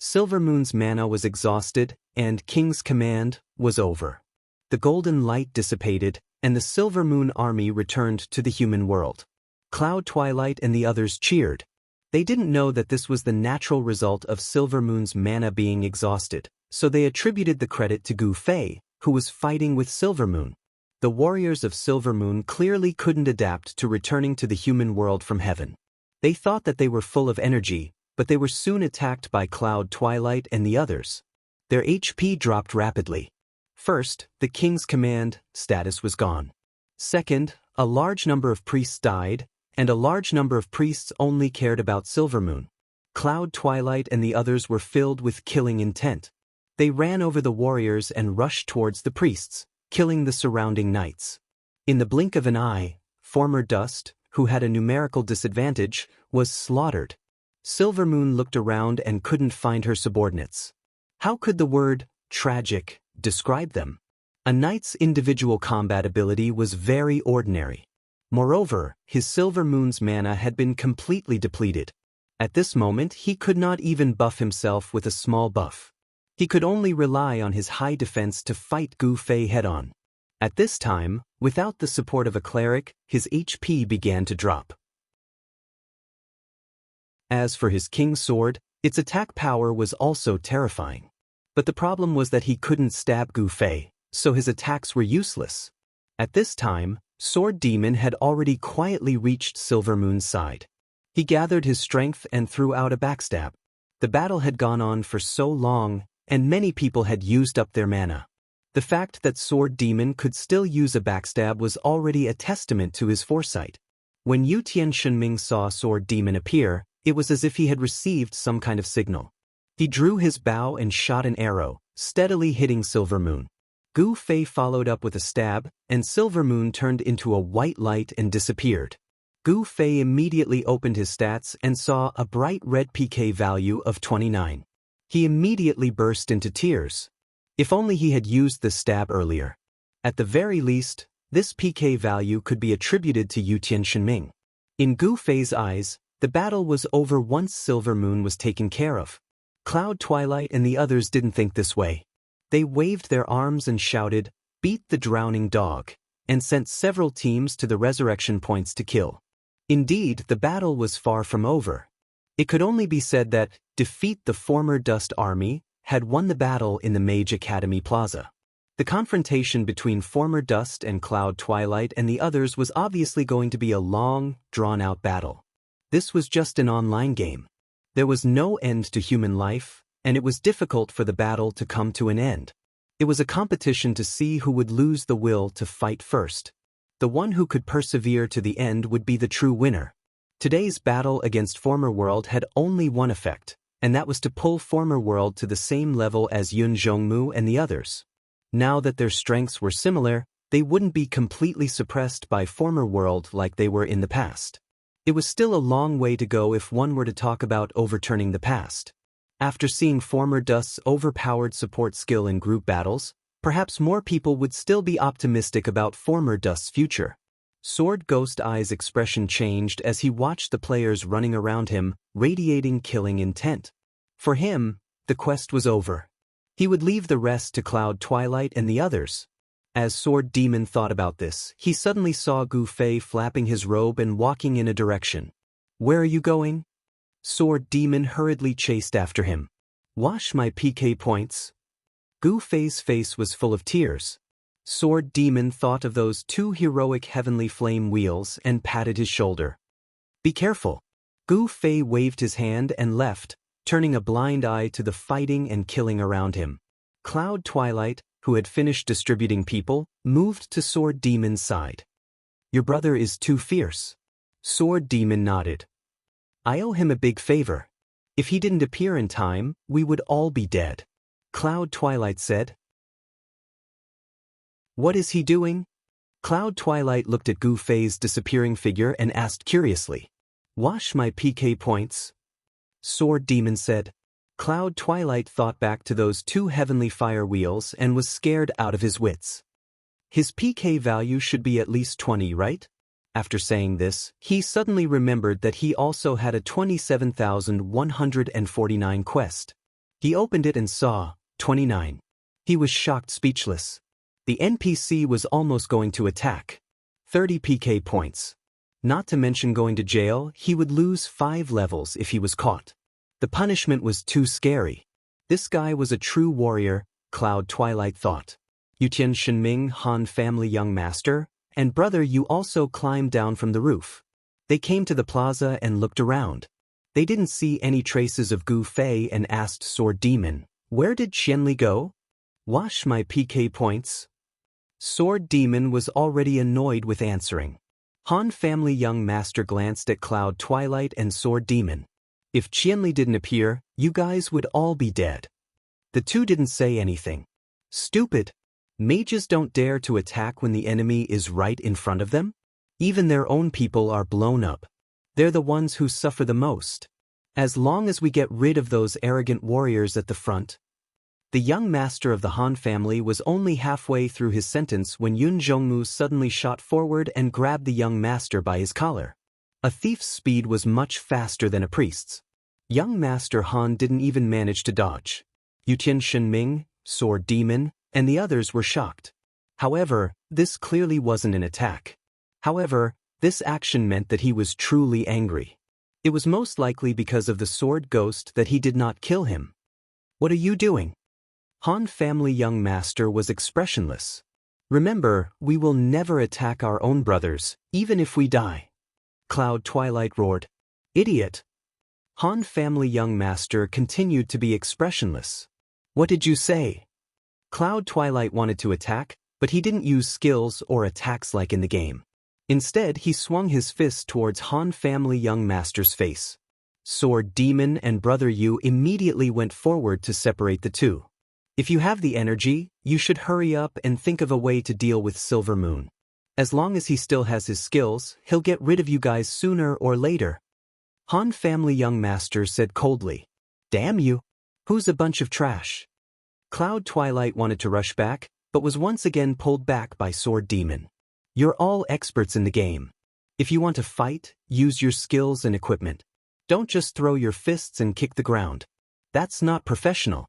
Silvermoon's mana was exhausted, and King's command was over. The golden light dissipated, and the Silvermoon army returned to the human world. Cloud Twilight and the others cheered. They didn't know that this was the natural result of Silvermoon's mana being exhausted, so they attributed the credit to Gu Fei, who was fighting with Silvermoon. The warriors of Silvermoon clearly couldn't adapt to returning to the human world from heaven. They thought that they were full of energy, but they were soon attacked by Cloud Twilight and the others. Their HP dropped rapidly. First, the king's command status was gone. Second, a large number of priests died, and a large number of priests only cared about Silvermoon. Cloud, Twilight, and the others were filled with killing intent. They ran over the warriors and rushed towards the priests, killing the surrounding knights. In the blink of an eye, former Dust, who had a numerical disadvantage, was slaughtered. Silvermoon looked around and couldn't find her subordinates. How could the word tragic describe them? A knight's individual combat ability was very ordinary. Moreover, his Silvermoon's mana had been completely depleted. At this moment, he could not even buff himself with a small buff. He could only rely on his high defense to fight Gu Fei head-on. At this time, without the support of a cleric, his HP began to drop. As for his King's Sword, its attack power was also terrifying. But the problem was that he couldn't stab Gu Fei, so his attacks were useless. At this time, Sword Demon had already quietly reached Silvermoon's side. He gathered his strength and threw out a backstab. The battle had gone on for so long, and many people had used up their mana. The fact that Sword Demon could still use a backstab was already a testament to his foresight. When Yutian Shenming saw Sword Demon appear, it was as if he had received some kind of signal. He drew his bow and shot an arrow, steadily hitting Silvermoon. Gu Fei followed up with a stab, and Silvermoon turned into a white light and disappeared. Gu Fei immediately opened his stats and saw a bright red PK value of 29. He immediately burst into tears. If only he had used the stab earlier. At the very least, this PK value could be attributed to Yutian Shenming. In Gu Fei's eyes, the battle was over once Silvermoon was taken care of. Cloud, Twilight, and the others didn't think this way. They waved their arms and shouted, "Beat the drowning dog," and sent several teams to the resurrection points to kill. Indeed, the battle was far from over. It could only be said that Defeat the former Dust Army had won the battle in the Mage Academy Plaza. The confrontation between former Dust and Cloud, Twilight, and the others was obviously going to be a long, drawn-out battle. This was just an online game. There was no end to human life, and it was difficult for the battle to come to an end. It was a competition to see who would lose the will to fight first. The one who could persevere to the end would be the true winner. Today's battle against Former World had only one effect, and that was to pull Former World to the same level as Yun Zhongmu and the others. Now that their strengths were similar, they wouldn't be completely suppressed by Former World like they were in the past. It was still a long way to go if one were to talk about overturning the past. After seeing Former Dust's overpowered support skill in group battles, perhaps more people would still be optimistic about Former Dust's future. Sword Ghost Eye's expression changed as he watched the players running around him, radiating killing intent. For him, the quest was over. He would leave the rest to Cloud, Twilight, and the others. As Sword Demon thought about this, he suddenly saw Gu Fei flapping his robe and walking in a direction. "Where are you going?" Sword Demon hurriedly chased after him. "Wash my PK points." Gu Fei's face was full of tears. Sword Demon thought of those two heroic heavenly flame wheels and patted his shoulder. "Be careful." Gu Fei waved his hand and left, turning a blind eye to the fighting and killing around him. Cloud, Twilight, who had finished distributing people, moved to Sword Demon's side. "Your brother is too fierce." Sword Demon nodded. "I owe him a big favor. If he didn't appear in time, we would all be dead." Cloud, Twilight said. "What is he doing?" Cloud, Twilight looked at Gu Fei's disappearing figure and asked curiously. "Wash my PK points." Sword Demon said. Cloud, Twilight thought back to those two heavenly fire wheels and was scared out of his wits. His PK value should be at least 20, right? After saying this, he suddenly remembered that he also had a 27,149 quest. He opened it and saw 29. He was shocked, speechless. The NPC was almost going to attack. 30 PK points. Not to mention going to jail, he would lose 5 levels if he was caught. The punishment was too scary. This guy was a true warrior, Cloud, Twilight thought. Yutian Shenming, Han family young master, and brother, you also climbed down from the roof. They came to the plaza and looked around. They didn't see any traces of Gu Fei and asked Sword Demon, "Where did Qianli go?" Wash my PK points? Sword Demon was already annoyed with answering. Han family young master glanced at Cloud Twilight and Sword Demon. If Qianli didn't appear, you guys would all be dead. The two didn't say anything. Stupid. Mages don't dare to attack when the enemy is right in front of them? Even their own people are blown up. They're the ones who suffer the most. As long as we get rid of those arrogant warriors at the front. The young master of the Han family was only halfway through his sentence when Yun Zhongmu suddenly shot forward and grabbed the young master by his collar. A thief's speed was much faster than a priest's. Young master Han didn't even manage to dodge. Yutian Shenming, Sword Demon, and the others were shocked. However, this clearly wasn't an attack. However, this action meant that he was truly angry. It was most likely because of the sword ghost that he did not kill him. What are you doing? Han family young master was expressionless. Remember, we will never attack our own brothers, even if we die. Cloud Twilight roared. Idiot. Han family young master continued to be expressionless. What did you say? Cloud Twilight wanted to attack, but he didn't use skills or attacks like in the game. Instead, he swung his fist towards Han family young master's face. Sword Demon and Brother Yu immediately went forward to separate the two. If you have the energy, you should hurry up and think of a way to deal with Silver Moon. As long as he still has his skills, he'll get rid of you guys sooner or later. Han family young master said coldly. Damn you. Who's a bunch of trash? Cloud Twilight wanted to rush back, but was once again pulled back by Sword Demon. You're all experts in the game. If you want to fight, use your skills and equipment. Don't just throw your fists and kick the ground. That's not professional.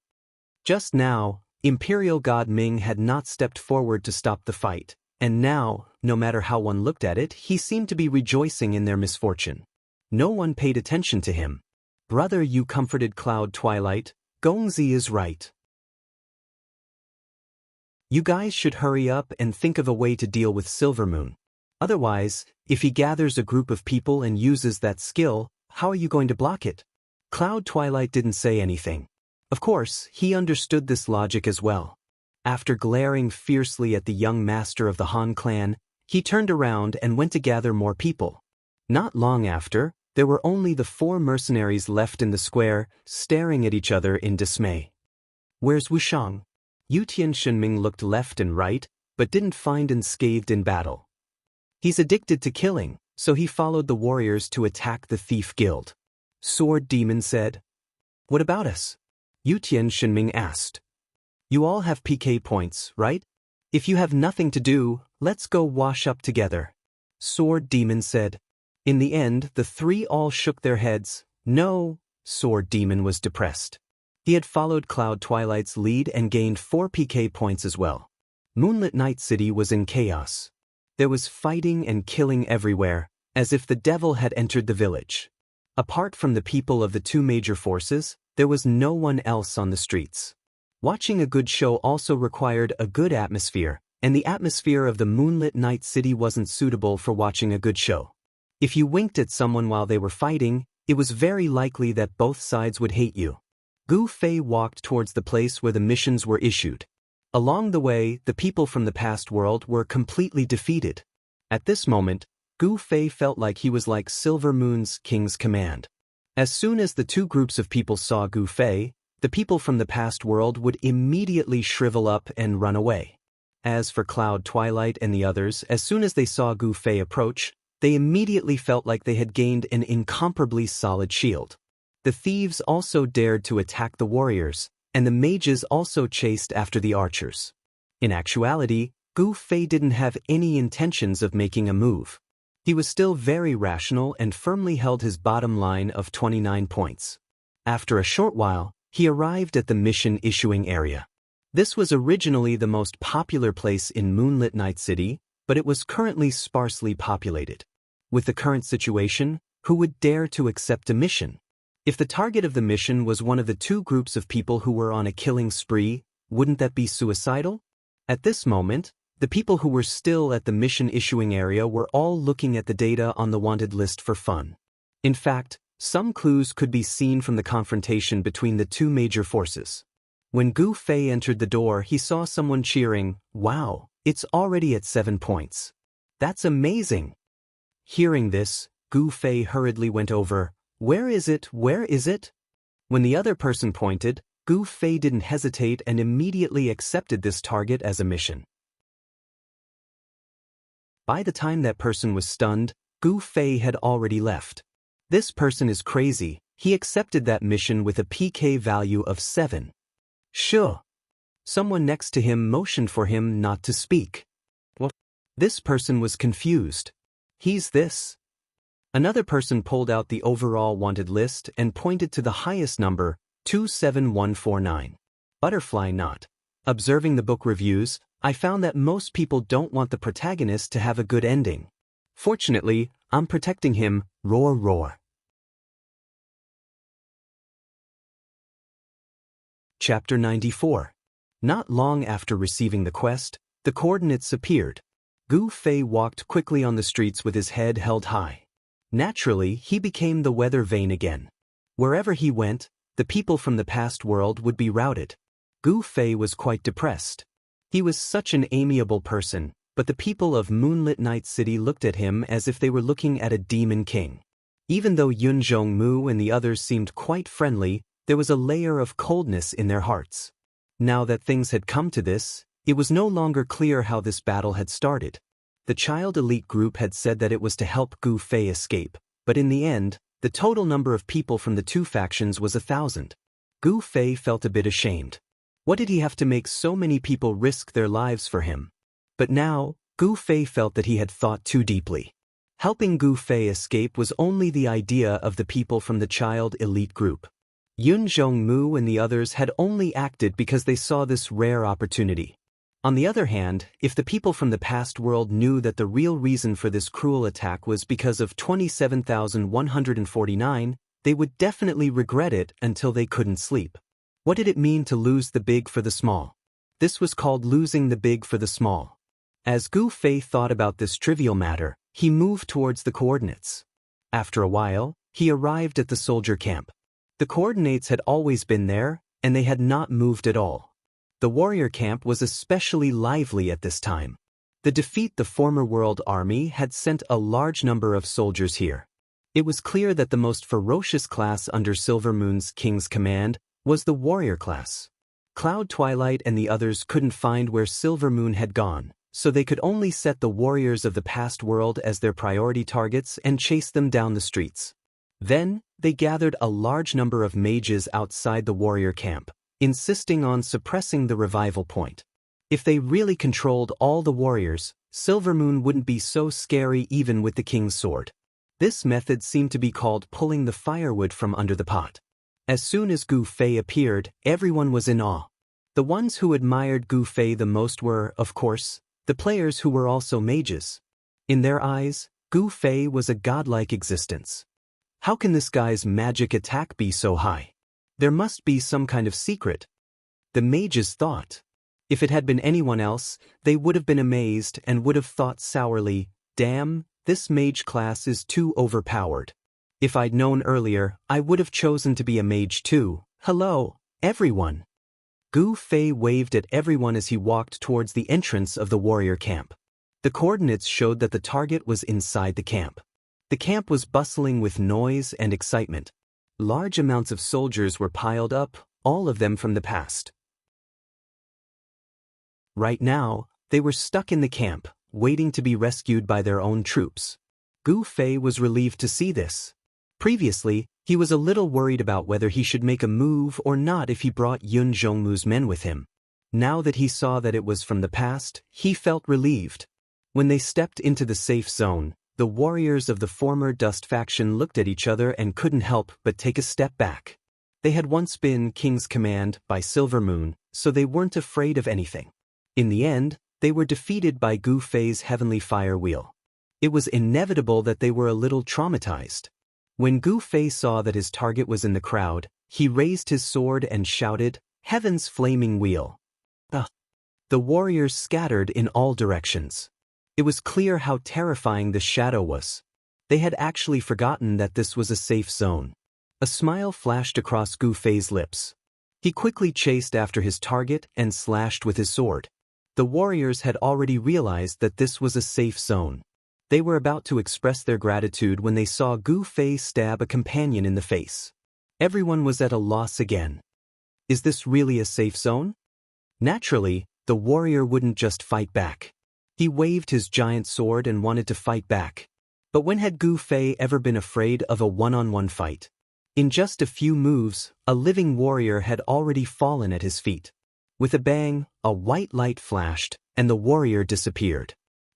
Just now, Imperial God Ming had not stepped forward to stop the fight, and now, no matter how one looked at it, he seemed to be rejoicing in their misfortune. No one paid attention to him. Brother Yu comforted Cloud Twilight. Gongzi is right. You guys should hurry up and think of a way to deal with Silver Moon. Otherwise, if he gathers a group of people and uses that skill, how are you going to block it? Cloud Twilight didn't say anything. Of course, he understood this logic as well. After glaring fiercely at the young master of the Han clan, he turned around and went to gather more people. Not long after, there were only the 4 mercenaries left in the square, staring at each other in dismay. Where's Wushang? Yutian Shenming looked left and right, but didn't find unscathed in battle. He's addicted to killing, so he followed the warriors to attack the thief guild. Sword Demon said. What about us? Yutian Shenming asked. You all have PK points, right? If you have nothing to do, let's go wash up together. Sword Demon said. In the end, the 3 all shook their heads. No, Sword Demon was depressed. He had followed Cloud Twilight's lead and gained 4 PK points as well. Moonlit Night City was in chaos. There was fighting and killing everywhere, as if the devil had entered the village. Apart from the people of the 2 major forces, there was no one else on the streets. Watching a good show also required a good atmosphere, and the atmosphere of the Moonlit Night City wasn't suitable for watching a good show. If you winked at someone while they were fighting, it was very likely that both sides would hate you. Gu Fei walked towards the place where the missions were issued. Along the way, the people from the past world were completely defeated. At this moment, Gu Fei felt like he was like Silver Moon's King's Command. As soon as the 2 groups of people saw Gu Fei, the people from the past world would immediately shrivel up and run away. As for Cloud Twilight and the others, as soon as they saw Gu Fei approach, they immediately felt like they had gained an incomparably solid shield. The thieves also dared to attack the warriors, and the mages also chased after the archers. In actuality, Gu Fei didn't have any intentions of making a move. He was still very rational and firmly held his bottom line of 29 points. After a short while, he arrived at the mission issuing area. This was originally the most popular place in Moonlit Night City, but it was currently sparsely populated. With the current situation, who would dare to accept a mission? If the target of the mission was one of the 2 groups of people who were on a killing spree, wouldn't that be suicidal? At this moment, the people who were still at the mission issuing area were all looking at the data on the wanted list for fun. In fact, some clues could be seen from the confrontation between the 2 major forces. When Gu Fei entered the door, he saw someone cheering, "Wow, it's already at 7 points. That's amazing." Hearing this, Gu Fei hurriedly went over, "Where is it? Where is it?" When the other person pointed, Gu Fei didn't hesitate and immediately accepted this target as a mission. By the time that person was stunned, Gu Fei had already left. This person is crazy. He accepted that mission with a PK value of 7. Sure. Someone next to him motioned for him not to speak. What? This person was confused. He's this. Another person pulled out the overall wanted list and pointed to the highest number, 27149. Butterfly knot. Observing the book reviews, I found that most people don't want the protagonist to have a good ending. Fortunately, I'm protecting him, roar roar. Chapter 94. Not long after receiving the quest, the coordinates appeared. Gu Fei walked quickly on the streets with his head held high. Naturally, he became the weather vane again. Wherever he went, the people from the past world would be routed. Gu Fei was quite depressed. He was such an amiable person, but the people of Moonlit Night City looked at him as if they were looking at a demon king. Even though Yun Zhongmu and the others seemed quite friendly, there was a layer of coldness in their hearts. Now that things had come to this, it was no longer clear how this battle had started. The child elite group had said that it was to help Gu Fei escape, but in the end, the total number of people from the two factions was 1,000. Gu Fei felt a bit ashamed. What did he have to make so many people risk their lives for him? But now, Gu Fei felt that he had thought too deeply. Helping Gu Fei escape was only the idea of the people from the child elite group. Yun Zhongmu and the others had only acted because they saw this rare opportunity. On the other hand, if the people from the past world knew that the real reason for this cruel attack was because of 27,149, they would definitely regret it until they couldn't sleep. What did it mean to lose the big for the small? This was called losing the big for the small. As Gu Fei thought about this trivial matter, he moved towards the coordinates. After a while, he arrived at the soldier camp. The coordinates had always been there, and they had not moved at all. The warrior camp was especially lively at this time. To defeat the former world army had sent a large number of soldiers here. It was clear that the most ferocious class under Silver Moon's king's command was the warrior class. Cloud Twilight and the others couldn't find where Silver Moon had gone, so they could only set the warriors of the past world as their priority targets and chase them down the streets. Then, they gathered a large number of mages outside the warrior camp, insisting on suppressing the revival point. If they really controlled all the warriors, Silver Moon wouldn't be so scary even with the king's sword. This method seemed to be called pulling the firewood from under the pot. As soon as Gu Fei appeared, everyone was in awe. The ones who admired Gu Fei the most were, of course, the players who were also mages. In their eyes, Gu Fei was a godlike existence. How can this guy's magic attack be so high? There must be some kind of secret. The mages thought. If it had been anyone else, they would have been amazed and would have thought sourly, "Damn, this mage class is too overpowered. If I'd known earlier, I would have chosen to be a mage too. Hello, everyone." Gu Fei waved at everyone as he walked towards the entrance of the warrior camp. The coordinates showed that the target was inside the camp. The camp was bustling with noise and excitement. Large amounts of soldiers were piled up, all of them from the past. Right now, they were stuck in the camp, waiting to be rescued by their own troops. Gu Fei was relieved to see this. Previously, he was a little worried about whether he should make a move or not if he brought Yun Zhongmu's men with him. Now that he saw that it was from the past, he felt relieved. When they stepped into the safe zone, the warriors of the former Dust faction looked at each other and couldn't help but take a step back. They had once been King's Command by Silver Moon, so they weren't afraid of anything. In the end, they were defeated by Gu Fei's heavenly fire wheel. It was inevitable that they were a little traumatized. When Gu Fei saw that his target was in the crowd, he raised his sword and shouted, "Heaven's flaming wheel!" The warriors scattered in all directions. It was clear how terrifying the shadow was. They had actually forgotten that this was a safe zone. A smile flashed across Gu Fei's lips. He quickly chased after his target and slashed with his sword. The warriors had already realized that this was a safe zone. They were about to express their gratitude when they saw Gu Fei stab a companion in the face. Everyone was at a loss again. Is this really a safe zone? Naturally, the warrior wouldn't just fight back. He waved his giant sword and wanted to fight back. But when had Gu Fei ever been afraid of a one-on-one fight? In just a few moves, a living warrior had already fallen at his feet. With a bang, a white light flashed, and the warrior disappeared.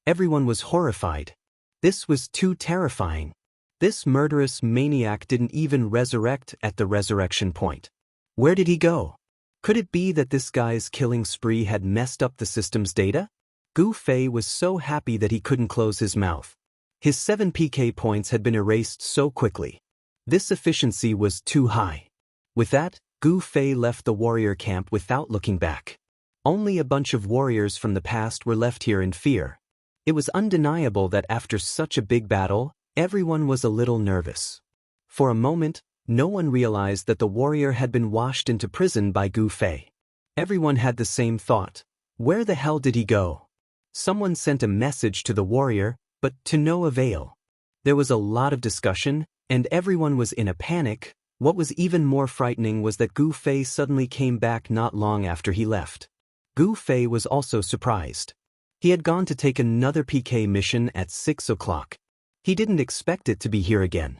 Everyone was horrified. This was too terrifying. This murderous maniac didn't even resurrect at the resurrection point. Where did he go? Could it be that this guy's killing spree had messed up the system's data? Gu Fei was so happy that he couldn't close his mouth. His 7 PK points had been erased so quickly. This efficiency was too high. With that, Gu Fei left the warrior camp without looking back. Only a bunch of warriors from the past were left here in fear. It was undeniable that after such a big battle, everyone was a little nervous. For a moment, no one realized that the warrior had been washed into prison by Gu Fei. Everyone had the same thought. Where the hell did he go? Someone sent a message to the warrior, but to no avail. There was a lot of discussion, and everyone was in a panic. What was even more frightening was that Gu Fei suddenly came back not long after he left. Gu Fei was also surprised. He had gone to take another PK mission at 6 o'clock. He didn't expect it to be here again.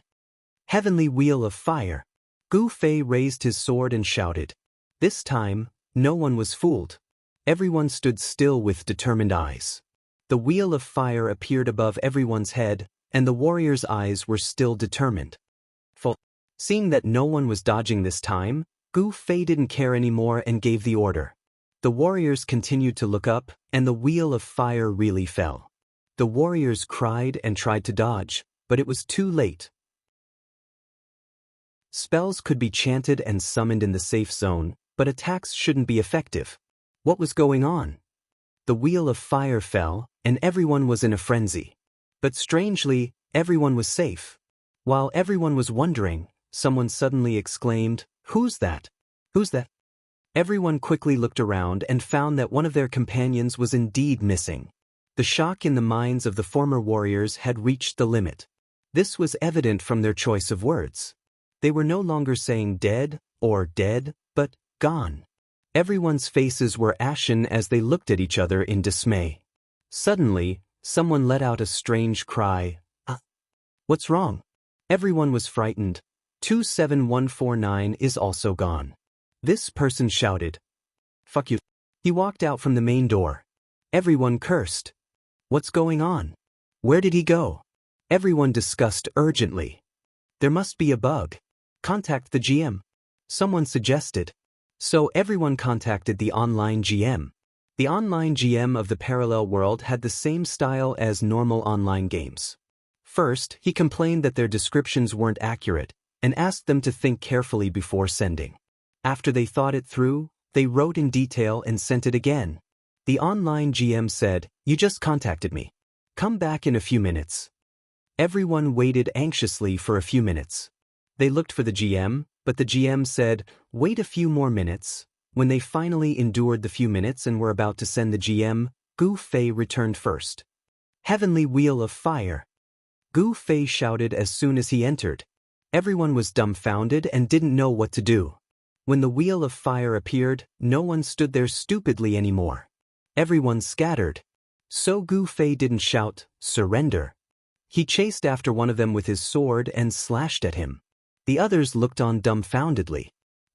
Heavenly Wheel of Fire. Gu Fei raised his sword and shouted. This time, no one was fooled. Everyone stood still with determined eyes. The Wheel of Fire appeared above everyone's head, and the warrior's eyes were still determined. Seeing that no one was dodging this time, Gu Fei didn't care anymore and gave the order. The warriors continued to look up, and the Wheel of Fire really fell. The warriors cried and tried to dodge, but it was too late. Spells could be chanted and summoned in the safe zone, but attacks shouldn't be effective. What was going on? The Wheel of Fire fell, and everyone was in a frenzy. But strangely, everyone was safe. While everyone was wondering, someone suddenly exclaimed, "Who's that? Who's that?" Everyone quickly looked around and found that one of their companions was indeed missing. The shock in the minds of the former warriors had reached the limit. This was evident from their choice of words. They were no longer saying dead, but gone. Everyone's faces were ashen as they looked at each other in dismay. Suddenly, someone let out a strange cry. What's wrong? Everyone was frightened. 27149 is also gone. This person shouted. Fuck you. He walked out from the main door. Everyone cursed. What's going on? Where did he go? Everyone discussed urgently. There must be a bug. Contact the GM. Someone suggested. So everyone contacted the online GM. The online GM of the parallel world had the same style as normal online games. First, he complained that their descriptions weren't accurate, and asked them to think carefully before sending. After they thought it through, they wrote in detail and sent it again. The online GM said, "You just contacted me. Come back in a few minutes." Everyone waited anxiously for a few minutes. They looked for the GM, but the GM said, "Wait a few more minutes." When they finally endured the few minutes and were about to send the GM, Gu Fei returned first. Heavenly Wheel of Fire. Gu Fei shouted as soon as he entered. Everyone was dumbfounded and didn't know what to do. When the Wheel of Fire appeared, no one stood there stupidly anymore. Everyone scattered. So Gu Fei didn't shout, "Surrender." He chased after one of them with his sword and slashed at him. The others looked on dumbfoundedly.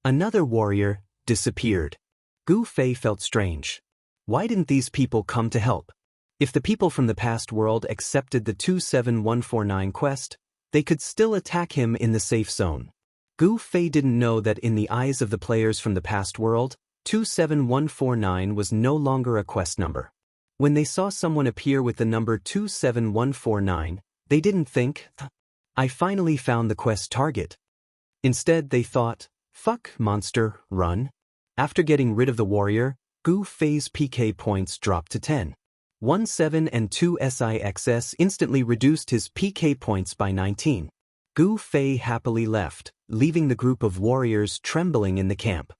Another warrior disappeared. Gu Fei felt strange. Why didn't these people come to help? If the people from the past world accepted the 27149 quest, they could still attack him in the safe zone. Gu Fei didn't know that in the eyes of the players from the past world, 27149 was no longer a quest number. When they saw someone appear with the number 27149, they didn't think, "I finally found the quest target." Instead, they thought, "Fuck, monster, run." After getting rid of the warrior, Gu Fei's PK points dropped to 10. 17 and 2 SIXS instantly reduced his PK points by 19. Gu Fei happily left, leaving the group of warriors trembling in the camp.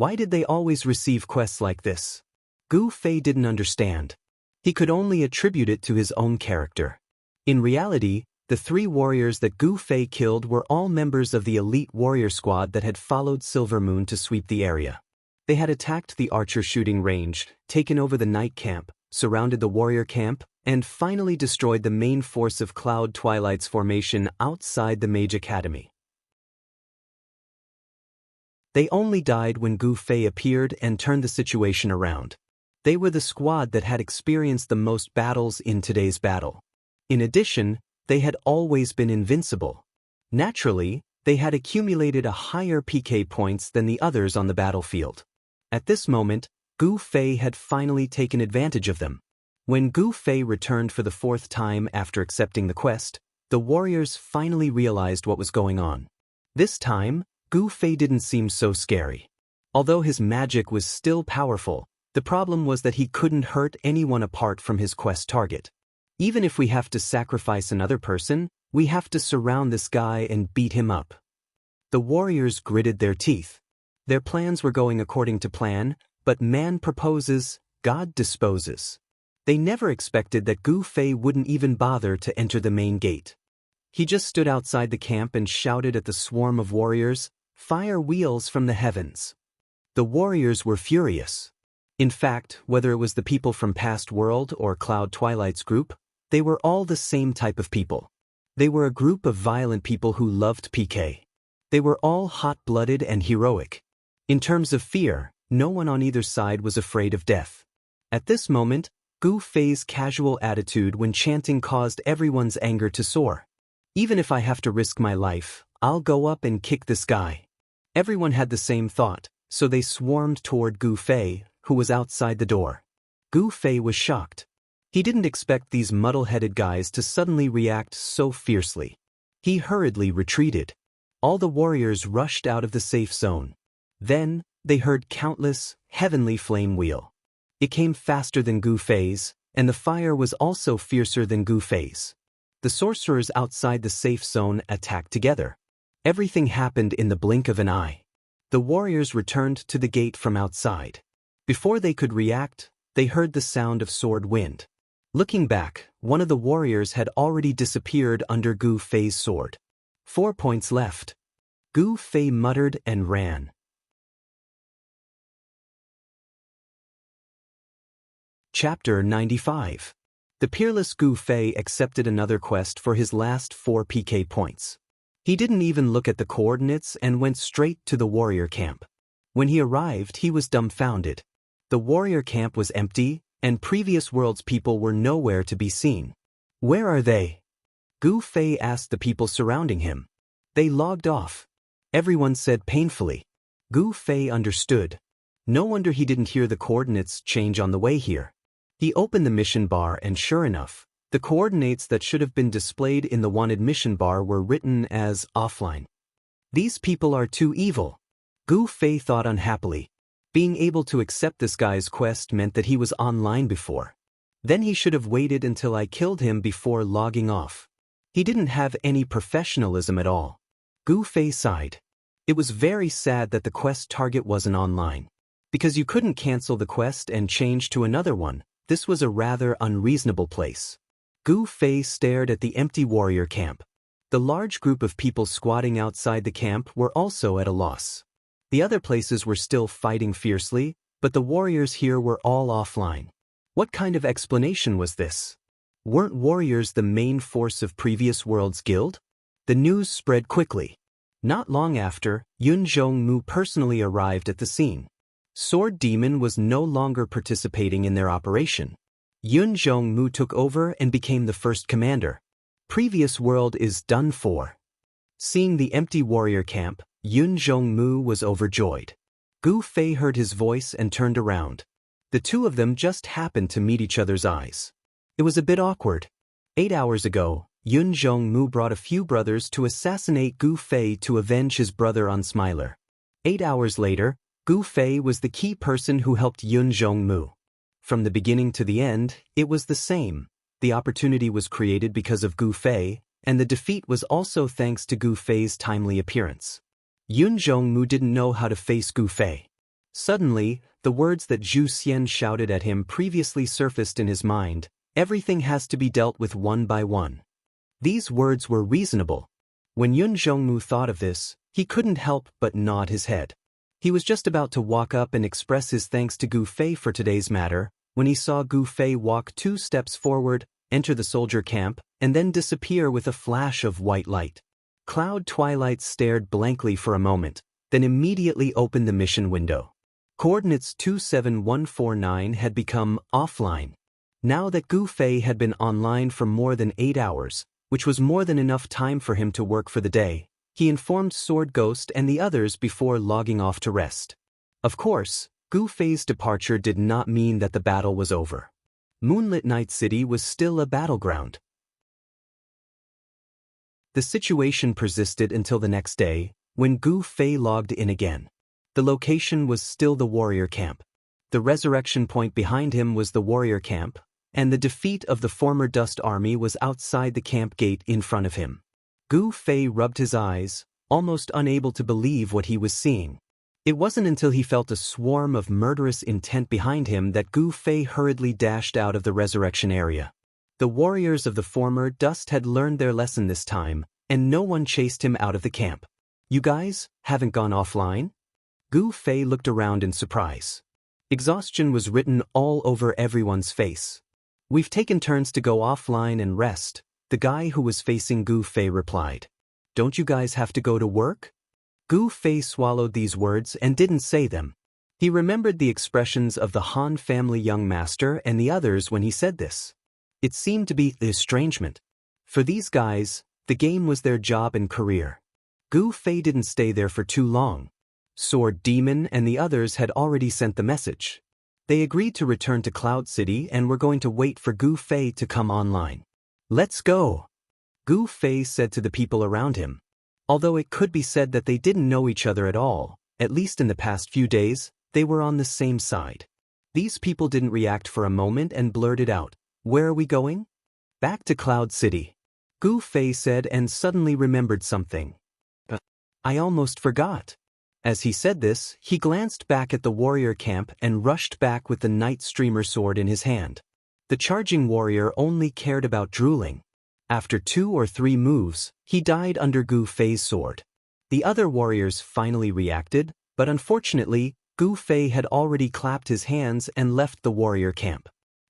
Why did they always receive quests like this? Gu Fei didn't understand. He could only attribute it to his own character. In reality, the 3 warriors that Gu Fei killed were all members of the elite warrior squad that had followed Silver Moon to sweep the area. They had attacked the archer shooting range, taken over the night camp, surrounded the warrior camp, and finally destroyed the main force of Cloud Twilight's formation outside the Mage Academy. They only died when Gu Fei appeared and turned the situation around. They were the squad that had experienced the most battles in today's battle. In addition, they had always been invincible. Naturally, they had accumulated a higher PK points than the others on the battlefield. At this moment, Gu Fei had finally taken advantage of them. When Gu Fei returned for the 4th time after accepting the quest, the warriors finally realized what was going on. This time, Gu Fei didn't seem so scary. Although his magic was still powerful, the problem was that he couldn't hurt anyone apart from his quest target. Even if we have to sacrifice another person, we have to surround this guy and beat him up. The warriors gritted their teeth. Their plans were going according to plan, but man proposes, God disposes. They never expected that Gu Fei wouldn't even bother to enter the main gate. He just stood outside the camp and shouted at the swarm of warriors, "Fire wheels from the heavens." The warriors were furious. In fact, whether it was the people from Past World or Cloud Twilight's group, they were all the same type of people. They were a group of violent people who loved PK. They were all hot-blooded and heroic. In terms of fear, no one on either side was afraid of death. At this moment, Gu Fei's casual attitude when chanting caused everyone's anger to soar. Even if I have to risk my life, I'll go up and kick this guy. Everyone had the same thought, so they swarmed toward Gu Fei, who was outside the door. Gu Fei was shocked. He didn't expect these muddle-headed guys to suddenly react so fiercely. He hurriedly retreated. All the warriors rushed out of the safe zone. Then, they heard countless, heavenly flame wheel. It came faster than Gu Fei's, and the fire was also fiercer than Gu Fei's. The sorcerers outside the safe zone attacked together. Everything happened in the blink of an eye. The warriors returned to the gate from outside. Before they could react, they heard the sound of sword wind. Looking back, one of the warriors had already disappeared under Gu Fei's sword. 4 points left. Gu Fei muttered and ran. Chapter 95. The peerless Gu Fei accepted another quest for his last 4 PK points. He didn't even look at the coordinates and went straight to the warrior camp. When he arrived, he was dumbfounded. The warrior camp was empty, and previous world's people were nowhere to be seen. Where are they? Gu Fei asked the people surrounding him. They logged off. Everyone said painfully. Gu Fei understood. No wonder he didn't hear the coordinates change on the way here. He opened the mission bar and sure enough, the coordinates that should have been displayed in the wanted mission bar were written as offline. These people are too evil. Gu Fei thought unhappily. Being able to accept this guy's quest meant that he was online before. Then he should have waited until I killed him before logging off. He didn't have any professionalism at all. Gu Fei sighed. It was very sad that the quest target wasn't online. Because you couldn't cancel the quest and change to another one, this was a rather unreasonable place. Gu Fei stared at the empty warrior camp. The large group of people squatting outside the camp were also at a loss. The other places were still fighting fiercely, but the warriors here were all offline. What kind of explanation was this? Weren't warriors the main force of previous world's guild? The news spread quickly. Not long after, Yun Zhongmu personally arrived at the scene. Sword Demon was no longer participating in their operation. Yun Zhongmu took over and became the first commander. Previous world is done for. Seeing the empty warrior camp, Yun Zhongmu was overjoyed. Gu Fei heard his voice and turned around. The two of them just happened to meet each other's eyes. It was a bit awkward. 8 hours ago, Yun Zhongmu brought a few brothers to assassinate Gu Fei to avenge his brother on Smiler. 8 hours later, Gu Fei was the key person who helped Yun Zhongmu. From the beginning to the end, it was the same. The opportunity was created because of Gu Fei, and the defeat was also thanks to Gu Fei's timely appearance. Yun Zhongmu didn't know how to face Gu Fei. Suddenly, the words that Zhu Xian shouted at him previously surfaced in his mind: everything has to be dealt with one by one. These words were reasonable. When Yun Zhongmu thought of this, he couldn't help but nod his head. He was just about to walk up and express his thanks to Gu Fei for today's matter, when he saw Gu Fei walk 2 steps forward, enter the soldier camp, and then disappear with a flash of white light. Cloud Twilight stared blankly for a moment, then immediately opened the mission window. Coordinates 27149 had become offline. Now that Gu Fei had been online for more than 8 hours, which was more than enough time for him to work for the day, he informed Sword Ghost and the others before logging off to rest. Of course, Gu Fei's departure did not mean that the battle was over. Moonlit Night City was still a battleground. The situation persisted until the next day, when Gu Fei logged in again. The location was still the warrior camp. The resurrection point behind him was the warrior camp, and the defeat of the former Dust Army was outside the camp gate in front of him. Gu Fei rubbed his eyes, almost unable to believe what he was seeing. It wasn't until he felt a swarm of murderous intent behind him that Gu Fei hurriedly dashed out of the resurrection area. The warriors of the former Dust had learned their lesson this time, and no one chased him out of the camp. You guys haven't gone offline? Gu Fei looked around in surprise. Exhaustion was written all over everyone's face. We've taken turns to go offline and rest, the guy who was facing Gu Fei replied. Don't you guys have to go to work? Gu Fei swallowed these words and didn't say them. He remembered the expressions of the Han family young master and the others when he said this. It seemed to be the estrangement. For these guys, the game was their job and career. Gu Fei didn't stay there for too long. Sword Demon and the others had already sent the message. They agreed to return to Cloud City and were going to wait for Gu Fei to come online. Let's go, Gu Fei said to the people around him. Although it could be said that they didn't know each other at all, at least in the past few days, they were on the same side. These people didn't react for a moment and blurted out, "Where are we going?" "Back to Cloud City," Gu Fei said and suddenly remembered something. I almost forgot." As he said this, he glanced back at the warrior camp and rushed back with the Night Streamer sword in his hand. The charging warrior only cared about drooling. After 2 or 3 moves, he died under Gu Fei's sword. The other warriors finally reacted, but unfortunately, Gu Fei had already clapped his hands and left the warrior camp.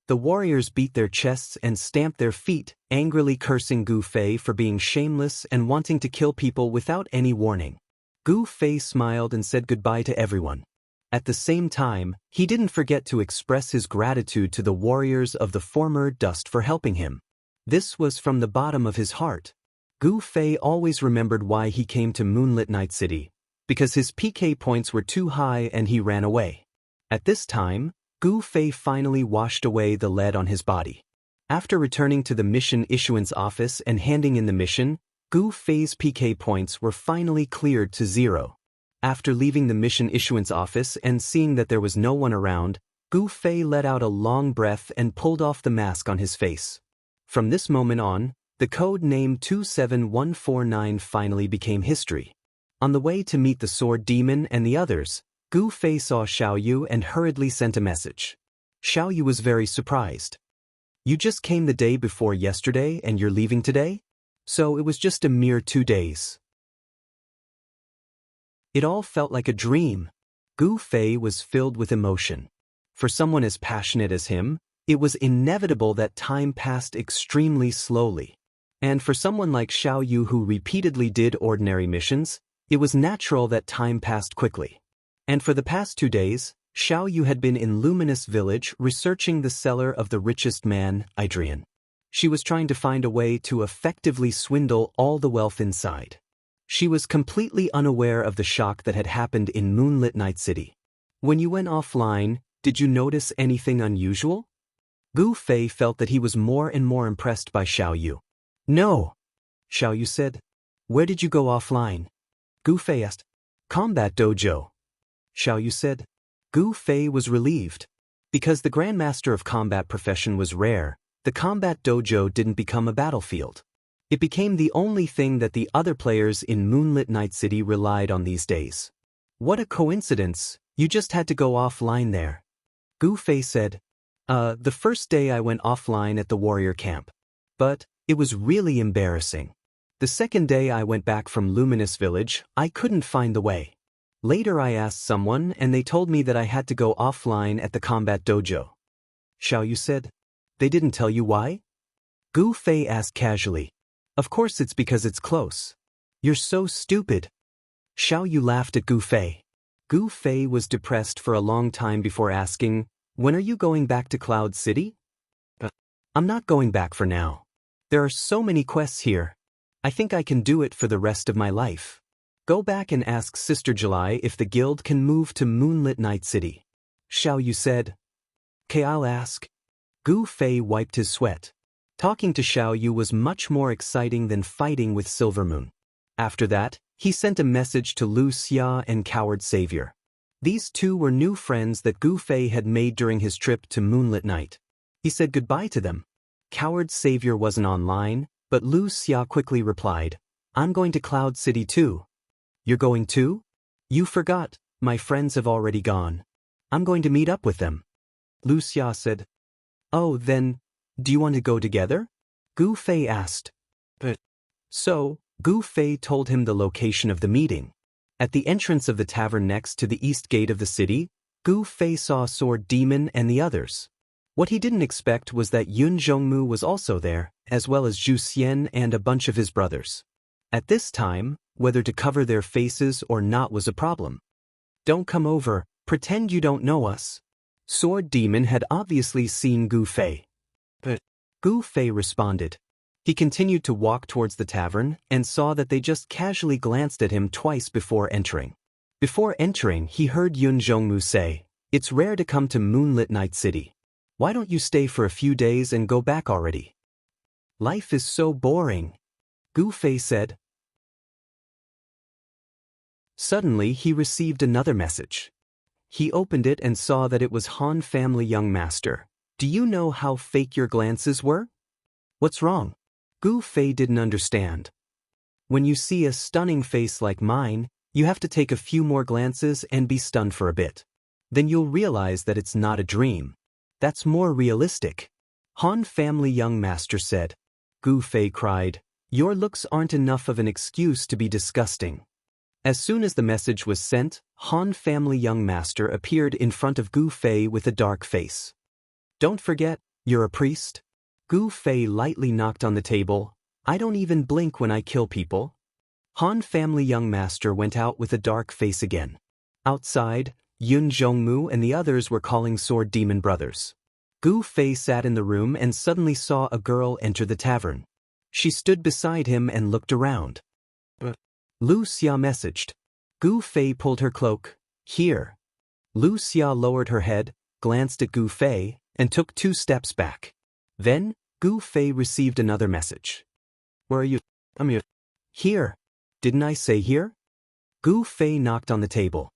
The warriors beat their chests and stamped their feet, angrily cursing Gu Fei for being shameless and wanting to kill people without any warning. Gu Fei smiled and said goodbye to everyone. At the same time, he didn't forget to express his gratitude to the warriors of the former Dust for helping him. This was from the bottom of his heart. Gu Fei always remembered why he came to Moonlit Night City, because his PK points were too high and he ran away. At this time, Gu Fei finally washed away the lead on his body. After returning to the mission issuance office and handing in the mission, Gu Fei's PK points were finally cleared to 0. After leaving the mission issuance office and seeing that there was no one around, Gu Fei let out a long breath and pulled off the mask on his face. From this moment on, the code name 27149 finally became history. On the way to meet the Sword Demon and the others, Gu Fei saw Xiaoyu and hurriedly sent a message. Xiaoyu was very surprised. "You just came the day before yesterday and you're leaving today? So it was just a mere 2 days." It all felt like a dream. Gu Fei was filled with emotion. For someone as passionate as him, it was inevitable that time passed extremely slowly. And for someone like Xiaoyu who repeatedly did ordinary missions, it was natural that time passed quickly. And for the past 2 days, Xiaoyu had been in Luminous Village researching the cellar of the richest man, Adrian. She was trying to find a way to effectively swindle all the wealth inside. She was completely unaware of the shock that had happened in Moonlit Night City. "When you went offline, did you notice anything unusual?" Gu Fei felt that he was more and more impressed by Xiaoyu. "No," Xiaoyu said. "Where did you go offline?" Gu Fei asked. "Combat dojo," Xiaoyu said. Gu Fei was relieved. Because the Grandmaster of Combat profession was rare, the combat dojo didn't become a battlefield. It became the only thing that the other players in Moonlit Night City relied on these days. What a coincidence, You just had to go offline there. Gu Fei said. The first day I went offline at the warrior camp. But it was really embarrassing. The second day I went back from Luminous Village, I couldn't find the way. Later I asked someone and they told me that I had to go offline at the combat dojo. Xiao Yu said. They didn't tell you why? Gu Fei asked casually. Of course it's because it's close. You're so stupid. Xiao Yu laughed at Gu Fei. Gu Fei was depressed for a long time before asking, when are you going back to Cloud City? I'm not going back for now. There are so many quests here. I think I can do it for the rest of my life. Go back and ask Sister July if the guild can move to Moonlit Night City. Xiao Yu said. Okay, I'll ask. Gu Fei wiped his sweat. Talking to Xiao Yu was much more exciting than fighting with Silvermoon. After that, he sent a message to Lu Xia and Coward Savior. These two were new friends that Gu Fei had made during his trip to Moonlit Night. He said goodbye to them. Coward Savior wasn't online, but Lu Xia quickly replied, I'm going to Cloud City too. You're going too? You forgot, my friends have already gone. I'm going to meet up with them. Lu Xia said. Oh, then, do you want to go together? Gu Fei asked. So, Gu Fei told him the location of the meeting. At the entrance of the tavern next to the east gate of the city, Gu Fei saw Sword Demon and the others. What he didn't expect was that Yun Zhongmu was also there, as well as Zhu Xian and a bunch of his brothers. At this time, whether to cover their faces or not was a problem. Don't come over, pretend you don't know us. Sword Demon had obviously seen Gu Fei. But Gu Fei responded. He continued to walk towards the tavern and saw that they just casually glanced at him twice before entering. Before entering, he heard Yun Zhongmu say, It's rare to come to Moonlit Night City. Why don't you stay for a few days and go back already? Life is so boring. Gu Fei said. Suddenly he received another message. He opened it and saw that it was Han Family Young Master. Do you know how fake your glances were? What's wrong? Gu Fei didn't understand. When you see a stunning face like mine, you have to take a few more glances and be stunned for a bit. Then you'll realize that it's not a dream. That's more realistic. Han Family Young Master said. Gu Fei cried, Your looks aren't enough of an excuse to be disgusting. As soon as the message was sent, Han Family Young Master appeared in front of Gu Fei with a dark face. Don't forget, you're a priest? Gu Fei lightly knocked on the table. I don't even blink when I kill people. Han Family Young Master went out with a dark face again. Outside, Yun Zhongmu and the others were calling Sword Demon brothers. Gu Fei sat in the room and suddenly saw a girl enter the tavern. She stood beside him and looked around. Lu Xia messaged. Gu Fei pulled her cloak. Here. Lu Xia lowered her head, glanced at Gu Fei, and took 2 steps back. Then, Gu Fei received another message. Where are you? I'm here. Here. Didn't I say here? Gu Fei knocked on the table.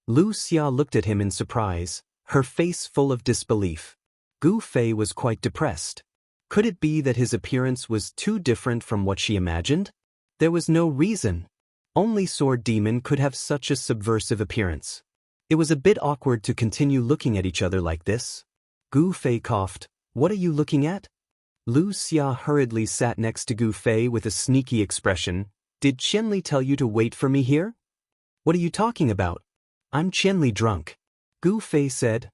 Lu Xia looked at him in surprise, her face full of disbelief. Gu Fei was quite depressed. Could it be that his appearance was too different from what she imagined? There was no reason. Only Sword Demon could have such a subversive appearance. It was a bit awkward to continue looking at each other like this. Gu Fei coughed. What are you looking at? Lu Xia hurriedly sat next to Gu Fei with a sneaky expression. Did Qianli tell you to wait for me here? What are you talking about? I'm Qianli drunk. Gu Fei said.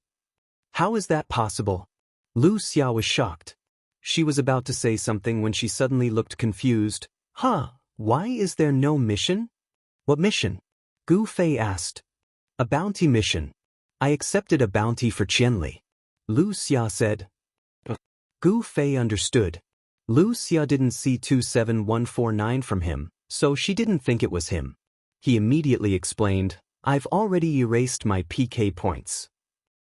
How is that possible? Lu Xia was shocked. She was about to say something when she suddenly looked confused. Why is there no mission? What mission? Gu Fei asked. A bounty mission. I accepted a bounty for Qianli. Lu Xia said. Gu Fei understood. Lu Xia didn't see 27149 from him, so she didn't think it was him. He immediately explained, I've already erased my PK points.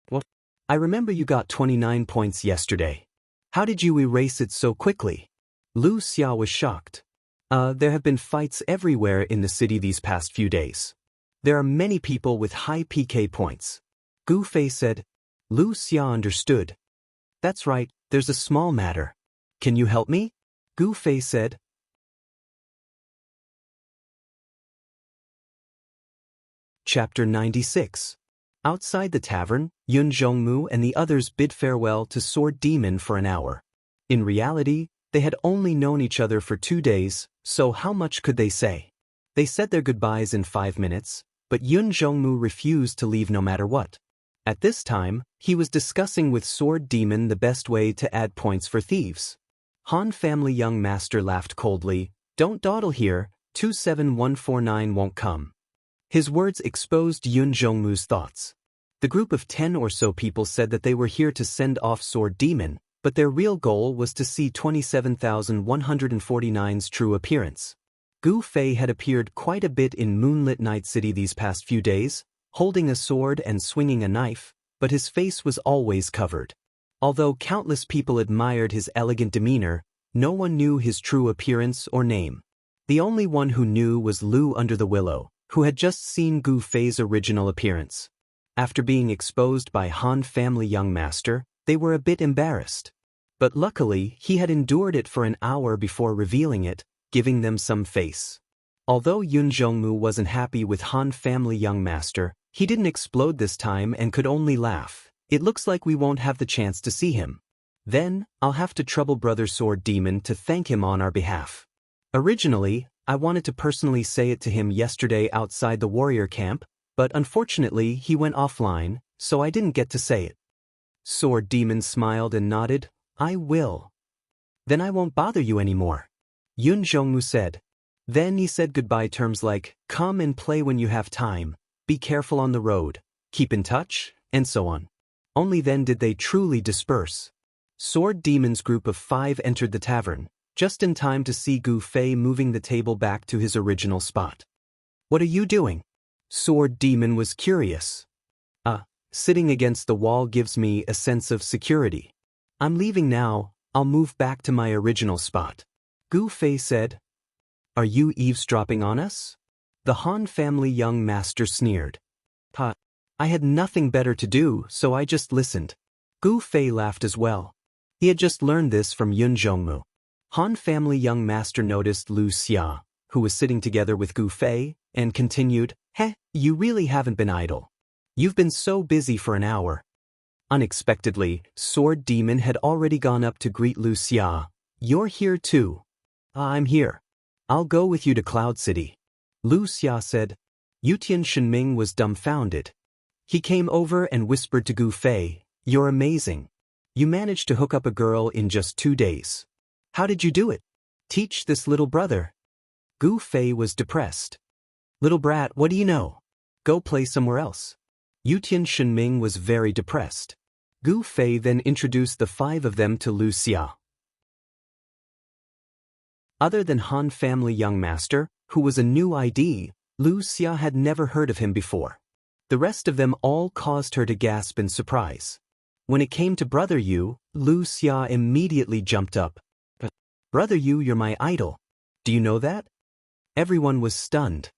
What? I remember you got 29 points yesterday. How did you erase it so quickly? Lu Xia was shocked. There have been fights everywhere in the city these past few days. There are many people with high PK points. Gu Fei said. Lu Xia understood. That's right, there's a small matter. Can you help me? Gu Fei said. Chapter 96. Outside the tavern, Yun Zhongmu and the others bid farewell to Sword Demon for an hour. In reality, they had only known each other for 2 days, so how much could they say? They said their goodbyes in 5 minutes, but Yun Zhongmu refused to leave no matter what. At this time, he was discussing with Sword Demon the best way to add points for thieves. Han family young master laughed coldly. Don't dawdle here, 27149 won't come. His words exposed Yun Zhongmu's thoughts. The group of 10 or so people said that they were here to send off Sword Demon, but their real goal was to see 27,149's true appearance. Gu Fei had appeared quite a bit in Moonlit Night City these past few days, holding a sword and swinging a knife, but his face was always covered. Although countless people admired his elegant demeanor, no one knew his true appearance or name. The only one who knew was Lu Under the Willow, who had just seen Gu Fei's original appearance. After being exposed by Han family young master, they were a bit embarrassed. But luckily, he had endured it for an hour before revealing it, giving them some face. Although Yun Zhongmu wasn't happy with Han family young master, he didn't explode this time and could only laugh. It looks like we won't have the chance to see him. Then, I'll have to trouble Brother Sword Demon to thank him on our behalf. Originally, I wanted to personally say it to him yesterday outside the warrior camp, but unfortunately he went offline, so I didn't get to say it. Sword Demon smiled and nodded. I will. Then I won't bother you anymore. Yun Zhongmu said. Then he said goodbye terms like, come and play when you have time, be careful on the road, keep in touch, and so on. Only then did they truly disperse. Sword Demon's group of 5 entered the tavern, just in time to see Gu Fei moving the table back to his original spot. What are you doing? Sword Demon was curious. Sitting against the wall gives me a sense of security. I'm leaving now, I'll move back to my original spot. Gu Fei said. Are you eavesdropping on us? The Han family young master sneered. I had nothing better to do, so I just listened. Gu Fei laughed as well. He had just learned this from Yun Zhongmu. Han family young master noticed Lu Xia, who was sitting together with Gu Fei, and continued, you really haven't been idle. You've been so busy for an hour. Unexpectedly, Sword Demon had already gone up to greet Lu Xia. You're here too. I'm here. I'll go with you to Cloud City. Lu Xia said. Yutian Shenming was dumbfounded. He came over and whispered to Gu Fei, you're amazing. You managed to hook up a girl in just 2 days. How did you do it? Teach this little brother. Gu Fei was depressed. Little brat, what do you know? Go play somewhere else. Yutian Shenming was very depressed. Gu Fei then introduced the 5 of them to Lu Xia. Other than Han family young master, who was a new ID, Lu Xia had never heard of him before. The rest of them all caused her to gasp in surprise. When it came to Brother Yu, Lu Xia immediately jumped up. Brother Yu, you're my idol. Do you know that? Everyone was stunned.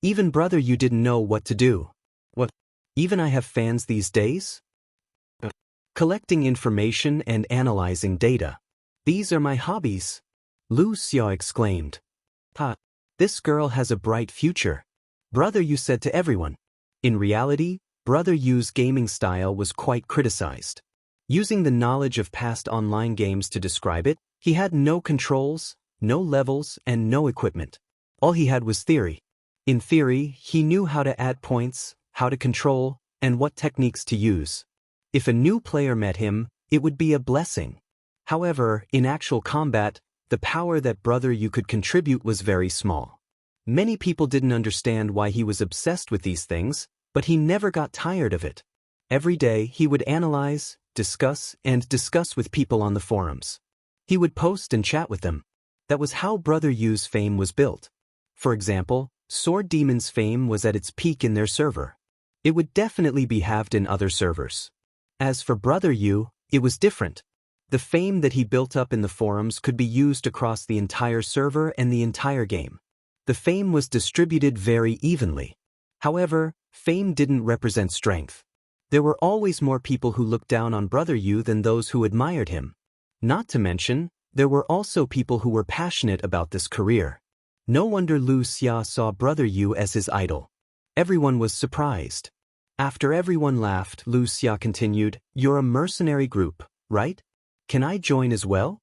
Even Brother Yu didn't know what to do. What? Even I have fans these days? Collecting information and analyzing data. These are my hobbies. Lu Xia exclaimed. This girl has a bright future. Brother Yu said to everyone. In reality, Brother Yu's gaming style was quite criticized. Using the knowledge of past online games to describe it, he had no controls, no levels, and no equipment. All he had was theory. In theory, he knew how to add points, how to control, and what techniques to use. If a new player met him, it would be a blessing. However, in actual combat, the power that Brother Yu could contribute was very small. Many people didn't understand why he was obsessed with these things, but he never got tired of it. Every day he would analyze, discuss with people on the forums. He would post and chat with them. That was how Brother Yu's fame was built. For example, Sword Demon's fame was at its peak in their server. It would definitely be halved in other servers. As for Brother Yu, it was different. The fame that he built up in the forums could be used across the entire server and the entire game. The fame was distributed very evenly. However, fame didn't represent strength. There were always more people who looked down on Brother Yu than those who admired him. Not to mention, there were also people who were passionate about this career. No wonder Lu Xia saw Brother Yu as his idol. Everyone was surprised. After everyone laughed, Lu Xia continued, "You're a mercenary group, right? Can I join as well?"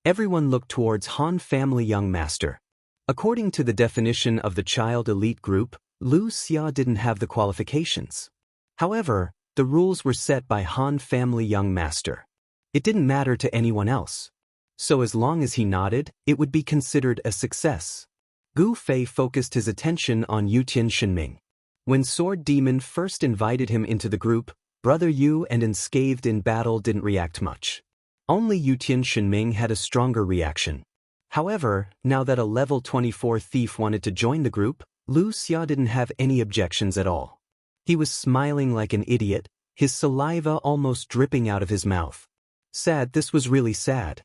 Everyone looked towards Han Family Young Master. According to the definition of the child elite group, Lu Xia didn't have the qualifications. However, the rules were set by Han Family Young Master. It didn't matter to anyone else. So as long as he nodded, it would be considered a success. Gu Fei focused his attention on Yutian Shenming. When Sword Demon first invited him into the group, Brother Yu and Unscathed in Battle didn't react much. Only Yutian Shenming had a stronger reaction. However, now that a level 24 thief wanted to join the group, Lu Xia didn't have any objections at all. He was smiling like an idiot, his saliva almost dripping out of his mouth. Sad, this was really sad.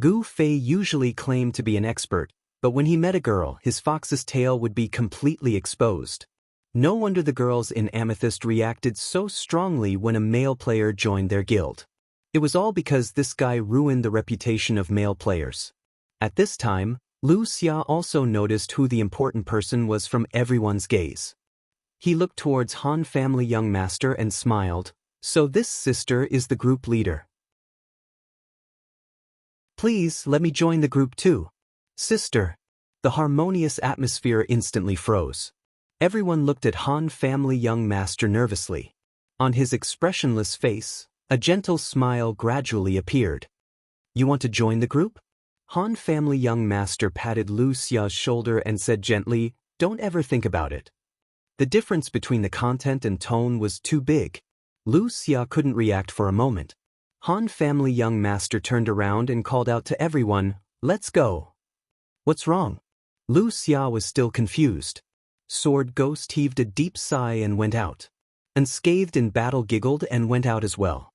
Gu Fei usually claimed to be an expert, but when he met a girl, his fox's tail would be completely exposed. No wonder the girls in Amethyst reacted so strongly when a male player joined their guild. It was all because this guy ruined the reputation of male players. At this time, Lu Xia also noticed who the important person was from everyone's gaze. He looked towards Han Family Young Master and smiled, "So this sister is the group leader. Please let me join the group too." "Sister." The harmonious atmosphere instantly froze. Everyone looked at Han Family Young Master nervously. On his expressionless face, a gentle smile gradually appeared. "You want to join the group?" Han Family Young Master patted Lu Xia's shoulder and said gently, "Don't ever think about it." The difference between the content and tone was too big. Lu Xia couldn't react for a moment. Han Family Young Master turned around and called out to everyone, "Let's go." "What's wrong?" Lu Xia was still confused. Sword Ghost heaved a deep sigh and went out. Unscathed in Battle giggled and went out as well.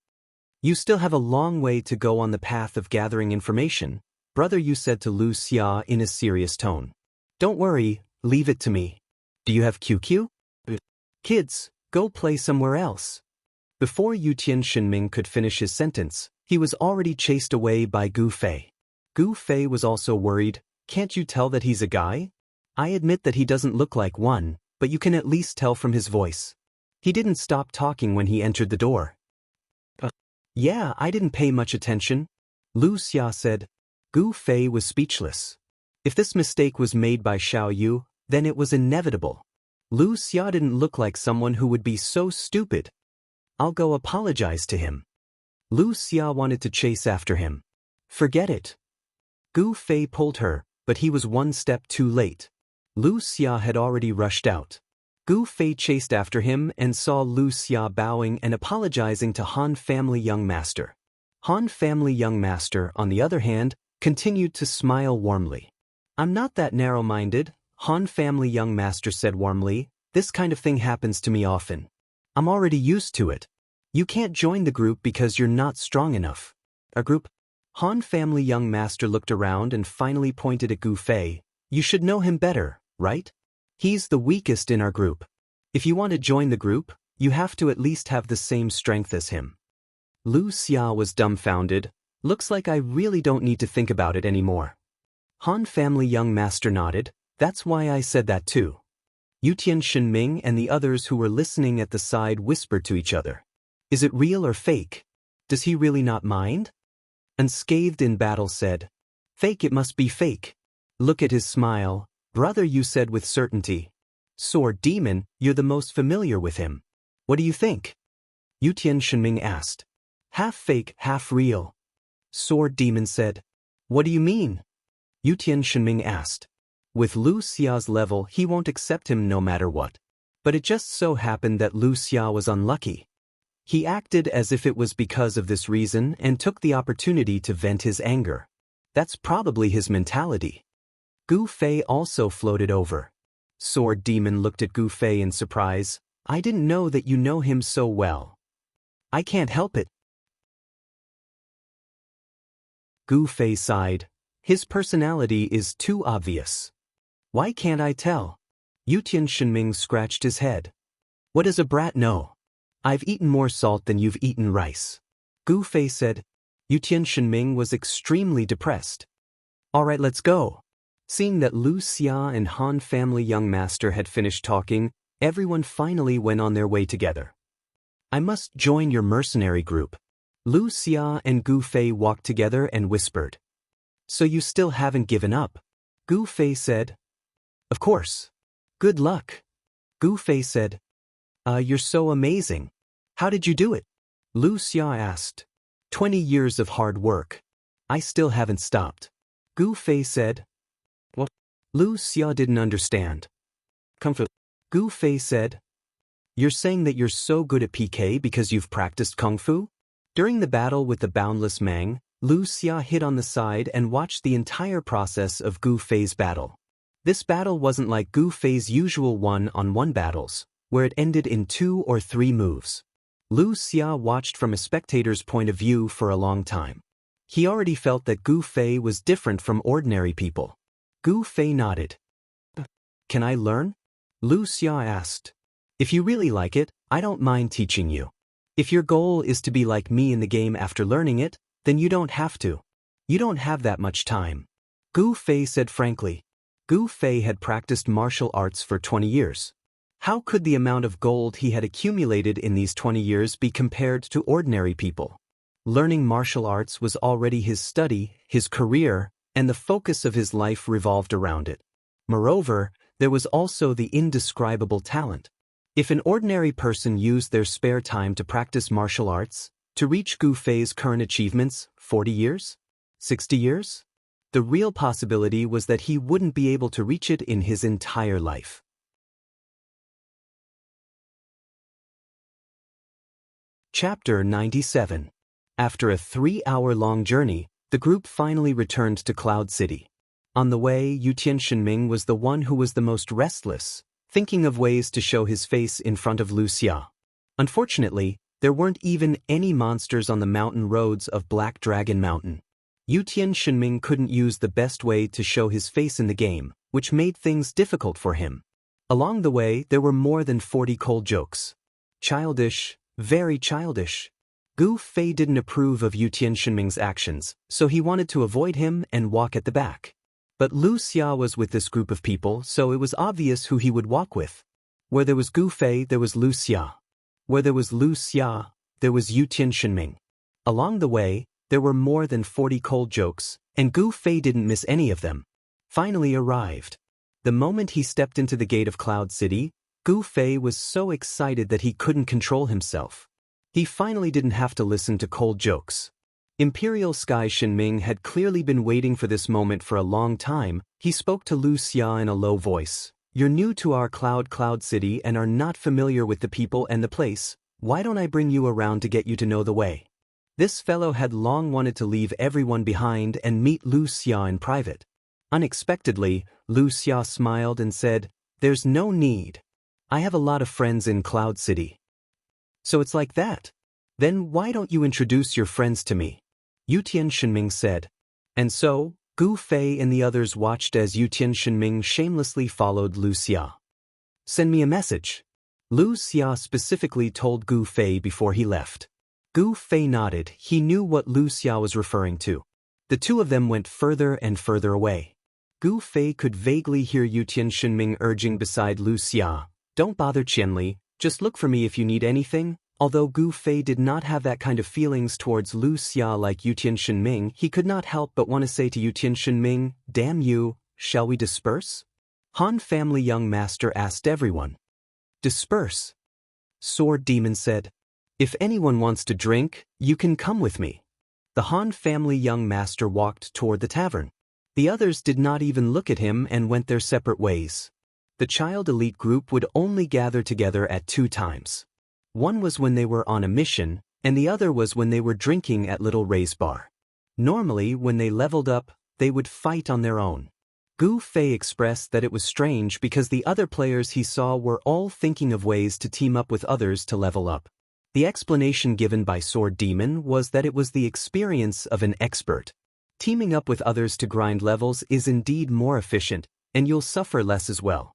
"You still have a long way to go on the path of gathering information," Brother Yu said to Lu Xia in a serious tone. "Don't worry, leave it to me. Do you have QQ? Kids, go play somewhere else." Before Yutian Shenming could finish his sentence, he was already chased away by Gu Fei. Gu Fei was also worried. "Can't you tell that he's a guy? I admit that he doesn't look like one, but you can at least tell from his voice." He didn't stop talking when he entered the door. Yeah, I didn't pay much attention," Lu Xia said. Gu Fei was speechless. If this mistake was made by Xiao Yu, then it was inevitable. Lu Xia didn't look like someone who would be so stupid. "I'll go apologize to him." Lu Xia wanted to chase after him. "Forget it." Gu Fei pulled her, but he was one step too late. Lu Xia had already rushed out. Gu Fei chased after him and saw Lu Xia bowing and apologizing to Han Family Young Master. Han Family Young Master, on the other hand, continued to smile warmly. "I'm not that narrow-minded," Han Family Young Master said warmly. "This kind of thing happens to me often. I'm already used to it. You can't join the group because you're not strong enough." "A group?" Han Family Young Master looked around and finally pointed at Gu Fei. "You should know him better, right? He's the weakest in our group. If you want to join the group, you have to at least have the same strength as him." Lu Xia was dumbfounded. "Looks like I really don't need to think about it anymore." Han Family Young Master nodded. "That's why I said that too." Yutian Shenming and the others who were listening at the side whispered to each other. "Is it real or fake? Does he really not mind?" Unscathed in Battle said, "Fake, it must be fake. Look at his smile," Brother Yu said with certainty. "Sword Demon, you're the most familiar with him. What do you think?" Yutian Shenming asked. "Half fake, half real," Sword Demon said. "What do you mean?" Yutian Shenming asked. "With Lu Xia's level, he won't accept him no matter what. But it just so happened that Lu Xia was unlucky. He acted as if it was because of this reason and took the opportunity to vent his anger. That's probably his mentality." Gu Fei also floated over. Sword Demon looked at Gu Fei in surprise. "I didn't know that you know him so well." "I can't help it." Gu Fei sighed. "His personality is too obvious. Why can't I tell?" Yutian Shenming scratched his head. "What does a brat know? I've eaten more salt than you've eaten rice," Gu Fei said. Yutian Shenming was extremely depressed. "All right, let's go." Seeing that Lu Xia and Han Family Young Master had finished talking, Everyone finally went on their way together. I must join your mercenary group. Lu Xia and Gu Fei walked together and whispered. So you still haven't given up? Gu Fei said. Of course. Good luck. Gu Fei said. You're so amazing. How did you do it? Lu Xia asked. 20 years of hard work. I still haven't stopped. Gu Fei said. What? Lu Xia didn't understand. Comfort. Gu Fei said. You're saying that you're so good at PK because you've practiced Kung Fu? During the battle with the boundless Mang, Lu Xia hid on the side and watched the entire process of Gu Fei's battle. This battle wasn't like Gu Fei's usual one-on-one battles, where it ended in 2 or 3 moves. Lu Xia watched from a spectator's point of view for a long time. He already felt that Gu Fei was different from ordinary people. Gu Fei nodded. Can I learn? Lu Xia asked. If you really like it, I don't mind teaching you. If your goal is to be like me in the game after learning it, then you don't have to. You don't have that much time. Gu Fei said frankly. Gu Fei had practiced martial arts for 20 years. How could the amount of gold he had accumulated in these 20 years be compared to ordinary people? Learning martial arts was already his study, his career, and the focus of his life revolved around it. Moreover, there was also the indescribable talent. If an ordinary person used their spare time to practice martial arts, to reach Gu Fei's current achievements, 40 years? 60 years? The real possibility was that he wouldn't be able to reach it in his entire life. Chapter 97. After a 3-hour-long journey, the group finally returned to Cloud City. On the way, Yutian Shenming was the one who was the most restless, thinking of ways to show his face in front of Lu Xia. Unfortunately, there weren't even any monsters on the mountain roads of Black Dragon Mountain. Yutian Shenming couldn't use the best way to show his face in the game, which made things difficult for him. Along the way, there were more than 40 cold jokes. Childish, very childish. Gu Fei didn't approve of Yutian Shenming's actions, so he wanted to avoid him and walk at the back. But Lu Xia was with this group of people, so it was obvious who he would walk with. Where there was Gu Fei, there was Lu Xia. Where there was Lu Xia, there was Yutian Shenming. Along the way, there were more than 40 cold jokes, and Gu Fei didn't miss any of them. Finally arrived. The moment he stepped into the gate of Cloud City, Gu Fei was so excited that he couldn't control himself. He finally didn't have to listen to cold jokes. Imperial Sky Shenming had clearly been waiting for this moment for a long time. He spoke to Lu Xia in a low voice. You're new to our Cloud City and are not familiar with the people and the place. Why don't I bring you around to get you to know the way? This fellow had long wanted to leave everyone behind and meet Lu Xia in private. Unexpectedly, Lu Xia smiled and said, There's no need. I have a lot of friends in Cloud City. So it's like that? Then why don't you introduce your friends to me? Yutian Shenming said. And so, Gu Fei and the others watched as Yutian Shenming shamelessly followed Lu Xia. Send me a message. Lu Xia specifically told Gu Fei before he left. Gu Fei nodded. He knew what Lu Xia was referring to. The two of them went further and further away. Gu Fei could vaguely hear Yutian Shenming urging beside Lu Xia, Don't bother Qianli, just look for me if you need anything. Although Gu Fei did not have that kind of feelings towards Lu Xia like Yutian Shenming, he could not help but want to say to Yutian Shenming, Damn you, shall we disperse? Han family young master asked everyone. Disperse? Sword Demon said. If anyone wants to drink, you can come with me. The Han family young master walked toward the tavern. The others did not even look at him and went their separate ways. The child elite group would only gather together at 2 times. One was when they were on a mission, and the other was when they were drinking at Little Ray's bar. Normally, when they leveled up, they would fight on their own. Gu Fei expressed that it was strange because the other players he saw were all thinking of ways to team up with others to level up. The explanation given by Sword Demon was that it was the experience of an expert. Teaming up with others to grind levels is indeed more efficient, and you'll suffer less as well.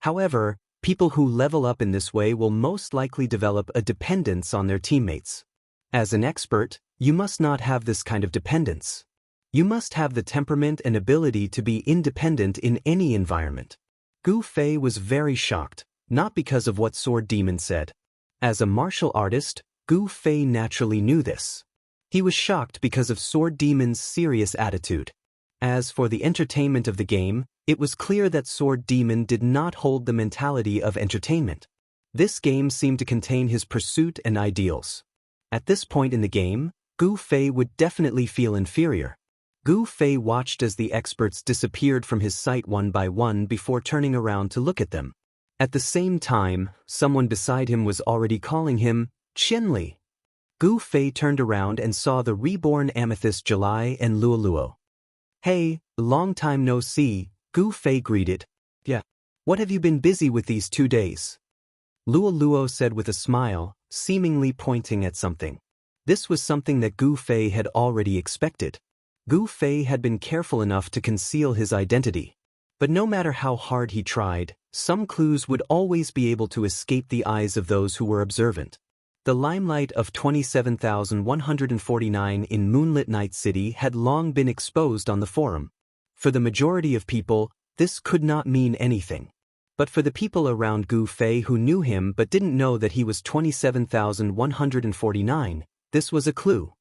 However, people who level up in this way will most likely develop a dependence on their teammates. As an expert, you must not have this kind of dependence. You must have the temperament and ability to be independent in any environment. Gu Fei was very shocked, not because of what Sword Demon said. As a martial artist, Gu Fei naturally knew this. He was shocked because of Sword Demon's serious attitude. As for the entertainment of the game, it was clear that Sword Demon did not hold the mentality of entertainment. This game seemed to contain his pursuit and ideals. At this point in the game, Gu Fei would definitely feel inferior. Gu Fei watched as the experts disappeared from his sight one by one before turning around to look at them. At the same time, someone beside him was already calling him Qianli. Gu Fei turned around and saw the reborn Amethyst July and Luoluo. "Hey, long time no see," Gu Fei greeted. "Yeah. What have you been busy with these 2 days?" Luoluo said with a smile, seemingly pointing at something. This was something that Gu Fei had already expected. Gu Fei had been careful enough to conceal his identity. But no matter how hard he tried, some clues would always be able to escape the eyes of those who were observant. The limelight of 27,149 in Moonlit Night City had long been exposed on the forum. For the majority of people, this could not mean anything. But for the people around Gu Fei who knew him but didn't know that he was 27,149, this was a clue.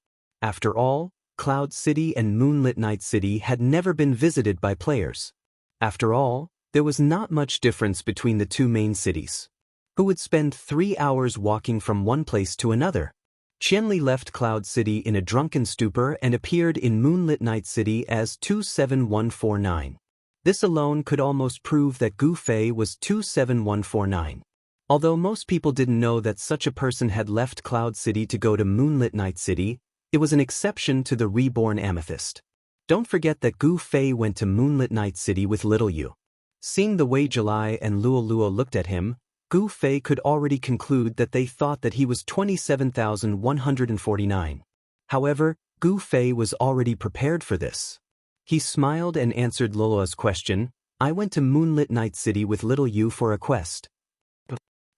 After all, Cloud City and Moonlit Night City had never been visited by players. After all, there was not much difference between the two main cities. Who would spend 3 hours walking from one place to another? Qianli left Cloud City in a drunken stupor and appeared in Moonlit Night City as 27149. This alone could almost prove that Gu Fei was 27149. Although most people didn't know that such a person had left Cloud City to go to Moonlit Night City, it was an exception to the reborn Amethyst. Don't forget that Gu Fei went to Moonlit Night City with little Yu. Seeing the way July and Luoluo looked at him, Gu Fei could already conclude that they thought that he was 27,149. However, Gu Fei was already prepared for this. He smiled and answered Luoluo's question. "I went to Moonlit Night City with little Yu for a quest."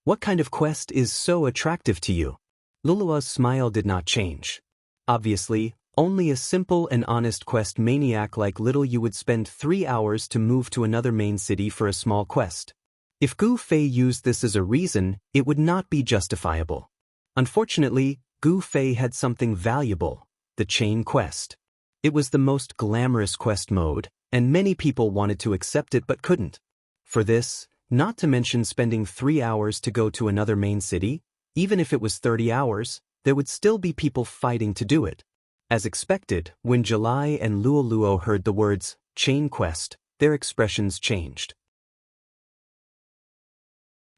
"What kind of quest is so attractive to you?" Luoluo's smile did not change. Obviously, only a simple and honest quest maniac like little Yu would spend 3 hours to move to another main city for a small quest. If Gu Fei used this as a reason, it would not be justifiable. Unfortunately, Gu Fei had something valuable, the chain quest. It was the most glamorous quest mode, and many people wanted to accept it but couldn't. For this, not to mention spending 3 hours to go to another main city, even if it was 30 hours, there would still be people fighting to do it. As expected, when July and Luoluo heard the words, chain quest, their expressions changed.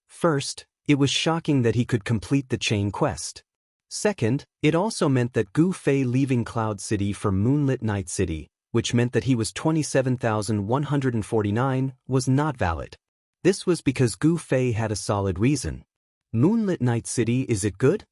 First, it was shocking that he could complete the chain quest. Second, it also meant that Gu Fei leaving Cloud City for Moonlit Night City, which meant that he was 27,149, was not valid. This was because Gu Fei had a solid reason. "Moonlit Night City, is it good?"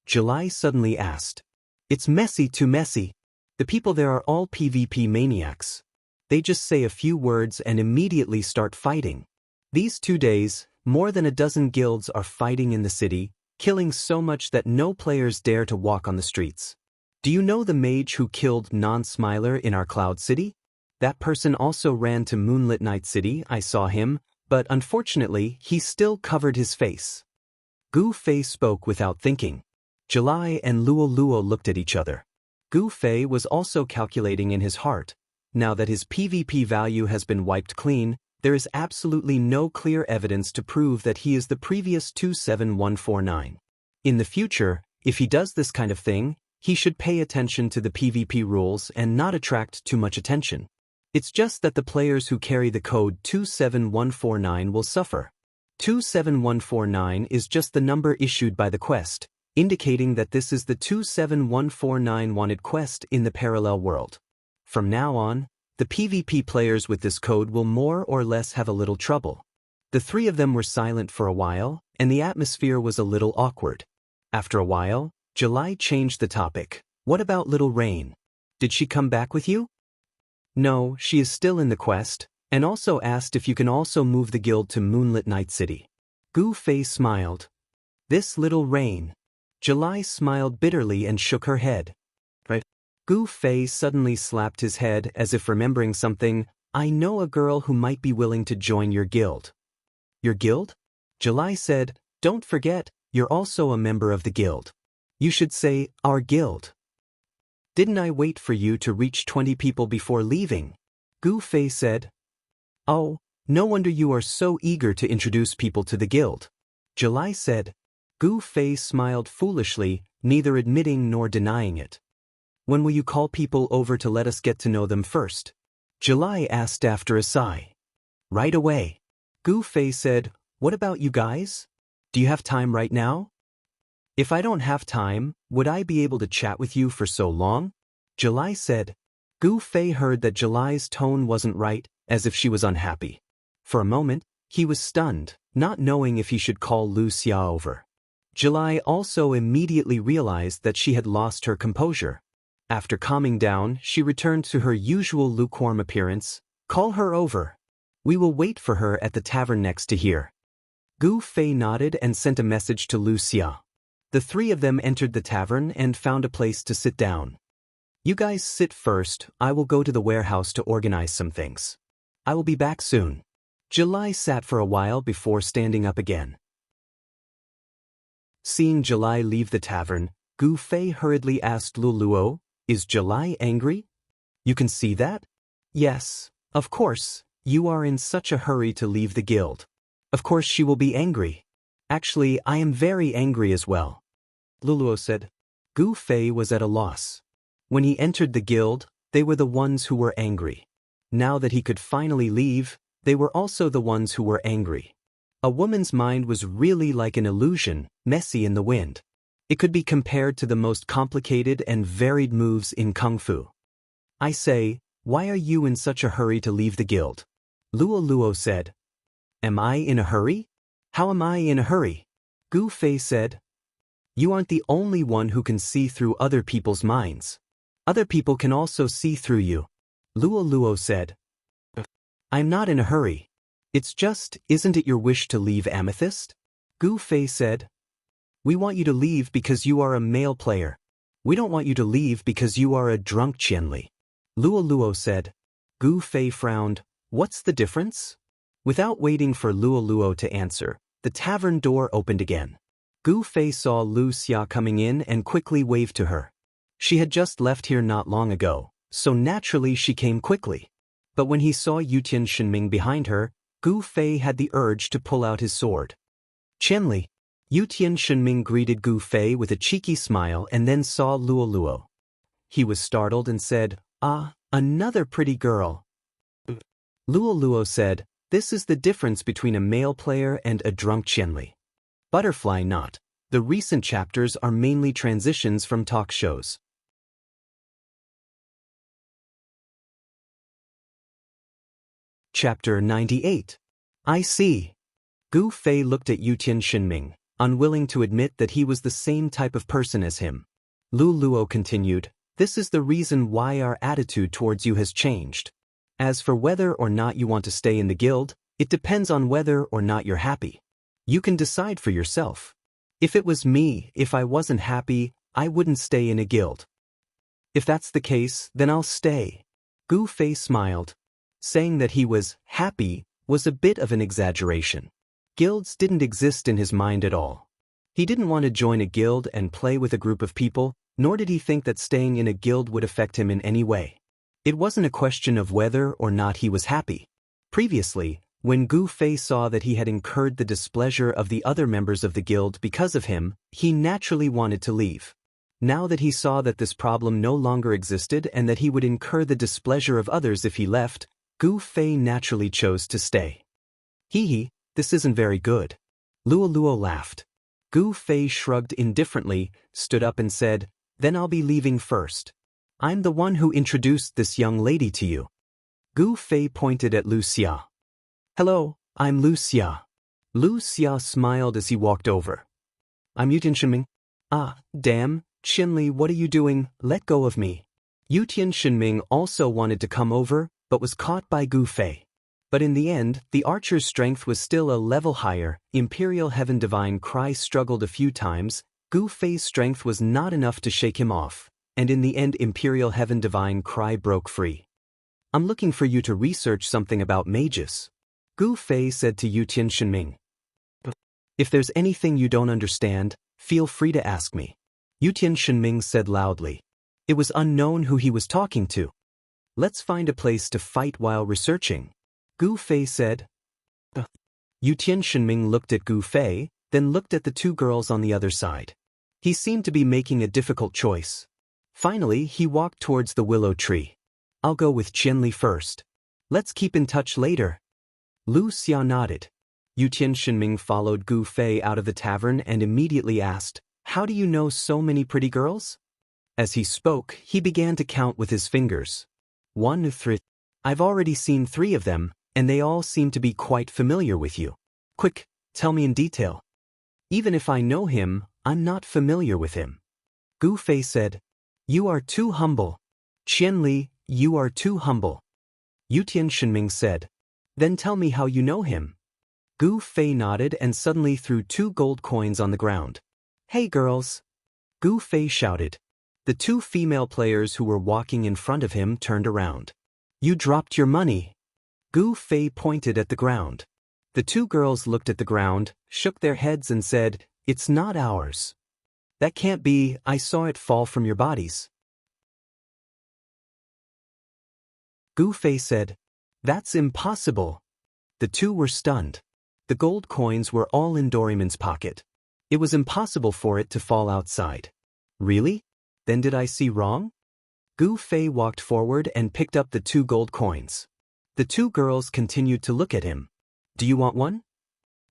July suddenly asked. "It's messy, too messy. The people there are all PvP maniacs. They just say a few words and immediately start fighting. These 2 days, more than a dozen guilds are fighting in the city, killing so much that no players dare to walk on the streets. Do you know the mage who killed Non-Smiler in our Cloud City? That person also ran to Moonlit Night City, I saw him, but unfortunately, he still covered his face." Gu Fei spoke without thinking. July and Luoluo looked at each other. Gu Fei was also calculating in his heart. Now that his PvP value has been wiped clean, there is absolutely no clear evidence to prove that he is the previous 27149. In the future, if he does this kind of thing, he should pay attention to the PvP rules and not attract too much attention. It's just that the players who carry the code 27149 will suffer. 27149 is just the number issued by the quest, indicating that this is the 27149 wanted quest in the parallel world. From now on, the PvP players with this code will more or less have a little trouble. The three of them were silent for a while, and the atmosphere was a little awkward. After a while, July changed the topic. "What about Little Rain? Did she come back with you?" "No, she is still in the quest," and also asked if you can also move the guild to Moonlit Night City. Gu Fei smiled. "This Little Rain." July smiled bitterly and shook her head. "Right." Gu Fei suddenly slapped his head as if remembering something. I know a girl who might be willing to join your guild. Your guild? July said, don't forget, you're also a member of the guild. You should say, our guild. Didn't I wait for you to reach 20 people before leaving? Gu Fei said. Oh, no wonder you are so eager to introduce people to the guild. July said. Gu Fei smiled foolishly, neither admitting nor denying it. When will you call people over to let us get to know them first? July asked after a sigh. Right away. Gu Fei said, what about you guys? Do you have time right now? If I don't have time, would I be able to chat with you for so long? July said. Gu Fei heard that July's tone wasn't right, as if she was unhappy. For a moment, he was stunned, not knowing if he should call Lu Xia over. July also immediately realized that she had lost her composure. After calming down, she returned to her usual lukewarm appearance. Call her over. We will wait for her at the tavern next to here. Gu Fei nodded and sent a message to Lu Xia. The three of them entered the tavern and found a place to sit down. You guys sit first, I will go to the warehouse to organize some things. I will be back soon. July sat for a while before standing up again. Seeing July leave the tavern, Gu Fei hurriedly asked Lu Luo, is July angry? You can see that? Yes, of course, you are in such a hurry to leave the guild. Of course she will be angry. Actually, I am very angry as well. Lu Luo said. Gu Fei was at a loss. When he entered the guild, they were the ones who were angry. Now that he could finally leave, they were also the ones who were angry. A woman's mind was really like an illusion, messy in the wind. It could be compared to the most complicated and varied moves in Kung Fu. I say, why are you in such a hurry to leave the guild? Luo Luo said. Am I in a hurry? How am I in a hurry? Gu Fei said. You aren't the only one who can see through other people's minds. Other people can also see through you. Luo Luo said. I'm not in a hurry. It's just, isn't it your wish to leave Amethyst? Gu Fei said. We want you to leave because you are a male player. We don't want you to leave because you are a drunk Qianli. Luo Luo said. Gu Fei frowned. What's the difference? Without waiting for Luo Luo to answer, the tavern door opened again. Gu Fei saw Lu Xia coming in and quickly waved to her. She had just left here not long ago, so naturally she came quickly. But when he saw Yutian Shenming behind her, Gu Fei had the urge to pull out his sword. Qianli. Yutian Shenming greeted Gu Fei with a cheeky smile and then saw Luo Luo. He was startled and said, Ah, another pretty girl. Luo Luo said, this is the difference between a male player and a drunk Qianli. Butterfly Knot. The recent chapters are mainly transitions from talk shows. Chapter 98. I see. Gu Fei looked at Yutian Shenming, unwilling to admit that he was the same type of person as him. Lu Luo continued, this is the reason why our attitude towards you has changed. As for whether or not you want to stay in the guild, it depends on whether or not you're happy. You can decide for yourself. If it was me, if I wasn't happy, I wouldn't stay in a guild. If that's the case, then I'll stay. Gu Fei smiled. Saying that he was happy was a bit of an exaggeration. Guilds didn't exist in his mind at all. He didn't want to join a guild and play with a group of people, nor did he think that staying in a guild would affect him in any way. It wasn't a question of whether or not he was happy. Previously, when Gu Fei saw that he had incurred the displeasure of the other members of the guild because of him, he naturally wanted to leave. Now that he saw that this problem no longer existed and that he would incur the displeasure of others if he left, Gu Fei naturally chose to stay. Hee, this isn't very good. Luo Luo laughed. Gu Fei shrugged indifferently, stood up and said, then I'll be leaving first. I'm the one who introduced this young lady to you. Gu Fei pointed at Lu Xia. Hello, I'm Lu Xia. Lu Xia smiled as he walked over. I'm Yutian Shenming. Ah, damn, Qianli, what are you doing? Let go of me. Yutian Shenming also wanted to come over, but was caught by Gu Fei. But in the end, the archer's strength was still a level higher. Imperial Heaven Divine Cry struggled a few times. Gu Fei's strength was not enough to shake him off, and in the end Imperial Heaven Divine Cry broke free. I'm looking for you to research something about mages. Gu Fei said to Yu Shenming. If there's anything you don't understand, feel free to ask me. Yu Shenming said loudly. It was unknown who he was talking to. Let's find a place to fight while researching. Gu Fei said. Yu Shenming looked at Gu Fei, then looked at the two girls on the other side. He seemed to be making a difficult choice. Finally, he walked towards the willow tree. I'll go with Qianli first. Let's keep in touch later. Lu Xia nodded. Yu Shenming followed Gu Fei out of the tavern and immediately asked, How do you know so many pretty girls? As he spoke, he began to count with his fingers. 1, 3. I've already seen 3 of them, and they all seem to be quite familiar with you. Quick, tell me in detail. Even if I know him, I'm not familiar with him. Gu Fei said. You are too humble. Qianli, you are too humble. Yu Shenming said. Then tell me how you know him. Gu Fei nodded and suddenly threw 2 gold coins on the ground. Hey girls! Gu Fei shouted. The 2 female players who were walking in front of him turned around. You dropped your money. Gu Fei pointed at the ground. The 2 girls looked at the ground, shook their heads and said, It's not ours. That can't be, I saw it fall from your bodies. Gu Fei said, That's impossible. The 2 were stunned. The gold coins were all in Doraemon's pocket. It was impossible for it to fall outside. Really? Then did I see wrong? Gu Fei walked forward and picked up the 2 gold coins. The 2 girls continued to look at him. Do you want one?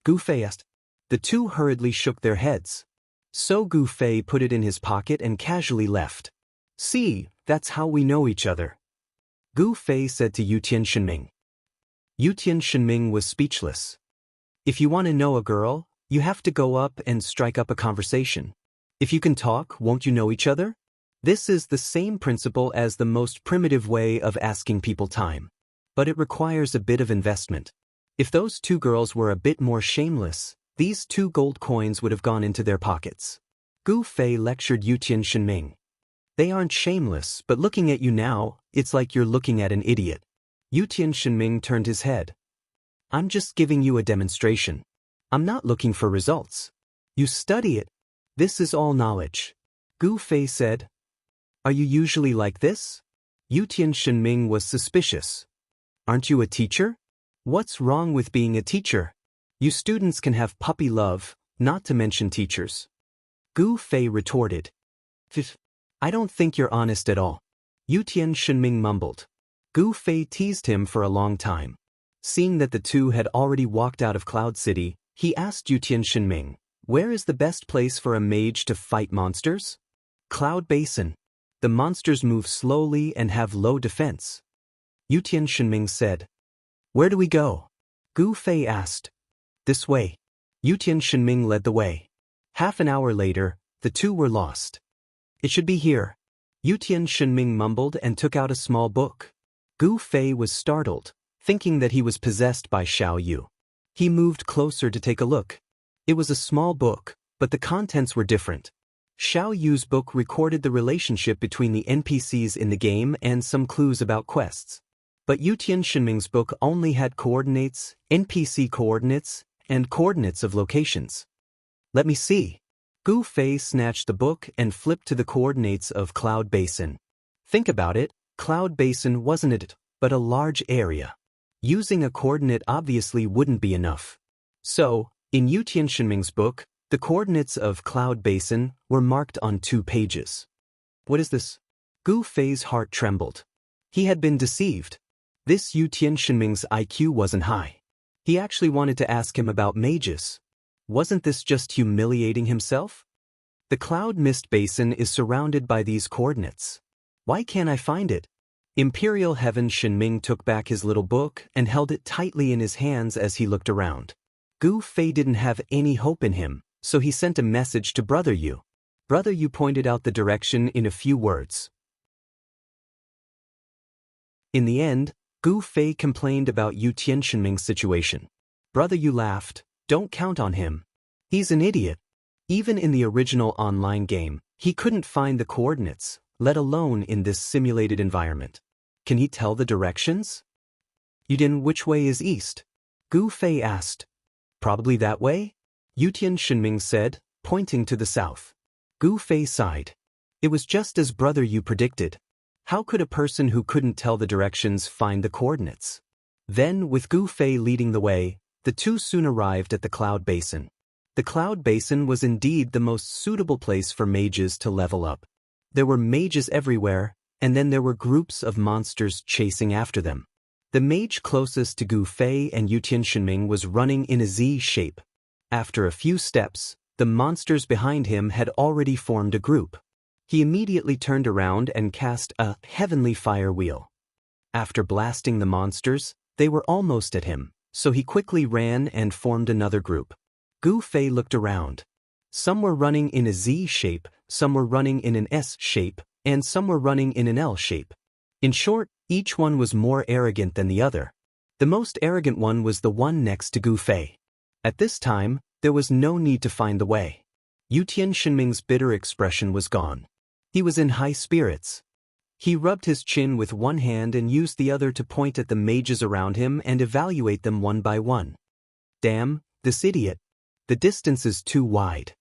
Gu Fei asked. The 2 hurriedly shook their heads. So Gu Fei put it in his pocket and casually left. See, that's how we know each other. Gu Fei said to Yu Shenming. Yu Shenming was speechless. If you want to know a girl, you have to go up and strike up a conversation. If you can talk, won't you know each other? This is the same principle as the most primitive way of asking people time. But it requires a bit of investment. If those 2 girls were a bit more shameless, these 2 gold coins would have gone into their pockets. Gu Fei lectured Yu Shenming. They aren't shameless, but looking at you now, it's like you're looking at an idiot. Yu Shenming turned his head. I'm just giving you a demonstration. I'm not looking for results. You study it. This is all knowledge. Gu Fei said. Are you usually like this? Yu Shenming was suspicious. Aren't you a teacher? What's wrong with being a teacher? You students can have puppy love, not to mention teachers. Gu Fei retorted. I don't think you're honest at all. Yu Shenming mumbled. Gu Fei teased him for a long time. Seeing that the 2 had already walked out of Cloud City, he asked Yu Shenming, Where is the best place for a mage to fight monsters? Cloud Basin. The monsters move slowly and have low defense. Yu Shenming said. Where do we go? Gu Fei asked. This way. Yu Shenming led the way. Half an hour later, the 2 were lost. It should be here. Yu Shenming mumbled and took out a small book. Gu Fei was startled, thinking that he was possessed by Xiao Yu. He moved closer to take a look. It was a small book, but the contents were different. Xiao Yu's book recorded the relationship between the NPCs in the game and some clues about quests. But Yu Shenming's book only had coordinates, NPC coordinates, and coordinates of locations. Let me see. Gu Fei snatched the book and flipped to the coordinates of Cloud Basin. Think about it, Cloud Basin wasn't it, but a large area. Using a coordinate obviously wouldn't be enough. So, in Yu Shenming's book, the coordinates of Cloud Basin were marked on 2 pages. What is this? Gu Fei's heart trembled. He had been deceived. This Yu Shenming's IQ wasn't high. He actually wanted to ask him about mages. Wasn't this just humiliating himself? The Cloud Mist Basin is surrounded by these coordinates. Why can't I find it? Imperial Heaven Shenming took back his little book and held it tightly in his hands as he looked around. Gu Fei didn't have any hope in him, so he sent a message to Brother Yu. Brother Yu pointed out the direction in a few words. In the end, Gu Fei complained about Yu Shenming's situation. Brother Yu laughed. Don't count on him. He's an idiot. Even in the original online game, he couldn't find the coordinates, let alone in this simulated environment. Can he tell the directions? Yutian, which way is east? Gu Fei asked. Probably that way? Yutian Shenming said, pointing to the south. Gu Fei sighed. It was just as brother you predicted. How could a person who couldn't tell the directions find the coordinates? Then, with Gu Fei leading the way, the two soon arrived at the Cloud Basin. The Cloud Basin was indeed the most suitable place for mages to level up. There were mages everywhere, and then there were groups of monsters chasing after them. The mage closest to Gu Fei and Yutian Shenming was running in a Z shape. After a few steps, the monsters behind him had already formed a group. He immediately turned around and cast a heavenly fire wheel. After blasting the monsters, they were almost at him, so he quickly ran and formed another group. Gu Fei looked around. Some were running in a Z shape, some were running in an S shape, and some were running in an L shape. In short, each one was more arrogant than the other. The most arrogant one was the one next to Gu Fei. At this time, there was no need to find the way. Yutian Shenming's bitter expression was gone. He was in high spirits. He rubbed his chin with one hand and used the other to point at the mages around him and evaluate them one by one. Damn, this idiot. The distance is too wide.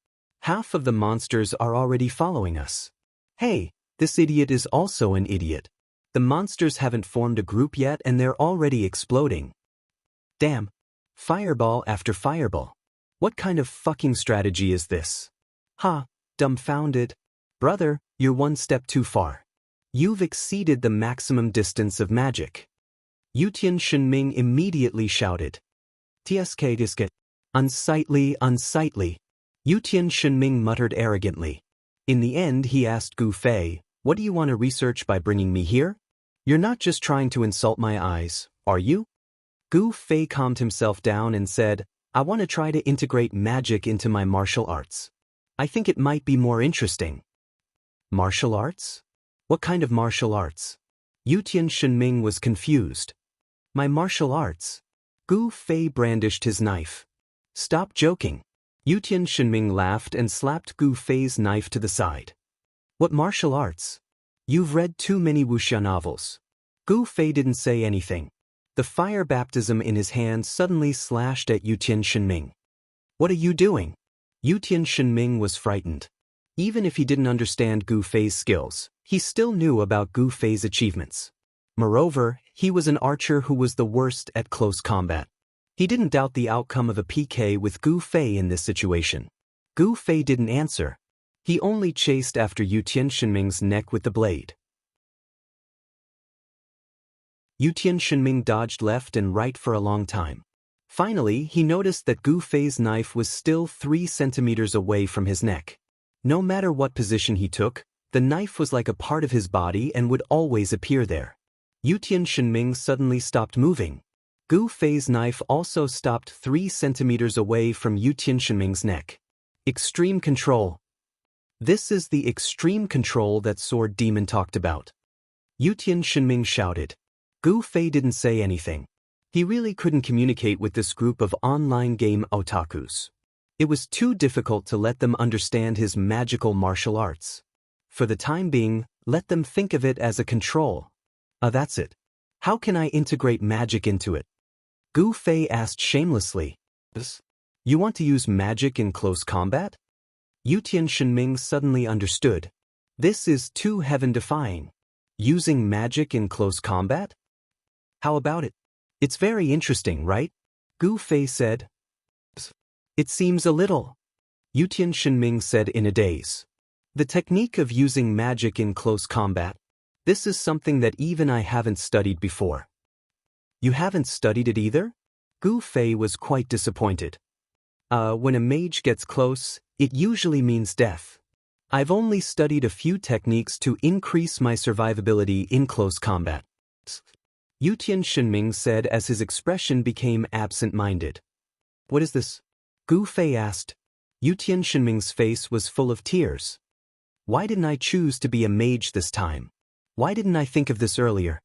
Half of the monsters are already following us. Hey, this idiot is also an idiot. The monsters haven't formed a group yet and they're already exploding. Damn. Fireball after fireball. What kind of fucking strategy is this? Ha, dumbfounded. Brother, you're one step too far. You've exceeded the maximum distance of magic. Yutian Shenming immediately shouted. TSK disket. Unsightly, unsightly. Yutian Shenming muttered arrogantly. In the end he asked Gu Fei, what do you want to research by bringing me here? You're not just trying to insult my eyes, are you? Gu Fei calmed himself down and said, I want to try to integrate magic into my martial arts. I think it might be more interesting. Martial arts? What kind of martial arts? Yutian Shenming was confused. My martial arts? Gu Fei brandished his knife. Stop joking. Yutian Shenming laughed and slapped Gu Fei's knife to the side. What martial arts? You've read too many wuxia novels. Gu Fei didn't say anything. The fire baptism in his hand suddenly slashed at Yutian Shenming. What are you doing? Yutian Shenming was frightened. Even if he didn't understand Gu Fei's skills, he still knew about Gu Fei's achievements. Moreover, he was an archer who was the worst at close combat. He didn't doubt the outcome of a PK with Gu Fei in this situation. Gu Fei didn't answer. He only chased after Yutian Shenming's neck with the blade. Yutian Shenming dodged left and right for a long time. Finally, he noticed that Gu Fei's knife was still 3 centimeters away from his neck. No matter what position he took, the knife was like a part of his body and would always appear there. Yutian Shenming suddenly stopped moving. Gu Fei's knife also stopped 3 centimeters away from Yutian Shenming's neck. Extreme control. This is the extreme control that Sword Demon talked about. Yutian Shenming shouted. Gu Fei didn't say anything. He really couldn't communicate with this group of online game otakus. It was too difficult to let them understand his magical martial arts. For the time being, let them think of it as a control. That's it. How can I integrate magic into it? Gu Fei asked shamelessly. You want to use magic in close combat? Yutian Shenming suddenly understood. This is too heaven-defying. Using magic in close combat? How about it? It's very interesting, right? Gu Fei said. It seems a little. Yutian Shenming said in a daze. The technique of using magic in close combat. This is something that even I haven't studied before. You haven't studied it either? Gu Fei was quite disappointed. When a mage gets close, it usually means death. I've only studied a few techniques to increase my survivability in close combat. Yutian Shenming said as his expression became absent-minded. What is this? Gu Fei asked. Yutian Shenming's face was full of tears. Why didn't I choose to be a mage this time? Why didn't I think of this earlier?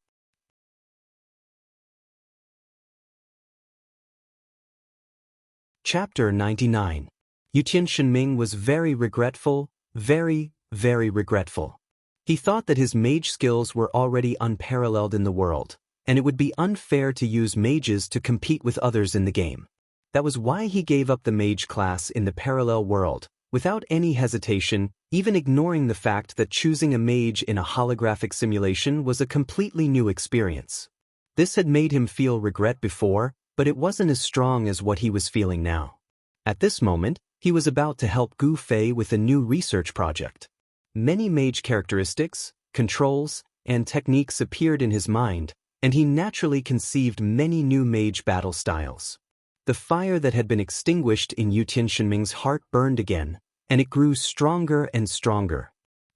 Chapter 99. Yutian Shenming was very regretful, very regretful. He thought that his mage skills were already unparalleled in the world, and it would be unfair to use mages to compete with others in the game. That was why he gave up the mage class in the parallel world, without any hesitation, even ignoring the fact that choosing a mage in a holographic simulation was a completely new experience. This had made him feel regret before, but it wasn't as strong as what he was feeling now. At this moment, he was about to help Gu Fei with a new research project. Many mage characteristics, controls, and techniques appeared in his mind, and he naturally conceived many new mage battle styles. The fire that had been extinguished in Yu Tianxinming's heart burned again, and it grew stronger and stronger,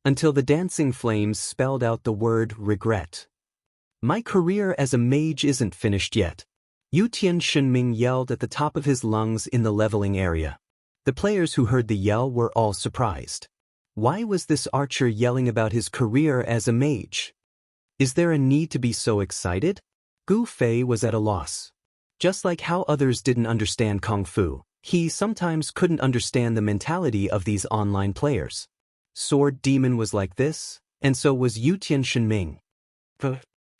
until the dancing flames spelled out the word regret. My career as a mage isn't finished yet. Yu Tianxinming yelled at the top of his lungs in the leveling area. The players who heard the yell were all surprised. Why was this archer yelling about his career as a mage? Is there a need to be so excited? Gu Fei was at a loss. Just like how others didn't understand Kung Fu, he sometimes couldn't understand the mentality of these online players. Sword Demon was like this, and so was Yu Tianxinming.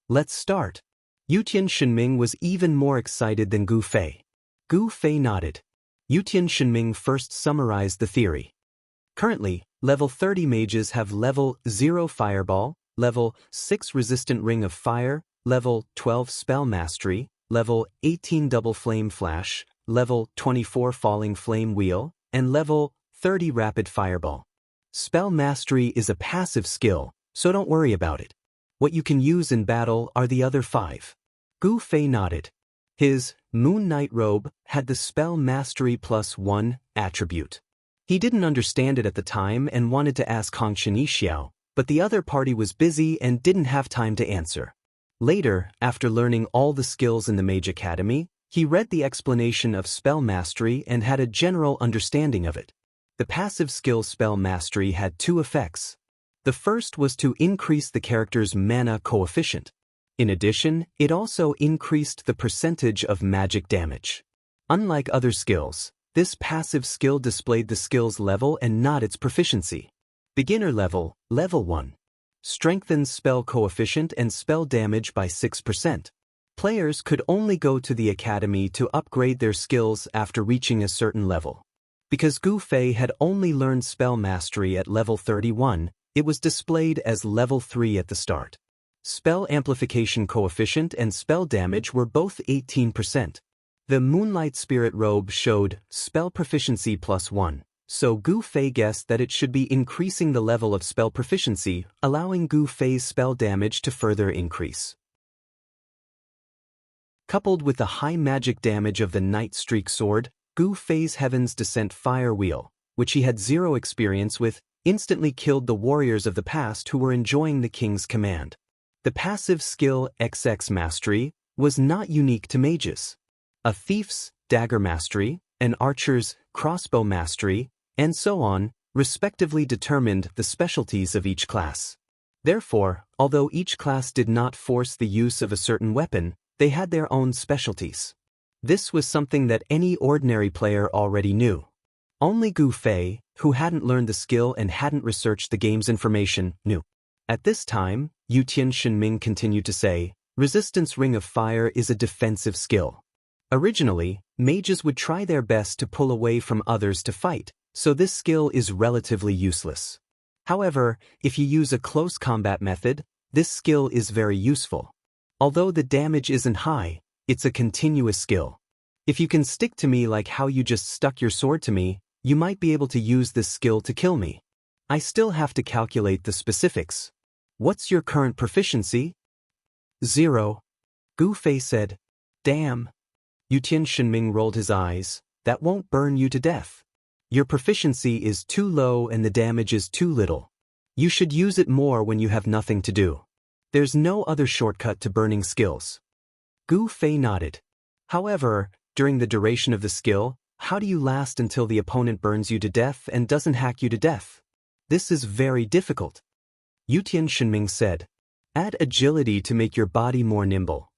Let's start. Yu Tianxinming was even more excited than Gu Fei. Gu Fei nodded. Yu Tianxinming first summarized the theory. Currently, level 30 mages have level 0 Fireball, level 6 Resistant Ring of Fire, level 12 Spell Mastery, level 18 Double Flame Flash, level 24 Falling Flame Wheel, and level 30 Rapid Fireball. Spell Mastery is a passive skill, so don't worry about it. What you can use in battle are the other 5. Gu Fei nodded. His Moon Knight robe had the Spell Mastery +1 attribute. He didn't understand it at the time and wanted to ask Hong Xiao, but the other party was busy and didn't have time to answer. Later, after learning all the skills in the Mage Academy, he read the explanation of Spell Mastery and had a general understanding of it. The passive skill Spell Mastery had 2 effects. The first was to increase the character's mana coefficient. In addition, it also increased the percentage of magic damage. Unlike other skills, this passive skill displayed the skill's level and not its proficiency. Beginner level, level 1. Strengthens spell coefficient and spell damage by 6%. Players could only go to the academy to upgrade their skills after reaching a certain level. Because Gu Fei had only learned Spell Mastery at level 31, it was displayed as level 3 at the start. Spell amplification coefficient and spell damage were both 18%. The Moonlight Spirit robe showed spell proficiency +1, so Gu Fei guessed that it should be increasing the level of spell proficiency, allowing Gu Fei's spell damage to further increase. Coupled with the high magic damage of the Night Streak sword, Gu Fei's Heaven's Descent Fire Wheel, which he had 0 experience with, instantly killed the warriors of the past who were enjoying the king's command. The passive skill XX Mastery was not unique to mages. A thief's Dagger Mastery, an archer's Crossbow Mastery, and so on, respectively determined the specialties of each class. Therefore, although each class did not force the use of a certain weapon, they had their own specialties. This was something that any ordinary player already knew. Only Gu Fei, who hadn't learned the skill and hadn't researched the game's information, knew. At this time, Yu Tianxinming continued to say, Resistance Ring of Fire is a defensive skill. Originally, mages would try their best to pull away from others to fight, so this skill is relatively useless. However, if you use a close combat method, this skill is very useful. Although the damage isn't high, it's a continuous skill. If you can stick to me like how you just stuck your sword to me, you might be able to use this skill to kill me. I still have to calculate the specifics. What's your current proficiency? 0. Gu Fei said. Damn. Yu Tianxinming rolled his eyes. That won't burn you to death. Your proficiency is too low and the damage is too little. You should use it more when you have nothing to do. There's no other shortcut to burning skills. Gu Fei nodded. However, during the duration of the skill, how do you last until the opponent burns you to death and doesn't hack you to death? This is very difficult. Yu Tianxinming said. Add agility to make your body more nimble.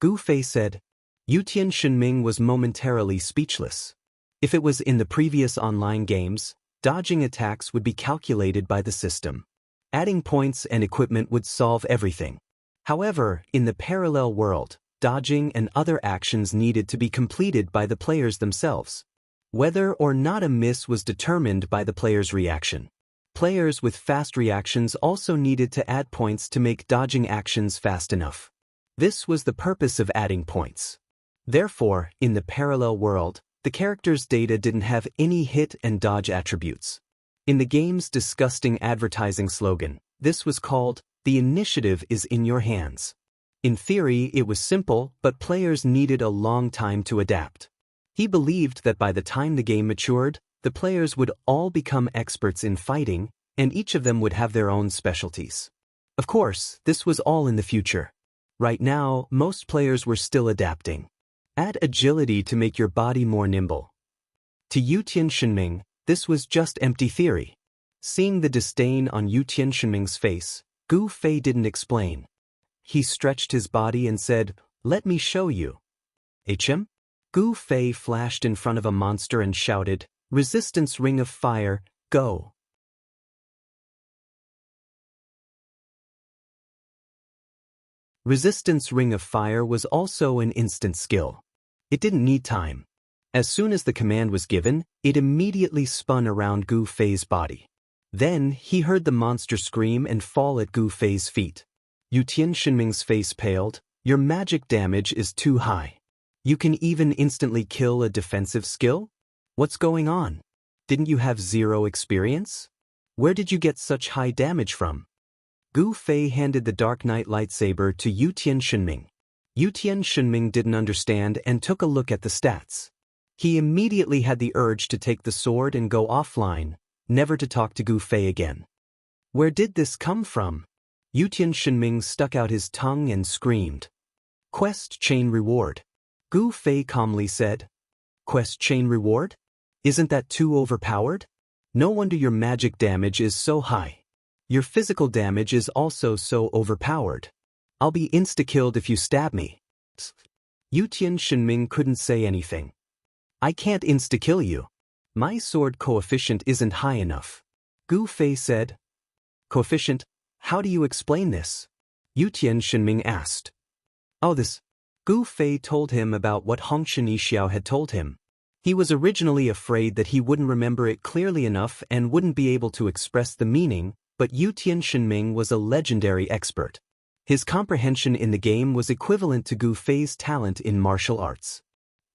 Gu Fei said. Yu Tianxinming was momentarily speechless. If it was in the previous online games, dodging attacks would be calculated by the system. Adding points and equipment would solve everything. However, in the parallel world, dodging and other actions needed to be completed by the players themselves. Whether or not a miss was determined by the player's reaction. Players with fast reactions also needed to add points to make dodging actions fast enough. This was the purpose of adding points. Therefore, in the parallel world, the character's data didn't have any hit and dodge attributes. In the game's disgusting advertising slogan, this was called, "The initiative is in your hands." In theory, it was simple, but players needed a long time to adapt. He believed that by the time the game matured, the players would all become experts in fighting, and each of them would have their own specialties. Of course, this was all in the future. Right now, most players were still adapting. Add agility to make your body more nimble. To Yu Tianxinming, this was just empty theory. Seeing the disdain on Yu Tianxinming's face, Gu Fei didn't explain. He stretched his body and said, "Let me show you." HM? Gu Fei flashed in front of a monster and shouted, "Resistance Ring of Fire, go!" Resistance Ring of Fire was also an instant skill. It didn't need time. As soon as the command was given, it immediately spun around Gu Fei's body. Then, he heard the monster scream and fall at Gu Fei's feet. Yu Tianxinming's face paled. "Your magic damage is too high. You can even instantly kill a defensive skill? What's going on? Didn't you have 0 experience? Where did you get such high damage from?" Gu Fei handed the Dark Knight lightsaber to Yu Tianxinming. Yu Tianxinming didn't understand and took a look at the stats. He immediately had the urge to take the sword and go offline, never to talk to Gu Fei again. Where did this come from? Yu Tianxinming stuck out his tongue and screamed. "Quest chain reward." Gu Fei calmly said. "Quest chain reward? Isn't that too overpowered? No wonder your magic damage is so high. Your physical damage is also so overpowered. I'll be insta-killed if you stab me." Yu Tianxinming couldn't say anything. "I can't insta-kill you. My sword coefficient isn't high enough." Gu Fei said. "Coefficient? How do you explain this?" Yu Tianxinming asked. "Oh, this." Gu Fei told him about what Hongshan Yixiao had told him. He was originally afraid that he wouldn't remember it clearly enough and wouldn't be able to express the meaning, but Yu Tianxinming was a legendary expert. His comprehension in the game was equivalent to Gu Fei's talent in martial arts.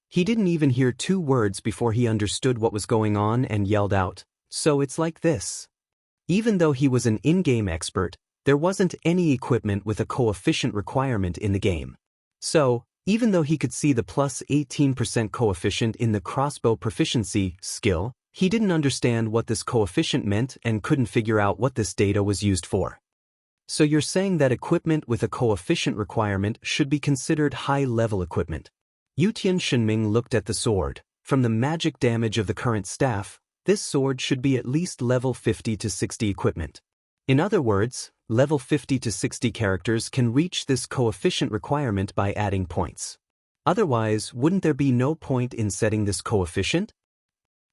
He didn't even hear 2 words before he understood what was going on and yelled out, "So it's like this." Even though he was an in-game expert, there wasn't any equipment with a coefficient requirement in the game. So, even though he could see the plus 18% coefficient in the crossbow proficiency skill, he didn't understand what this coefficient meant and couldn't figure out what this data was used for. "So you're saying that equipment with a coefficient requirement should be considered high-level equipment?" Yu Tianxinming looked at the sword. From the magic damage of the current staff, this sword should be at least level 50 to 60 equipment. In other words, level 50 to 60 characters can reach this coefficient requirement by adding points. Otherwise, wouldn't there be no point in setting this coefficient?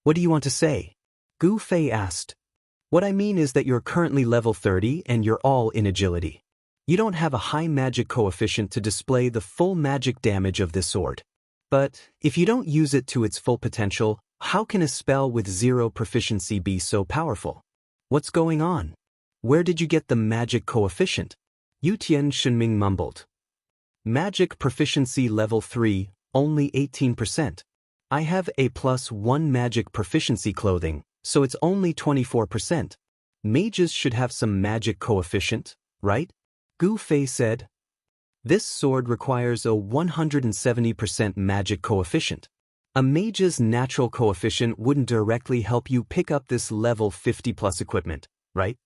"What do you want to say?" Gu Fei asked. "What I mean is that you're currently level 30 and you're all in agility. You don't have a high magic coefficient to display the full magic damage of this sword. But, if you don't use it to its full potential, how can a spell with 0 proficiency be so powerful? What's going on? Where did you get the magic coefficient?" Yu Tianxinming mumbled. "Magic proficiency level 3, only 18%. I have a +1 magic proficiency clothing, so it's only 24%. Mages should have some magic coefficient, right?" Gu Fei said. "This sword requires a 170% magic coefficient. A mage's natural coefficient wouldn't directly help you pick up this level 50 plus equipment, right?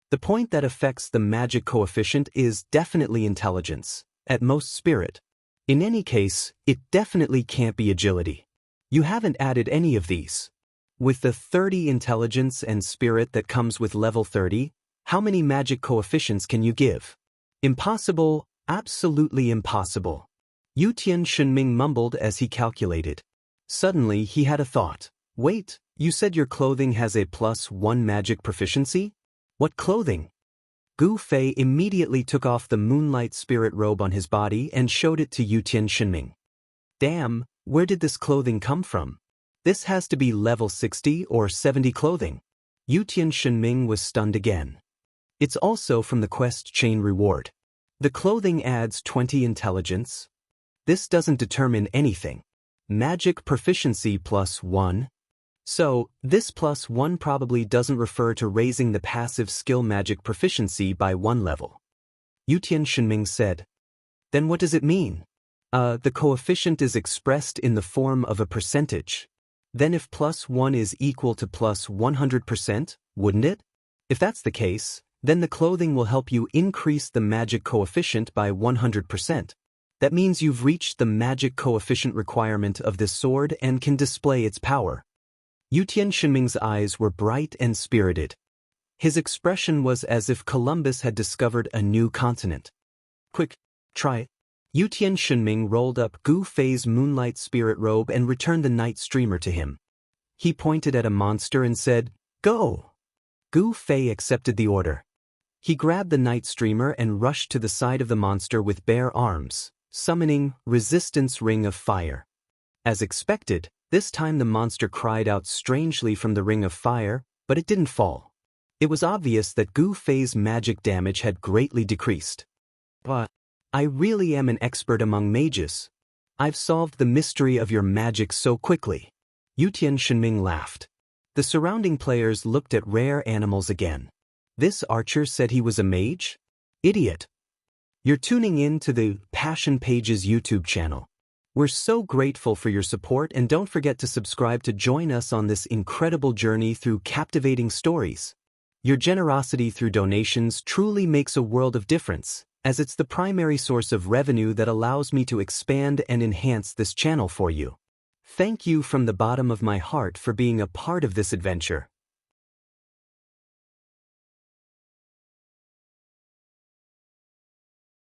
The point that affects the magic coefficient is definitely intelligence, at most spirit. In any case, it definitely can't be agility. You haven't added any of these. With the 30 intelligence and spirit that comes with level 30, how many magic coefficients can you give? Impossible, absolutely impossible." Yu Tianxinming mumbled as he calculated. Suddenly he had a thought. Wait, you said your clothing has a +1 magic proficiency? What clothing? Gu Fei immediately took off the moonlight spirit robe on his body and showed it to Yutian Shinming. Damn, where did this clothing come from? This has to be level 60 or 70 clothing. Yutian Shinming was stunned again. It's also from the quest chain reward. The clothing adds 20 intelligence. This doesn't determine anything. Magic proficiency +1. So, this +1 probably doesn't refer to raising the passive skill magic proficiency by 1 level. Yutian Shinming said. Then what does it mean? The coefficient is expressed in the form of a percentage. Then if +1 is equal to +100%, wouldn't it? If that's the case, then the clothing will help you increase the magic coefficient by 100%. That means you've reached the magic coefficient requirement of this sword and can display its power. Yutian Shinming's eyes were bright and spirited. His expression was as if Columbus had discovered a new continent. Quick, try it. Yutian Shinming rolled up Gu Fei's moonlight spirit robe and returned the night streamer to him. He pointed at a monster and said, "Go!" Gu Fei accepted the order. He grabbed the night streamer and rushed to the side of the monster with bare arms, summoning Resistance Ring of Fire. As expected, this time the monster cried out strangely from the Ring of Fire, but it didn't fall. It was obvious that Gu Fei's magic damage had greatly decreased. But I really am an expert among mages. I've solved the mystery of your magic so quickly. Yutian Shinming laughed. The surrounding players looked at rare animals again. This archer said he was a mage? Idiot. You're tuning in to the Passion Pages YouTube channel. We're so grateful for your support, and don't forget to subscribe to join us on this incredible journey through captivating stories. Your generosity through donations truly makes a world of difference, as it's the primary source of revenue that allows me to expand and enhance this channel for you. Thank you from the bottom of my heart for being a part of this adventure.